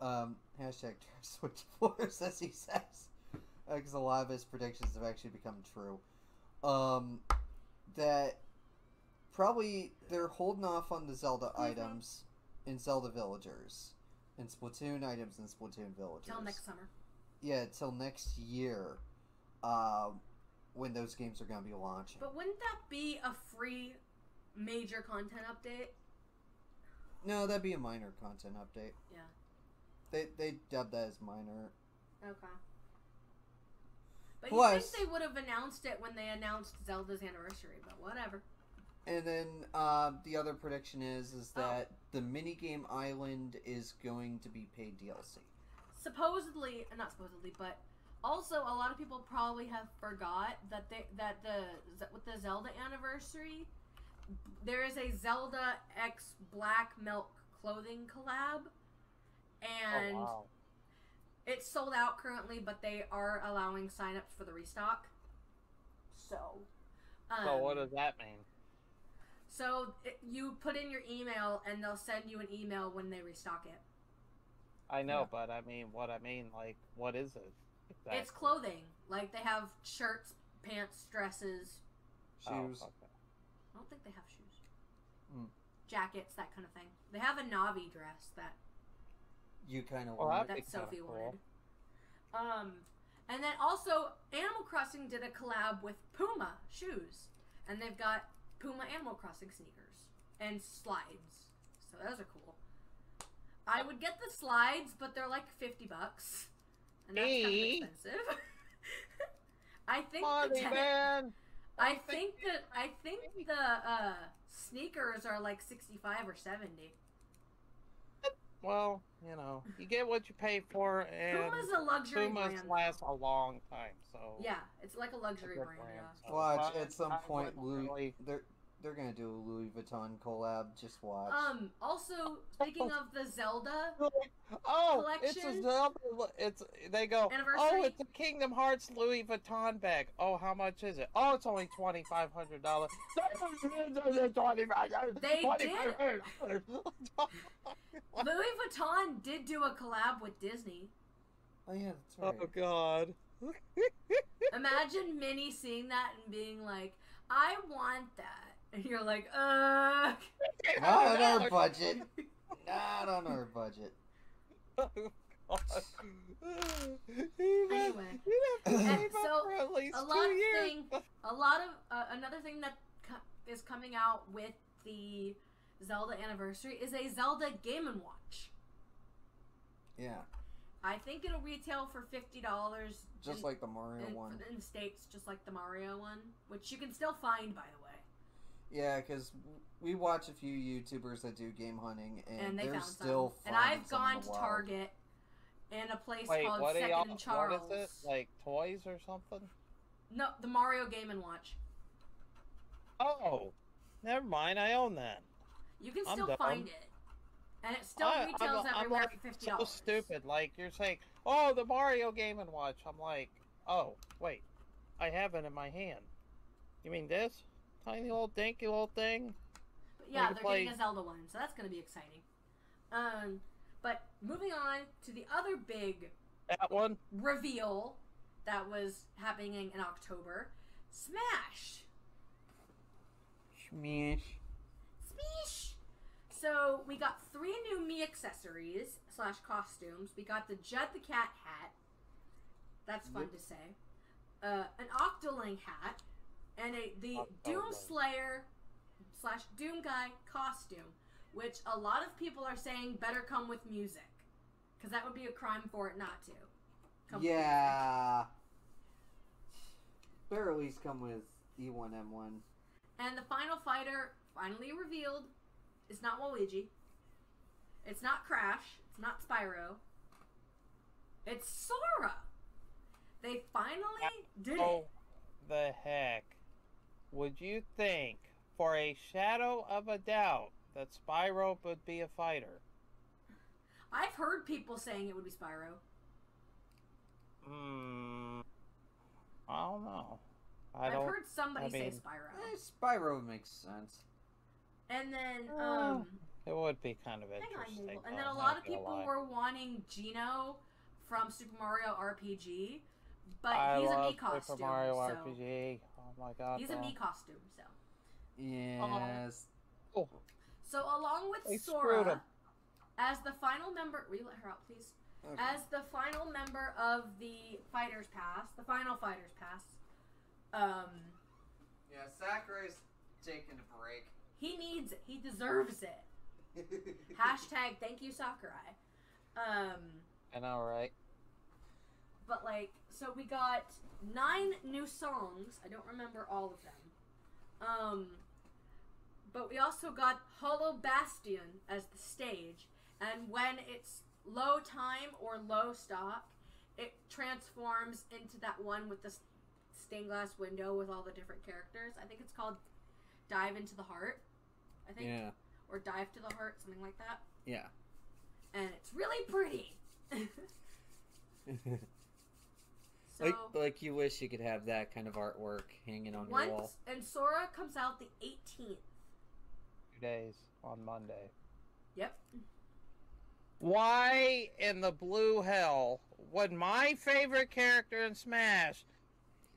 Speaker 1: hashtag Switchforce, as he says, because a lot of his predictions have actually become true, that probably they're holding off on the Zelda items in Zelda Villagers, and Splatoon items in Splatoon Villagers.
Speaker 2: Till next summer.
Speaker 1: Yeah, till next year, when those games are going to be launching.
Speaker 2: But wouldn't that be a free major content update?
Speaker 1: No, that'd be a minor content update.
Speaker 2: Yeah.
Speaker 1: They dubbed that as minor.
Speaker 2: Okay. But
Speaker 1: Plus,
Speaker 2: you think they would have announced it when they announced Zelda's anniversary, but whatever.
Speaker 1: And then the other prediction is that the minigame island is going to be paid DLC.
Speaker 2: Supposedly, not supposedly, but also a lot of people probably have forgot that with the Zelda anniversary, there is a Zelda X Black Milk clothing collab, and it's sold out currently, but they are allowing signups for the restock. So
Speaker 3: what does that mean?
Speaker 2: So you put in your email, and they'll send you an email when they restock it.
Speaker 3: I know, but I mean, what is it? Exactly?
Speaker 2: It's clothing. Like, they have shirts, pants, dresses.
Speaker 1: Shoes.
Speaker 3: Oh, okay.
Speaker 2: I don't think they have shoes.
Speaker 1: Mm.
Speaker 2: Jackets, that kind of thing. They have a Navi dress that
Speaker 1: You kind of
Speaker 3: Well,
Speaker 1: want.
Speaker 3: that'd be
Speaker 2: Sophie
Speaker 3: kinda cool.
Speaker 2: wanted. And then also, Animal Crossing did a collab with Puma shoes. And they've got Puma Animal Crossing sneakers. and slides. So those are cool. I would get the slides, but they're like $50, and that's kind of expensive. I think I think the sneakers are like 65 or 70.
Speaker 3: Well, you know, you get what you pay for, and
Speaker 2: Puma's a luxury
Speaker 3: Puma's
Speaker 2: brand.
Speaker 3: last a long time, so
Speaker 2: Yeah, it's like a luxury
Speaker 3: good
Speaker 2: brand. Yeah.
Speaker 3: so
Speaker 1: Watch
Speaker 3: I-
Speaker 1: at some
Speaker 3: I
Speaker 1: point,
Speaker 3: wouldn't really-
Speaker 1: they're gonna do a Louis Vuitton collab. Just watch.
Speaker 2: Also, speaking of the Zelda
Speaker 3: Oh, it's a
Speaker 2: collection?
Speaker 3: Zelda. They go. Oh,
Speaker 2: Anniversary?
Speaker 3: it's a Kingdom Hearts Louis Vuitton bag. Oh, how much is it? Oh, it's only $2,500.
Speaker 2: They did. Louis Vuitton did do a collab with Disney.
Speaker 1: Oh yeah, that's right.
Speaker 3: Oh God.
Speaker 2: Imagine Minnie seeing that and being like, "I want that," and you're like, "Ugh."
Speaker 1: Not on our budget. Not on our budget.
Speaker 2: Anyway, and so another thing that is coming out with the Zelda anniversary is a Zelda Game & Watch.
Speaker 1: Yeah,
Speaker 2: I think it'll retail for $50.
Speaker 1: just like the Mario one.
Speaker 2: In the States, just like the Mario one, which you can still find, by the way.
Speaker 1: Yeah, because we watch a few YouTubers that do game hunting, and
Speaker 2: They
Speaker 1: they're
Speaker 2: found
Speaker 1: still
Speaker 2: some. And
Speaker 1: finding
Speaker 2: I've
Speaker 1: some in
Speaker 2: gone
Speaker 1: the
Speaker 2: to
Speaker 1: wild.
Speaker 2: Target and a place
Speaker 3: Wait,
Speaker 2: called
Speaker 3: what are y'all?
Speaker 2: Second and Charles.
Speaker 3: What is it? Like toys or something?
Speaker 2: No, the Mario Game & Watch.
Speaker 3: Oh, never mind. I own that.
Speaker 2: You can
Speaker 3: I'm
Speaker 2: still
Speaker 3: dumb.
Speaker 2: find it. And it still retails everywhere
Speaker 3: like
Speaker 2: for $50.
Speaker 3: so stupid. Like you're saying, oh, the Mario Game & Watch. I'm like, oh, wait, I have it in my hand. You mean this tiny little dinky little thing?
Speaker 2: But yeah,
Speaker 3: can
Speaker 2: they're
Speaker 3: play-
Speaker 2: getting a Zelda one, so that's going to be exciting. But moving on to the other big
Speaker 3: That one.
Speaker 2: reveal that was happening in October, Smash.
Speaker 1: Smash.
Speaker 2: Smash. So we got 3 new Mii accessories / costumes. We got the Judd the Cat hat. That's fun to say. An Octoling hat, and the Doom Slayer / Doom Guy costume, which a lot of people are saying better come with music, because that would be a crime for it not to. Come with
Speaker 1: Yeah. Better at least come with E1M1.
Speaker 2: And the final fighter, finally revealed, is not Waluigi. It's not Crash. It's not Spyro. It's Sora. They finally did
Speaker 3: Oh,
Speaker 2: it.
Speaker 3: the heck! Would you think, for a shadow of a doubt, that Spyro would be a fighter?
Speaker 2: I've heard people saying it would be Spyro.
Speaker 3: I don't know.
Speaker 2: I've heard somebody say
Speaker 3: mean-
Speaker 2: Spyro.
Speaker 1: Spyro makes sense.
Speaker 2: And then,
Speaker 3: It would be kind of
Speaker 2: hang on,
Speaker 3: interesting.
Speaker 2: Google. And
Speaker 3: though,
Speaker 2: then a
Speaker 3: I'm
Speaker 2: lot
Speaker 3: not
Speaker 2: of
Speaker 3: gonna
Speaker 2: people
Speaker 3: lie.
Speaker 2: were wanting Geno from Super Mario RPG, but
Speaker 3: I
Speaker 2: he's a
Speaker 3: love
Speaker 2: Mii costume.
Speaker 3: Super Mario
Speaker 2: so
Speaker 3: RPG. Oh my god.
Speaker 2: he's a
Speaker 3: though.
Speaker 2: Mii costume, so.
Speaker 1: Yes.
Speaker 3: Oh,
Speaker 2: So along with
Speaker 3: They screwed him.
Speaker 2: Sora, as the final member, will you let her out, please?
Speaker 1: Okay.
Speaker 2: As the final member of the Fighters Pass, the final Fighters Pass,
Speaker 1: Yeah, Sakurai's taking a break.
Speaker 2: he needs it. He deserves it. Hashtag thank you Sakurai.
Speaker 3: I know, right?
Speaker 2: But like, so we got 9 new songs. I don't remember all of them. But we also got Hollow Bastion as the stage, and when it's low time or low stock, it transforms into that one with the stained glass window with all the different characters. I think it's called Dive into the Heart. I think,
Speaker 1: Yeah.
Speaker 2: or Dive to the Heart, something like that.
Speaker 1: Yeah.
Speaker 2: And it's really pretty. So
Speaker 1: like you wish you could have that kind of artwork hanging on your wall.
Speaker 2: and Sora comes out the 18th.
Speaker 3: 2 days on Monday.
Speaker 2: Yep.
Speaker 3: Why in the blue hell would my favorite character in Smash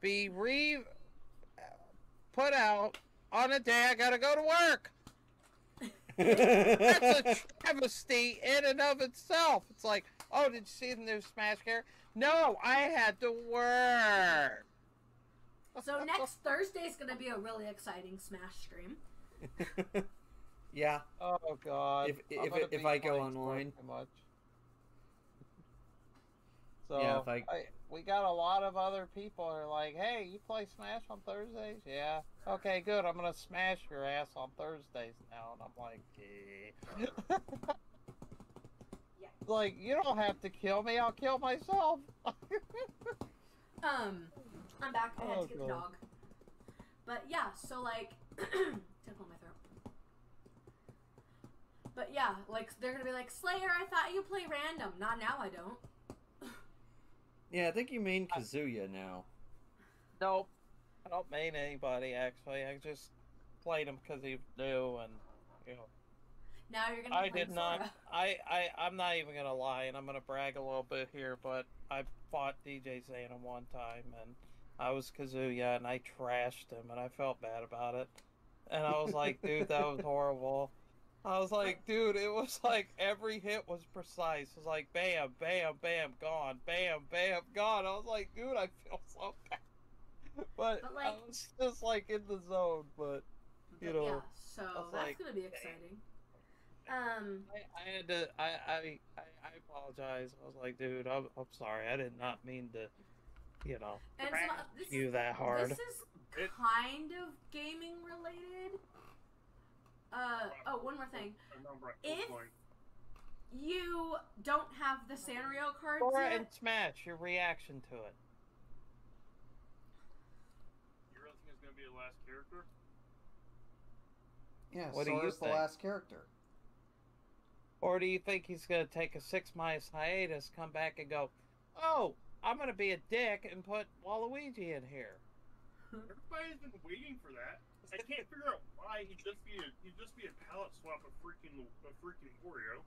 Speaker 3: be put out on a day I gotta go to work? That's a travesty in and of itself. It's like, oh, did you see the new Smash character? No, I had to work.
Speaker 2: So next Thursday is going to be a really exciting Smash stream.
Speaker 1: Yeah.
Speaker 3: Oh God.
Speaker 1: If I go online.
Speaker 3: Too much. So
Speaker 1: Yeah,
Speaker 3: we got a lot of other people who are like, hey, you play Smash on Thursdays? Yeah. Okay, good. I'm gonna smash your ass on Thursdays now, and I'm like,
Speaker 2: Yeah.
Speaker 3: like, you don't have to kill me. I'll kill myself.
Speaker 2: I'm back. I had to get the
Speaker 3: God.
Speaker 2: dog. But yeah, so like, tickle my throat. But yeah, like they're gonna be like, Slayer, I thought you play random. Not now, I don't.
Speaker 1: Yeah, I think you mean Kazuya now.
Speaker 3: Nope. I don't mean anybody, actually. I just played him because he knew, and, you know.
Speaker 2: Now you're gonna.
Speaker 3: I
Speaker 2: play
Speaker 3: did not.
Speaker 2: Sora.
Speaker 3: I'm not even gonna lie, and I'm gonna brag a little bit here, but I fought DJ Zana one time, and I was Kazuya, and I trashed him, and I felt bad about it. And I was like, dude, that was horrible. I was like, dude, it was like every hit was precise. It was like, bam, bam, bam, gone, bam, bam, gone. I was like, dude, I feel so bad. But
Speaker 2: like,
Speaker 3: I was just like in the zone, but you know.
Speaker 2: Yeah, so that's
Speaker 3: like,
Speaker 2: gonna be exciting.
Speaker 3: I had to. I apologize. I was like, dude, I'm sorry. I did not mean to, you know,
Speaker 2: and
Speaker 3: crash you that hard.
Speaker 2: This is kind of gaming related. Oh, one more thing. If you don't have the Sanrio cards
Speaker 3: Sora
Speaker 2: yet,
Speaker 3: and Smash, your reaction to it.
Speaker 4: You really think it's gonna be the last character?
Speaker 1: Yeah,
Speaker 3: What do you
Speaker 1: Sora's the
Speaker 3: think?
Speaker 1: last character.
Speaker 3: Or do you think he's gonna take a 6-month hiatus, come back and go, oh, I'm gonna be a dick and put Waluigi in here?
Speaker 4: Everybody's been waiting for that. I can't figure out why he'd just be a palette swap of freaking Wario.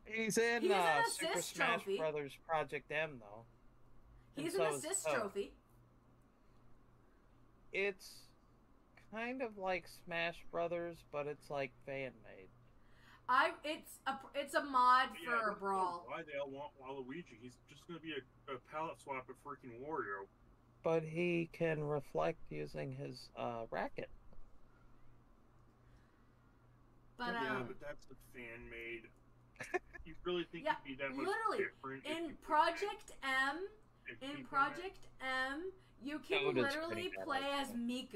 Speaker 3: He's in
Speaker 2: He's an
Speaker 3: Super
Speaker 2: assist
Speaker 3: Smash
Speaker 2: trophy.
Speaker 3: Brothers Project M though.
Speaker 2: he's
Speaker 3: And
Speaker 2: an
Speaker 3: so is
Speaker 2: assist
Speaker 3: Toad.
Speaker 2: trophy.
Speaker 3: It's kind of like Smash Brothers, but it's like fan made.
Speaker 2: It's a mod
Speaker 4: But
Speaker 2: for
Speaker 4: yeah, I
Speaker 2: a
Speaker 4: don't know
Speaker 2: brawl.
Speaker 4: why they all want Waluigi? He's just gonna be a palette swap of freaking Wario.
Speaker 3: But he can reflect using his racket.
Speaker 2: But
Speaker 4: Yeah, but that's a fan made. You really think
Speaker 2: Yeah,
Speaker 4: he'd be that much
Speaker 2: literally,
Speaker 4: different? if
Speaker 2: in
Speaker 4: he put
Speaker 2: Project M,
Speaker 4: if he
Speaker 2: in
Speaker 4: put
Speaker 2: Project M, you can
Speaker 3: Toad is
Speaker 2: literally
Speaker 3: pretty bad,
Speaker 2: play as
Speaker 3: actually.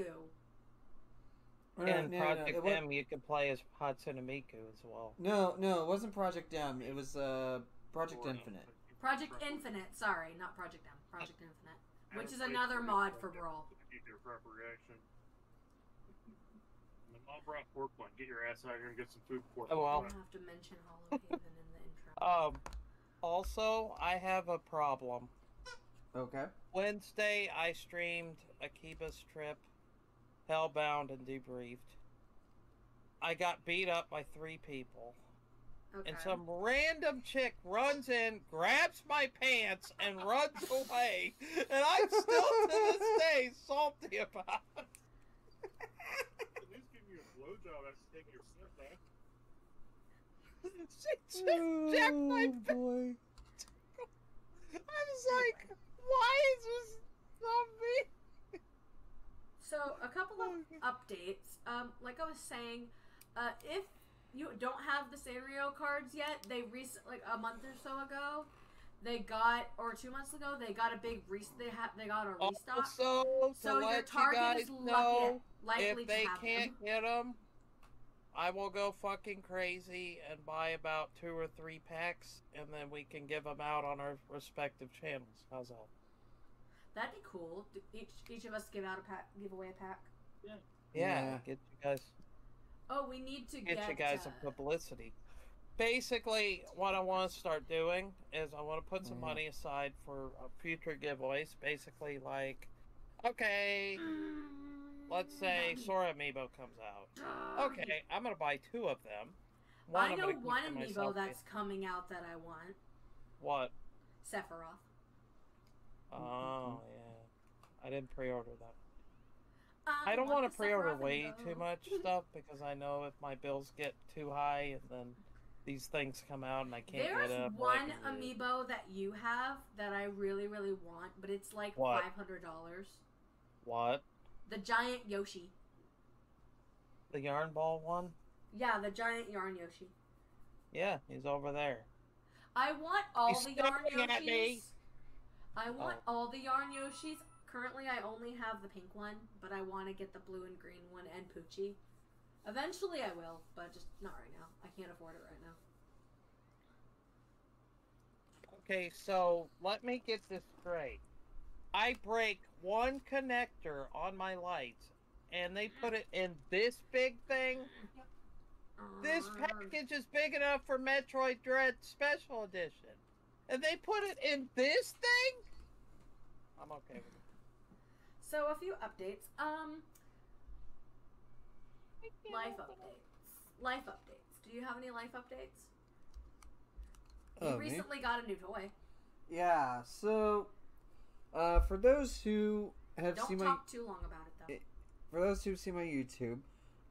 Speaker 2: Miku.
Speaker 3: In
Speaker 1: No,
Speaker 3: Project
Speaker 1: it wa-
Speaker 3: M, you can play as Hatsune Miku as well.
Speaker 1: No, it wasn't Project M. It was Project
Speaker 4: Or,
Speaker 1: Infinite.
Speaker 2: Project Infinite, sorry, not Project M. Project Infinite,
Speaker 4: I
Speaker 2: which
Speaker 4: haven't
Speaker 2: is
Speaker 4: played
Speaker 2: another
Speaker 4: Project
Speaker 2: mod
Speaker 4: M
Speaker 2: for
Speaker 4: yet
Speaker 2: Brawl.
Speaker 4: to get their proper reaction. The mom brought pork bun. Get your ass out here and get some food pork
Speaker 3: Oh,
Speaker 2: I
Speaker 3: well.
Speaker 2: don't have to mention Hollow Haven in the intro.
Speaker 3: Also, I have a problem.
Speaker 1: Okay.
Speaker 3: Wednesday, I streamed Akiba's Trip, Hellbound, and Debriefed. I got beat up by 3 people.
Speaker 2: Okay.
Speaker 3: And some random chick runs in, grabs my pants, and runs away. And I'm still to this day salty about it.
Speaker 4: At least give you a blowjob after taking your snip back.
Speaker 3: She just jacked my pants.
Speaker 1: boy.
Speaker 3: I was like, why is this so mean?
Speaker 2: So a couple of updates. Like I was saying, if you don't have the Sanrio cards yet, they like a month or so ago, they got, or 2 months ago, they got a big they got a restock.
Speaker 3: Also,
Speaker 2: So
Speaker 3: to
Speaker 2: your
Speaker 3: let you
Speaker 2: target
Speaker 3: guys
Speaker 2: is
Speaker 3: know,
Speaker 2: likely
Speaker 3: if
Speaker 2: to
Speaker 3: they
Speaker 2: have
Speaker 3: can't
Speaker 2: them.
Speaker 3: get them, I will go fucking crazy and buy about 2 or 3 packs, and then we can give them out on our respective channels. How's that?
Speaker 2: That'd be cool. Each of us give away a pack.
Speaker 3: Yeah,
Speaker 1: Yeah.
Speaker 3: get you guys.
Speaker 2: Oh, we need to
Speaker 3: Get you guys some publicity. Basically, what I want to start doing is I want to put some money aside for future giveaways. Basically, like, okay, let's say Sora Amiibo comes out. Okay, I'm gonna buy 2 of them.
Speaker 2: I
Speaker 3: I'm
Speaker 2: know
Speaker 3: gonna keep
Speaker 2: one
Speaker 3: for
Speaker 2: amiibo
Speaker 3: myself.
Speaker 2: that's coming out that I want.
Speaker 3: What?
Speaker 2: Sephiroth.
Speaker 3: Oh yeah, I didn't pre-order that. I
Speaker 2: I
Speaker 3: don't
Speaker 2: want
Speaker 3: want
Speaker 2: the
Speaker 3: to pre-order
Speaker 2: Sephiroth
Speaker 3: way
Speaker 2: amiibo.
Speaker 3: too much stuff because I know if my bills get too high and then these things come out and I can't
Speaker 2: There's
Speaker 3: get it. I'm
Speaker 2: one
Speaker 3: like,
Speaker 2: amiibo that you have that I really, really want, but it's like
Speaker 3: What?
Speaker 2: $500.
Speaker 3: What?
Speaker 2: The giant Yoshi.
Speaker 3: The yarn ball one?
Speaker 2: Yeah, the giant yarn Yoshi.
Speaker 3: Yeah, he's over there.
Speaker 2: I want all
Speaker 3: He's
Speaker 2: the yarn
Speaker 3: staring at me.
Speaker 2: Yoshis. I want all the yarn Yoshis. Currently, I only have the pink one, but I want to get the blue and green one and Poochie. Eventually, I will, but just not right now. I can't afford it right now.
Speaker 3: Okay, so let me get this straight. I break one connector on my lights, and they put it in this big thing. This package is big enough for Metroid Dread Special Edition, and they put it in this thing? I'm okay with it.
Speaker 2: So, a few updates. Life updates. Life updates. Do you have any life updates? You
Speaker 1: Me?
Speaker 2: recently got a new toy.
Speaker 1: Yeah, so for those who have
Speaker 2: Don't
Speaker 1: seen my
Speaker 2: talk too long about it, though.
Speaker 1: for those who've seen my YouTube,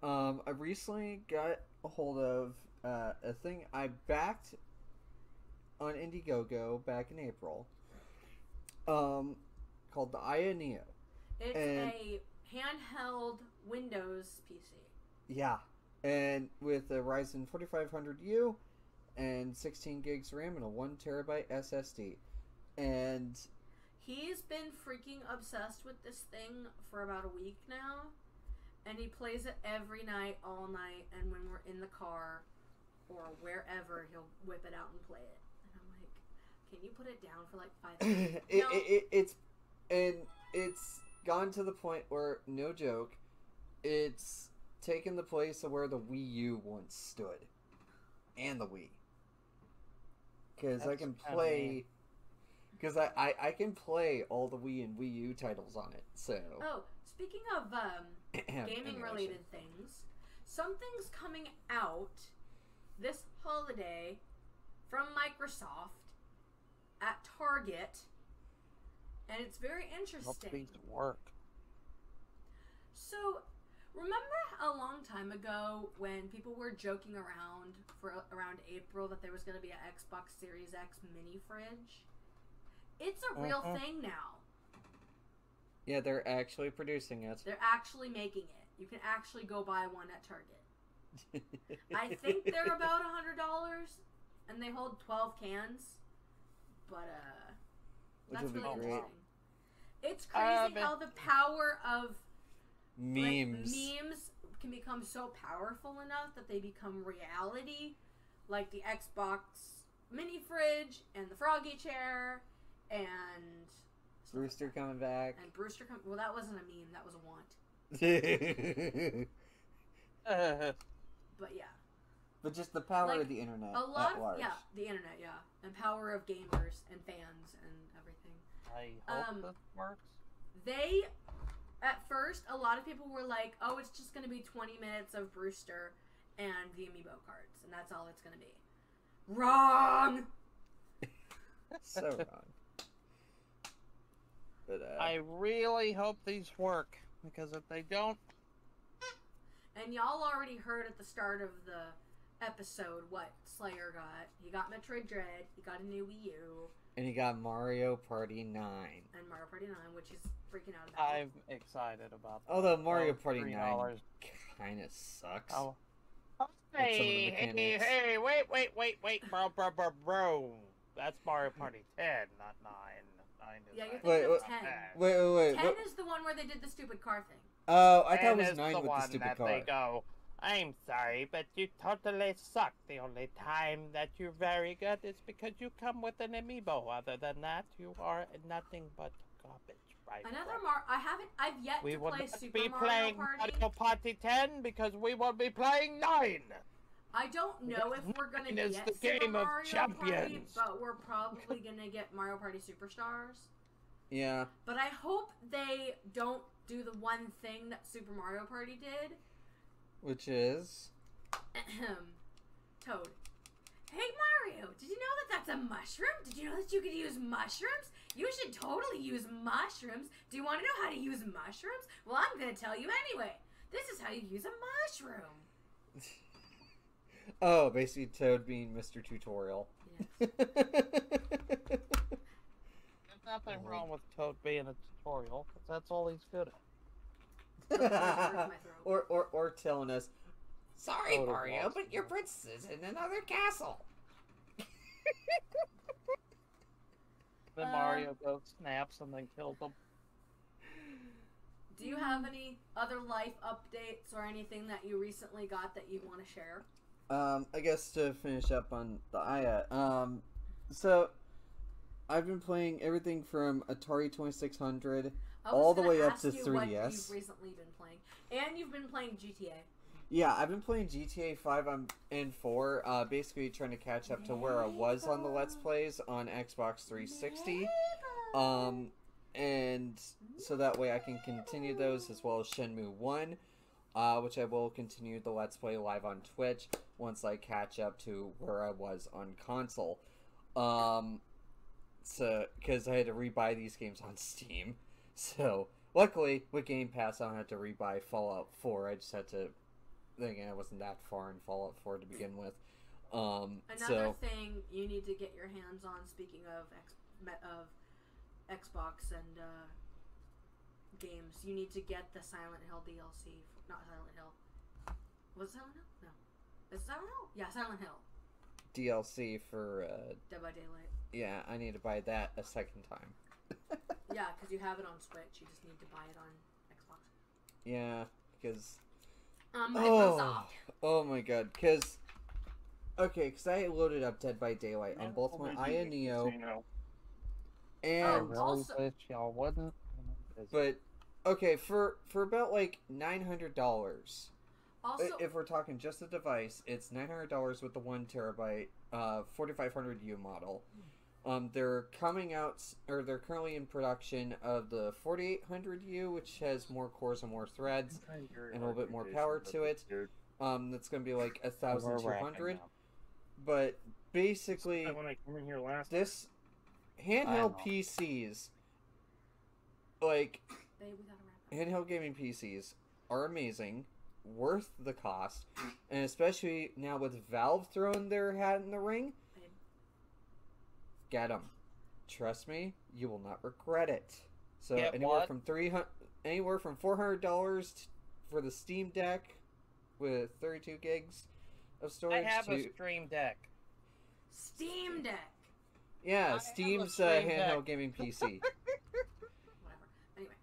Speaker 1: I recently got a hold of a thing I backed on Indiegogo back in April, called the Aya Neo.
Speaker 2: It's
Speaker 1: and-
Speaker 2: a handheld Windows PC.
Speaker 1: Yeah, and with a Ryzen 4500U and 16 gigs RAM and a 1 terabyte SSD, and
Speaker 2: He's been freaking obsessed with this thing for about a week now, and he plays it every night, all night, and when we're in the car or wherever, he'll whip it out and play it. And I'm like, can you put it down for like 5 minutes?
Speaker 1: it's gone to the point where, no joke, it's taken the place of where the Wii U once stood, and the Wii. Because I
Speaker 3: That's
Speaker 1: can
Speaker 3: kinda
Speaker 1: play.
Speaker 3: neat.
Speaker 1: Because I can play all the Wii and Wii U titles on it. So.
Speaker 2: Oh, speaking of gaming related things, something's coming out this holiday from Microsoft at Target, and it's very
Speaker 3: Hope
Speaker 2: interesting.
Speaker 3: these work.
Speaker 2: So, remember a long time ago when people were joking around for around April that there was going to be an Xbox Series X mini fridge? It's a real thing now.
Speaker 1: Yeah, they're actually producing it.
Speaker 2: They're actually making it. You can actually go buy one at Target. I think they're about $100, and they hold 12 cans. But
Speaker 1: Which
Speaker 2: that's
Speaker 1: would be
Speaker 2: really
Speaker 1: great.
Speaker 2: interesting. It's crazy how the power of
Speaker 1: Memes.
Speaker 2: memes can become so powerful enough that they become reality, like the Xbox mini fridge and the Froggy chair and
Speaker 1: Brewster coming back.
Speaker 2: and Brewster. Well, that wasn't a meme. That was a want. But yeah,
Speaker 1: But just the power
Speaker 2: Like,
Speaker 1: of the internet
Speaker 2: a lot.
Speaker 1: at large.
Speaker 2: Yeah, the internet. Yeah, and power of gamers and fans and everything.
Speaker 3: I hope this works.
Speaker 2: They, at first, a lot of people were like, "Oh, it's just going to be 20 minutes of Brewster and the amiibo cards, and that's all it's going to be." Wrong.
Speaker 1: So wrong. But
Speaker 3: I really hope these work, because if they don't,
Speaker 2: And y'all already heard at the start of the episode what Slayer got. He got Metroid Dread. He got a new Wii U
Speaker 1: and you got Mario Party 9.
Speaker 2: and Mario Party 9, which he's freaking out about.
Speaker 3: I'm excited about that.
Speaker 1: Although Mario Party
Speaker 3: $3.
Speaker 1: 9 kind of sucks.
Speaker 3: Oh.
Speaker 1: With some of the
Speaker 3: Hey,
Speaker 1: mechanics.
Speaker 3: hey, wait, bro. That's Mario Party 10, not 9. 9 is
Speaker 2: Yeah, you're
Speaker 3: not
Speaker 2: thinking of
Speaker 1: Wait,
Speaker 2: 10.
Speaker 3: bad.
Speaker 1: Wait.
Speaker 2: 10
Speaker 1: What?
Speaker 2: is the one where they did the stupid car thing.
Speaker 1: Oh, I thought it
Speaker 3: And
Speaker 1: was
Speaker 3: it's
Speaker 1: 9
Speaker 3: the
Speaker 1: with the
Speaker 3: one
Speaker 1: stupid
Speaker 3: that
Speaker 1: car.
Speaker 3: they go, I'm sorry, but you totally suck. The only time that you're very good is because you come with an amiibo. Other than that, you are nothing but garbage. Right?
Speaker 2: Another I've yet
Speaker 3: We
Speaker 2: to
Speaker 3: will
Speaker 2: play
Speaker 3: not
Speaker 2: Super
Speaker 3: be
Speaker 2: Mario
Speaker 3: playing
Speaker 2: Party.
Speaker 3: Mario Party 10 because we will be playing 9.
Speaker 2: I don't know if we're gonna
Speaker 3: Nine is
Speaker 2: get
Speaker 3: the
Speaker 2: Super
Speaker 3: game of
Speaker 2: Mario Party,
Speaker 3: champions.
Speaker 2: but we're probably gonna get Mario Party Superstars.
Speaker 1: Yeah.
Speaker 2: But I hope they don't do the one thing that Super Mario Party did.
Speaker 1: Which is...
Speaker 2: Toad. Hey Mario, did you know that that's a mushroom? Did you know that you could use mushrooms? You should totally use mushrooms. Do you want to know how to use mushrooms? Well, I'm going to tell you anyway. This is how you use a mushroom.
Speaker 1: Oh, basically Toad being Mr. Tutorial.
Speaker 2: Yes.
Speaker 3: There's nothing wrong with Toad being a tutorial, 'cause that's all he's good at.
Speaker 2: Put the words in my throat.
Speaker 1: or telling us,
Speaker 5: Sorry,
Speaker 3: Oh,
Speaker 5: Mario,
Speaker 3: lost
Speaker 5: but your
Speaker 3: me.
Speaker 5: princess is in another castle.
Speaker 3: Then
Speaker 2: Um,
Speaker 3: Mario goes snaps and then kills them.
Speaker 2: Do you have any other life updates or anything that you recently got that you want to share?
Speaker 1: I guess to finish up on the Aya, so I've been playing everything from Atari 2600
Speaker 2: I was
Speaker 1: all the
Speaker 2: gonna
Speaker 1: way up
Speaker 2: ask
Speaker 1: to
Speaker 2: you what
Speaker 1: 3DS.
Speaker 2: you've recently been playing, and you've been playing GTA.
Speaker 1: Yeah, I've been playing GTA 5 and 4, basically trying to catch up to where I was on the Let's Plays on Xbox 360. And so that way I can continue those, as well as Shenmue 1, which I will continue the Let's Play live on Twitch once I catch up to where I was on console. So, because I had to rebuy these games on Steam. So, luckily, with Game Pass, I don't have to rebuy Fallout 4. I just had to... Again, I wasn't that far in Fallout 4 to begin with.
Speaker 2: Another thing you need to get your hands on, speaking of Xbox and games, you need to get the Silent Hill DLC. Not Silent Hill. Was it Silent Hill? No. Is it Silent Hill? Yeah, Silent Hill.
Speaker 1: DLC for...
Speaker 2: Dead by Daylight.
Speaker 1: Yeah, I need to buy that a second time.
Speaker 2: Yeah, because you have it on Switch. You just need to buy it on Xbox.
Speaker 1: Yeah, because...
Speaker 2: Microsoft.
Speaker 1: Oh my god, because... Okay, because I loaded up Dead by Daylight on both my Aya Neo and...
Speaker 2: Oh,
Speaker 3: I really
Speaker 2: also-
Speaker 3: wish y'all wouldn't.
Speaker 1: But, okay, for about like $900,
Speaker 2: Also,
Speaker 1: if we're talking just the device, it's $900 with the 1 terabyte 4500U model. They're coming out, or they're currently in production of the 4800U, which has more cores and more threads, and a little bit more power to it. That's going to be like 1200. But basically,
Speaker 4: When I came in here last,
Speaker 1: this handheld PCs, like
Speaker 2: babe, we gotta wrap up.
Speaker 1: handheld gaming PCs, are amazing, worth the cost, and especially now with Valve throwing their hat in the ring.
Speaker 2: Babe.
Speaker 1: Get them. Trust me, you will not regret it. So
Speaker 3: Get
Speaker 1: anywhere
Speaker 3: what?
Speaker 1: from $400 for the Steam Deck with 32 gigs of
Speaker 3: I
Speaker 1: storage.
Speaker 3: have
Speaker 1: to,
Speaker 3: a Stream Deck.
Speaker 2: Steam Deck.
Speaker 1: yeah,
Speaker 3: have a
Speaker 1: Steam's
Speaker 3: Stream
Speaker 1: handheld
Speaker 3: Deck.
Speaker 1: gaming PC.
Speaker 2: Whatever. Anyway,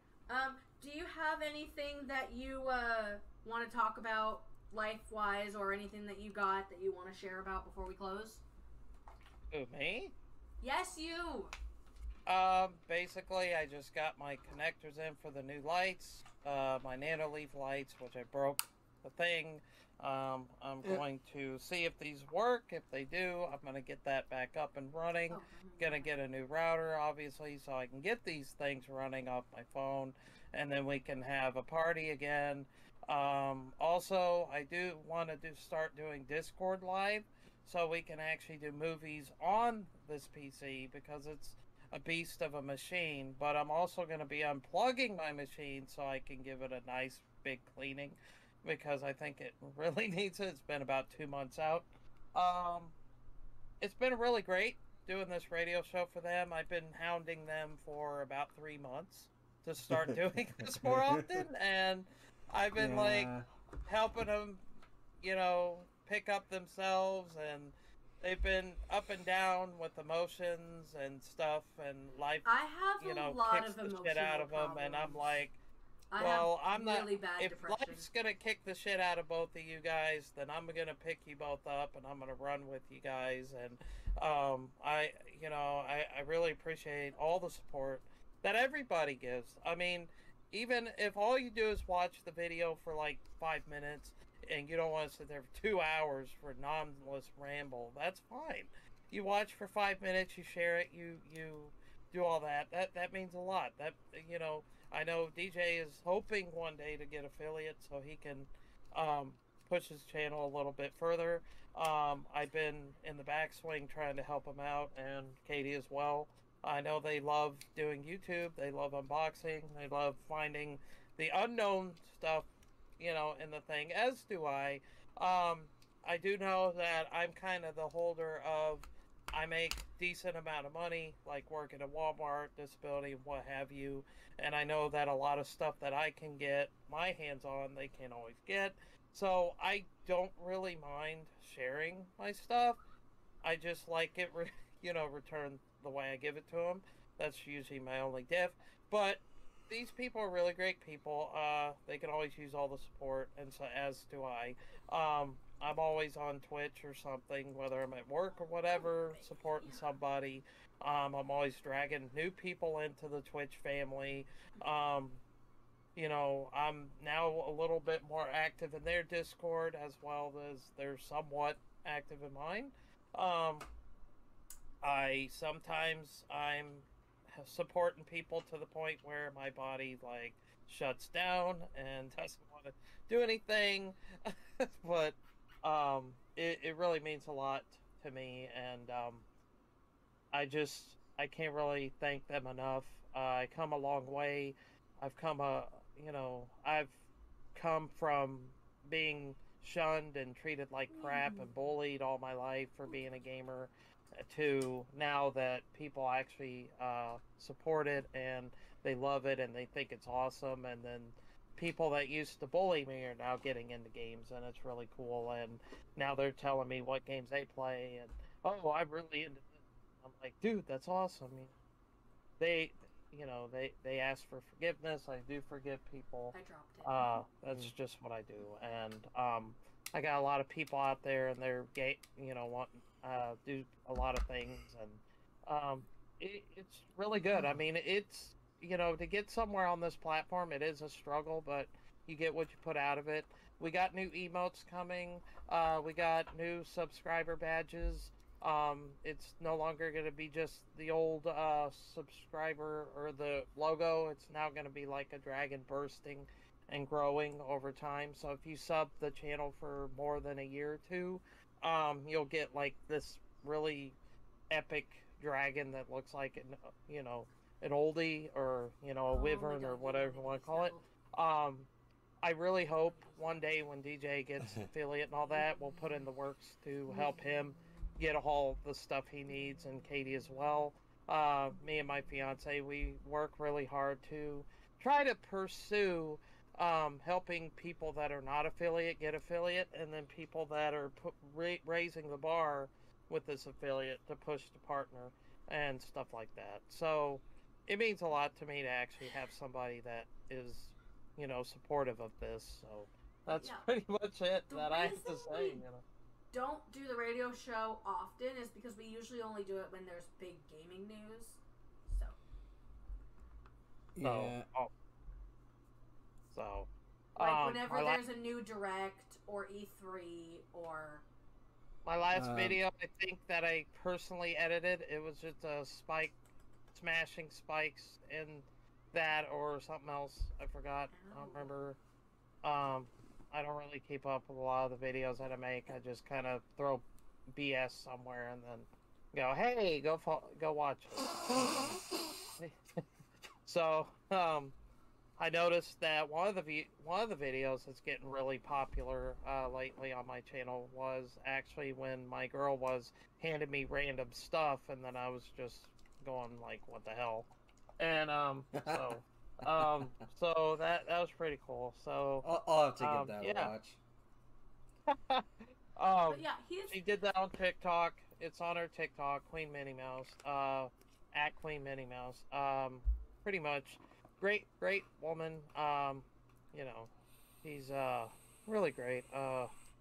Speaker 2: do you have anything that you want to talk about life-wise, or anything that you got that you want to share about before we close?
Speaker 3: Who, me?
Speaker 2: Yes, you.
Speaker 3: Basically, I just got my connectors in for the new lights, my Nanoleaf lights, which I broke the thing. I'm going to see if these work. If they do, I'm going to get that back up and running.
Speaker 2: Oh,
Speaker 3: Gonna get a new router, obviously, so I can get these things running off my phone, and then we can have a party again. Also, I do want to start doing Discord Live, so we can actually do movies on this PC, because it's a beast of a machine. But I'm also going to be unplugging my machine so I can give it a nice big cleaning, because I think it really needs it. It's been about 2 months out. It's been really great doing this radio show for them. I've been hounding them for about 3 months to start doing this more often, and I've been like helping them, pick up themselves, and they've been up and down with emotions and stuff, and life,
Speaker 2: I have a lot
Speaker 3: kicks
Speaker 2: of
Speaker 3: the
Speaker 2: emotional
Speaker 3: shit out of them,
Speaker 2: problems.
Speaker 3: and I'm like,
Speaker 2: I
Speaker 3: well,
Speaker 2: have
Speaker 3: I'm not.
Speaker 2: really bad
Speaker 3: If
Speaker 2: depression.
Speaker 3: life's gonna kick the shit out of both of you guys, then I'm gonna pick you both up, and I'm gonna run with you guys. And I really appreciate all the support that everybody gives. I mean, even if all you do is watch the video for like 5 minutes, and you don't want to sit there for 2 hours for mindless ramble, that's fine. You watch for 5 minutes, you share it, you do all that. That means a lot. That I know DJ is hoping one day to get affiliate so he can push his channel a little bit further. I've been in the backswing trying to help him out, and Katie as well. I know they love doing YouTube. They love unboxing. They love finding the unknown stuff, in the thing, as do I. I do know that I'm kind of the holder of I make decent amount of money, like working at Walmart, disability, what have you, and I know that a lot of stuff that I can get my hands on, they can't always get. So I don't really mind sharing my stuff. I just like it, returned the way I give it to them. That's usually my only diff. But these people are really great people. They can always use all the support, and so as do I. I'm always on Twitch or something, whether I'm at work or whatever, supporting somebody. I'm always dragging new people into the Twitch family. I'm now a little bit more active in their Discord as well as they're somewhat active in mine. I'm supporting people to the point where my body like shuts down and doesn't want to do anything, but it really means a lot to me, and I can't really thank them enough. I come a long way. I've come from being shunned and treated like crap and bullied all my life for being a gamer to now that people actually support it and they love it and they think it's awesome, and then people that used to bully me are now getting into games, and it's really cool, and now they're telling me what games they play, and oh, I'm really into this. I'm like, dude, that's awesome. They they ask for forgiveness. I do forgive people.
Speaker 2: I dropped it.
Speaker 3: That's just what I do, and I got a lot of people out there, and they're gay, wanting do a lot of things, and it's really good. I mean, it's to get somewhere on this platform, it is a struggle, but you get what you put out of it. We got new emotes coming. We got new subscriber badges. It's no longer going to be just the old subscriber or the logo. It's now going to be like a dragon bursting and growing over time. So if you sub the channel for more than a year or two, you'll get like this really epic dragon that looks like an oldie, or a wyvern, or whatever you want to call it. I really hope one day when DJ gets affiliate and all that, we'll put in the works to help him get all the stuff he needs, and Katie as well. Me and my fiance, we work really hard to try to pursue helping people that are not affiliate get affiliate, and then people that are raising the bar with this affiliate to push to partner and stuff like that. So it means a lot to me to actually have somebody that is, supportive of this. So that's pretty much it that I have to say.
Speaker 2: Don't do the radio show often is because we usually only do it when there's big gaming news. So.
Speaker 1: Yeah.
Speaker 2: Like whenever there's a new Direct or E3 or.
Speaker 3: My last video, I think that I personally edited, it was just a smashing spikes in that or something else. I forgot. I don't remember. I don't really keep up with a lot of the videos that I make. I just kind of throw BS somewhere and then go, "Hey, go watch it." So, I noticed that one of the videos that's getting really popular lately on my channel was actually when my girl was handing me random stuff, and then I was just going like, "What the hell?" And so that was pretty cool. So
Speaker 1: I'll have to give that a watch.
Speaker 2: But yeah,
Speaker 3: she did that on TikTok. It's on her TikTok, Queen Minnie Mouse, at Queen Minnie Mouse. Pretty much, great woman. She's really great.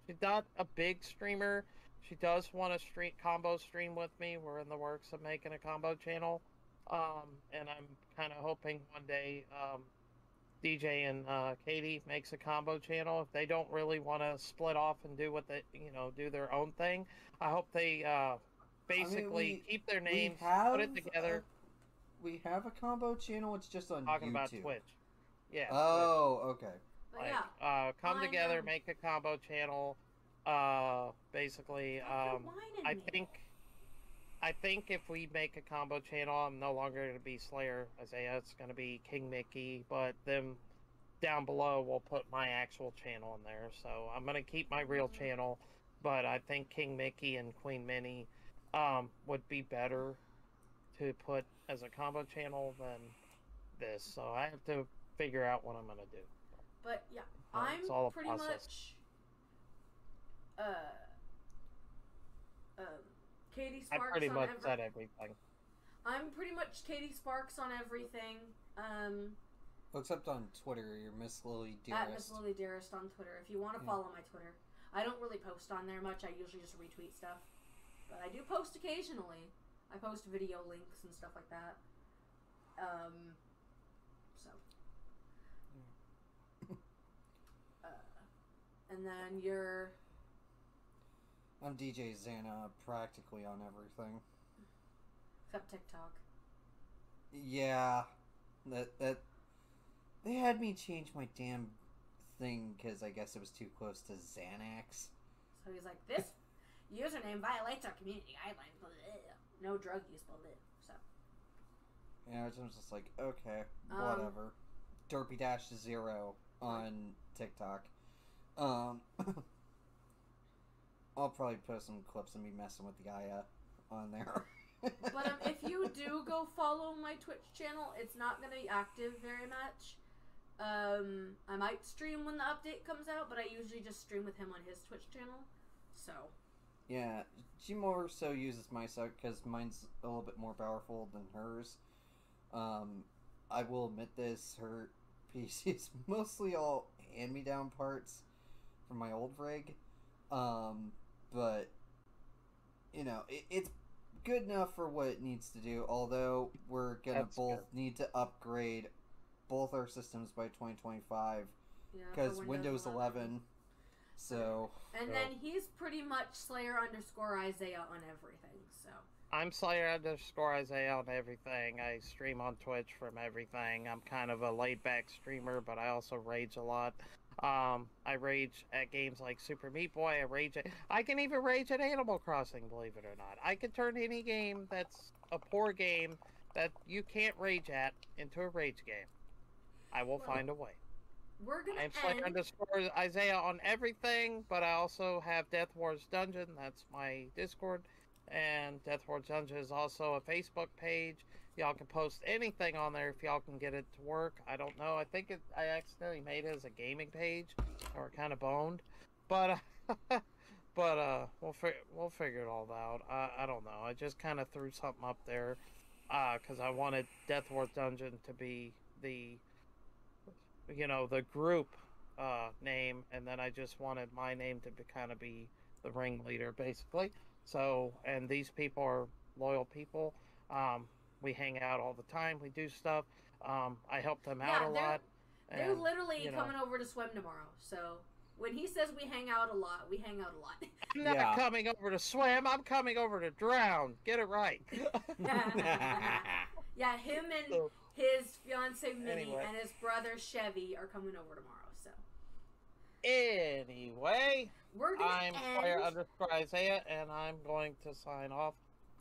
Speaker 3: She's not a big streamer. She does want to combo stream with me. We're in the works of making a combo channel. And I'm kind of hoping one day DJ and Katie makes a combo channel. If they don't really want to split off and do what they, do their own thing, I hope they basically keep their names, put it together.
Speaker 1: We have a combo channel. It's just on
Speaker 3: Talking
Speaker 1: YouTube.
Speaker 3: about Twitch. Yeah.
Speaker 1: Oh, Twitch. Okay.
Speaker 3: Like, come together, make a combo channel. Basically, I think if we make a combo channel, I'm no longer going to be Slayer Isaiah. It's going to be King Mickey, but then down below we'll put my actual channel in there. So I'm going to keep my real channel, but I think King Mickey and Queen Minnie would be better to put as a combo channel than this. So I have to figure out what I'm gonna do.
Speaker 2: But yeah,
Speaker 3: It's all a
Speaker 2: I'm pretty
Speaker 3: process.
Speaker 2: much Katie
Speaker 3: I
Speaker 2: Sparks
Speaker 3: pretty
Speaker 2: on
Speaker 3: much said everything.
Speaker 2: I'm pretty much Katie Sparks on everything.
Speaker 1: Well, except on Twitter, you're Miss Lily
Speaker 2: At Miss
Speaker 1: Dearest.
Speaker 2: Lily Dearest on Twitter. If you want to follow my Twitter, I don't really post on there much. I usually just retweet stuff, but I do post occasionally. I post video links and stuff like that. So. And then you're.
Speaker 1: I'm DJ Xana practically on everything.
Speaker 2: Except TikTok.
Speaker 1: Yeah, that they had me change my damn thing because I guess it was too close to Xanax.
Speaker 2: So he's like, this username violates our community guidelines. Blah, blah, blah. No drug use. Blah, blah. So.
Speaker 1: Yeah, I was just like, okay, whatever. Derpy-0 on TikTok. I'll probably post some clips of me messing with the guy on there.
Speaker 2: But if you do go follow my Twitch channel, it's not going to be active very much. I might stream when the update comes out, but I usually just stream with him on his Twitch channel. So.
Speaker 1: Yeah, she more so uses my site because mine's a little bit more powerful than hers. I will admit this, her PC is mostly all hand-me-down parts from my old rig. But, you know, it's good enough for what it needs to do, although we're gonna need to upgrade both our systems by 2025 because Windows 11. So
Speaker 2: and then he's pretty much Slayer_Isaiah on everything. So
Speaker 3: I'm Slayer_Isaiah on everything. I stream on Twitch from everything. I'm kind of a laid-back streamer, but I also rage a lot. I rage at games like Super Meat Boy. I can even rage at Animal Crossing, believe it or not. I can turn any game that's a poor game that you can't rage at into a rage game. I will find a way.
Speaker 2: We're gonna
Speaker 3: I'm Slayer_Isaiah on everything, but I also have Death Wars Dungeon. That's my Discord. And Death Wars Dungeon is also a Facebook page. Y'all can post anything on there if y'all can get it to work. I don't know. I think I accidentally made it as a gaming page, or kind of boned, but we'll figure it all out. I don't know. I just kind of threw something up there because I wanted Death Wars Dungeon to be the group name, and then I just wanted my name to kind of be the ringleader, basically. So, and these people are loyal people. We hang out all the time. We do stuff. I help them out a lot.
Speaker 2: They're literally coming over to swim tomorrow. So when he says we hang out a lot, we hang out a lot.
Speaker 3: I'm not coming over to swim. I'm coming over to drown. Get it right.
Speaker 2: Yeah, him and his fiance Minnie and his brother Chevy are coming over tomorrow. So
Speaker 3: anyway, I'm Slayer_Isaiah, and I'm going to sign off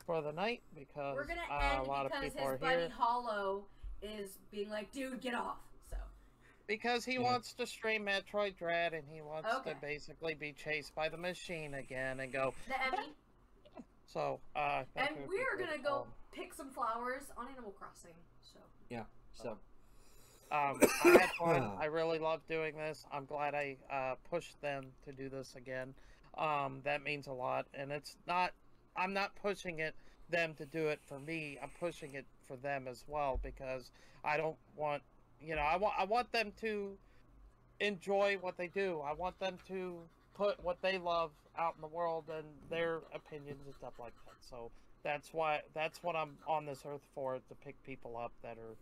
Speaker 3: for the night because
Speaker 2: we're gonna end
Speaker 3: a lot of
Speaker 2: because
Speaker 3: people
Speaker 2: his
Speaker 3: are
Speaker 2: buddy
Speaker 3: here.
Speaker 2: Hollow is being like, dude, get off. So
Speaker 3: because he wants to stream Metroid Dread, and he wants to basically be chased by the machine again and go.
Speaker 2: The Emmy.
Speaker 3: So
Speaker 2: and we're gonna go pick some flowers on Animal Crossing. So
Speaker 1: yeah. So
Speaker 3: I had fun. I really love doing this. I'm glad I pushed them to do this again. That means a lot, and I'm not pushing them to do it for me. I'm pushing it for them as well because I don't want, I want them to enjoy what they do. I want them to put what they love out in the world and their opinions and stuff like that. So that's what I'm on this earth for, to pick people up that are,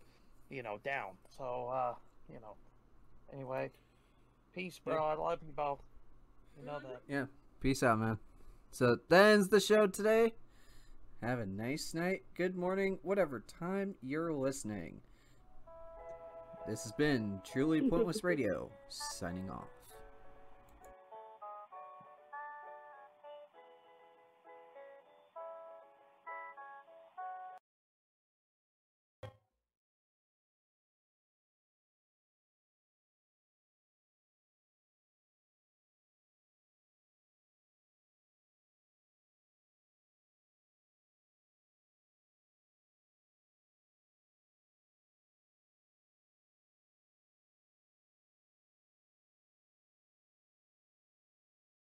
Speaker 3: down. So, anyway, peace, bro. I love you both. You know that.
Speaker 1: Yeah. Peace out, man. So that ends the show today. Have a nice night, good morning, whatever time you're listening. This has been Truly Pointless Radio, signing off.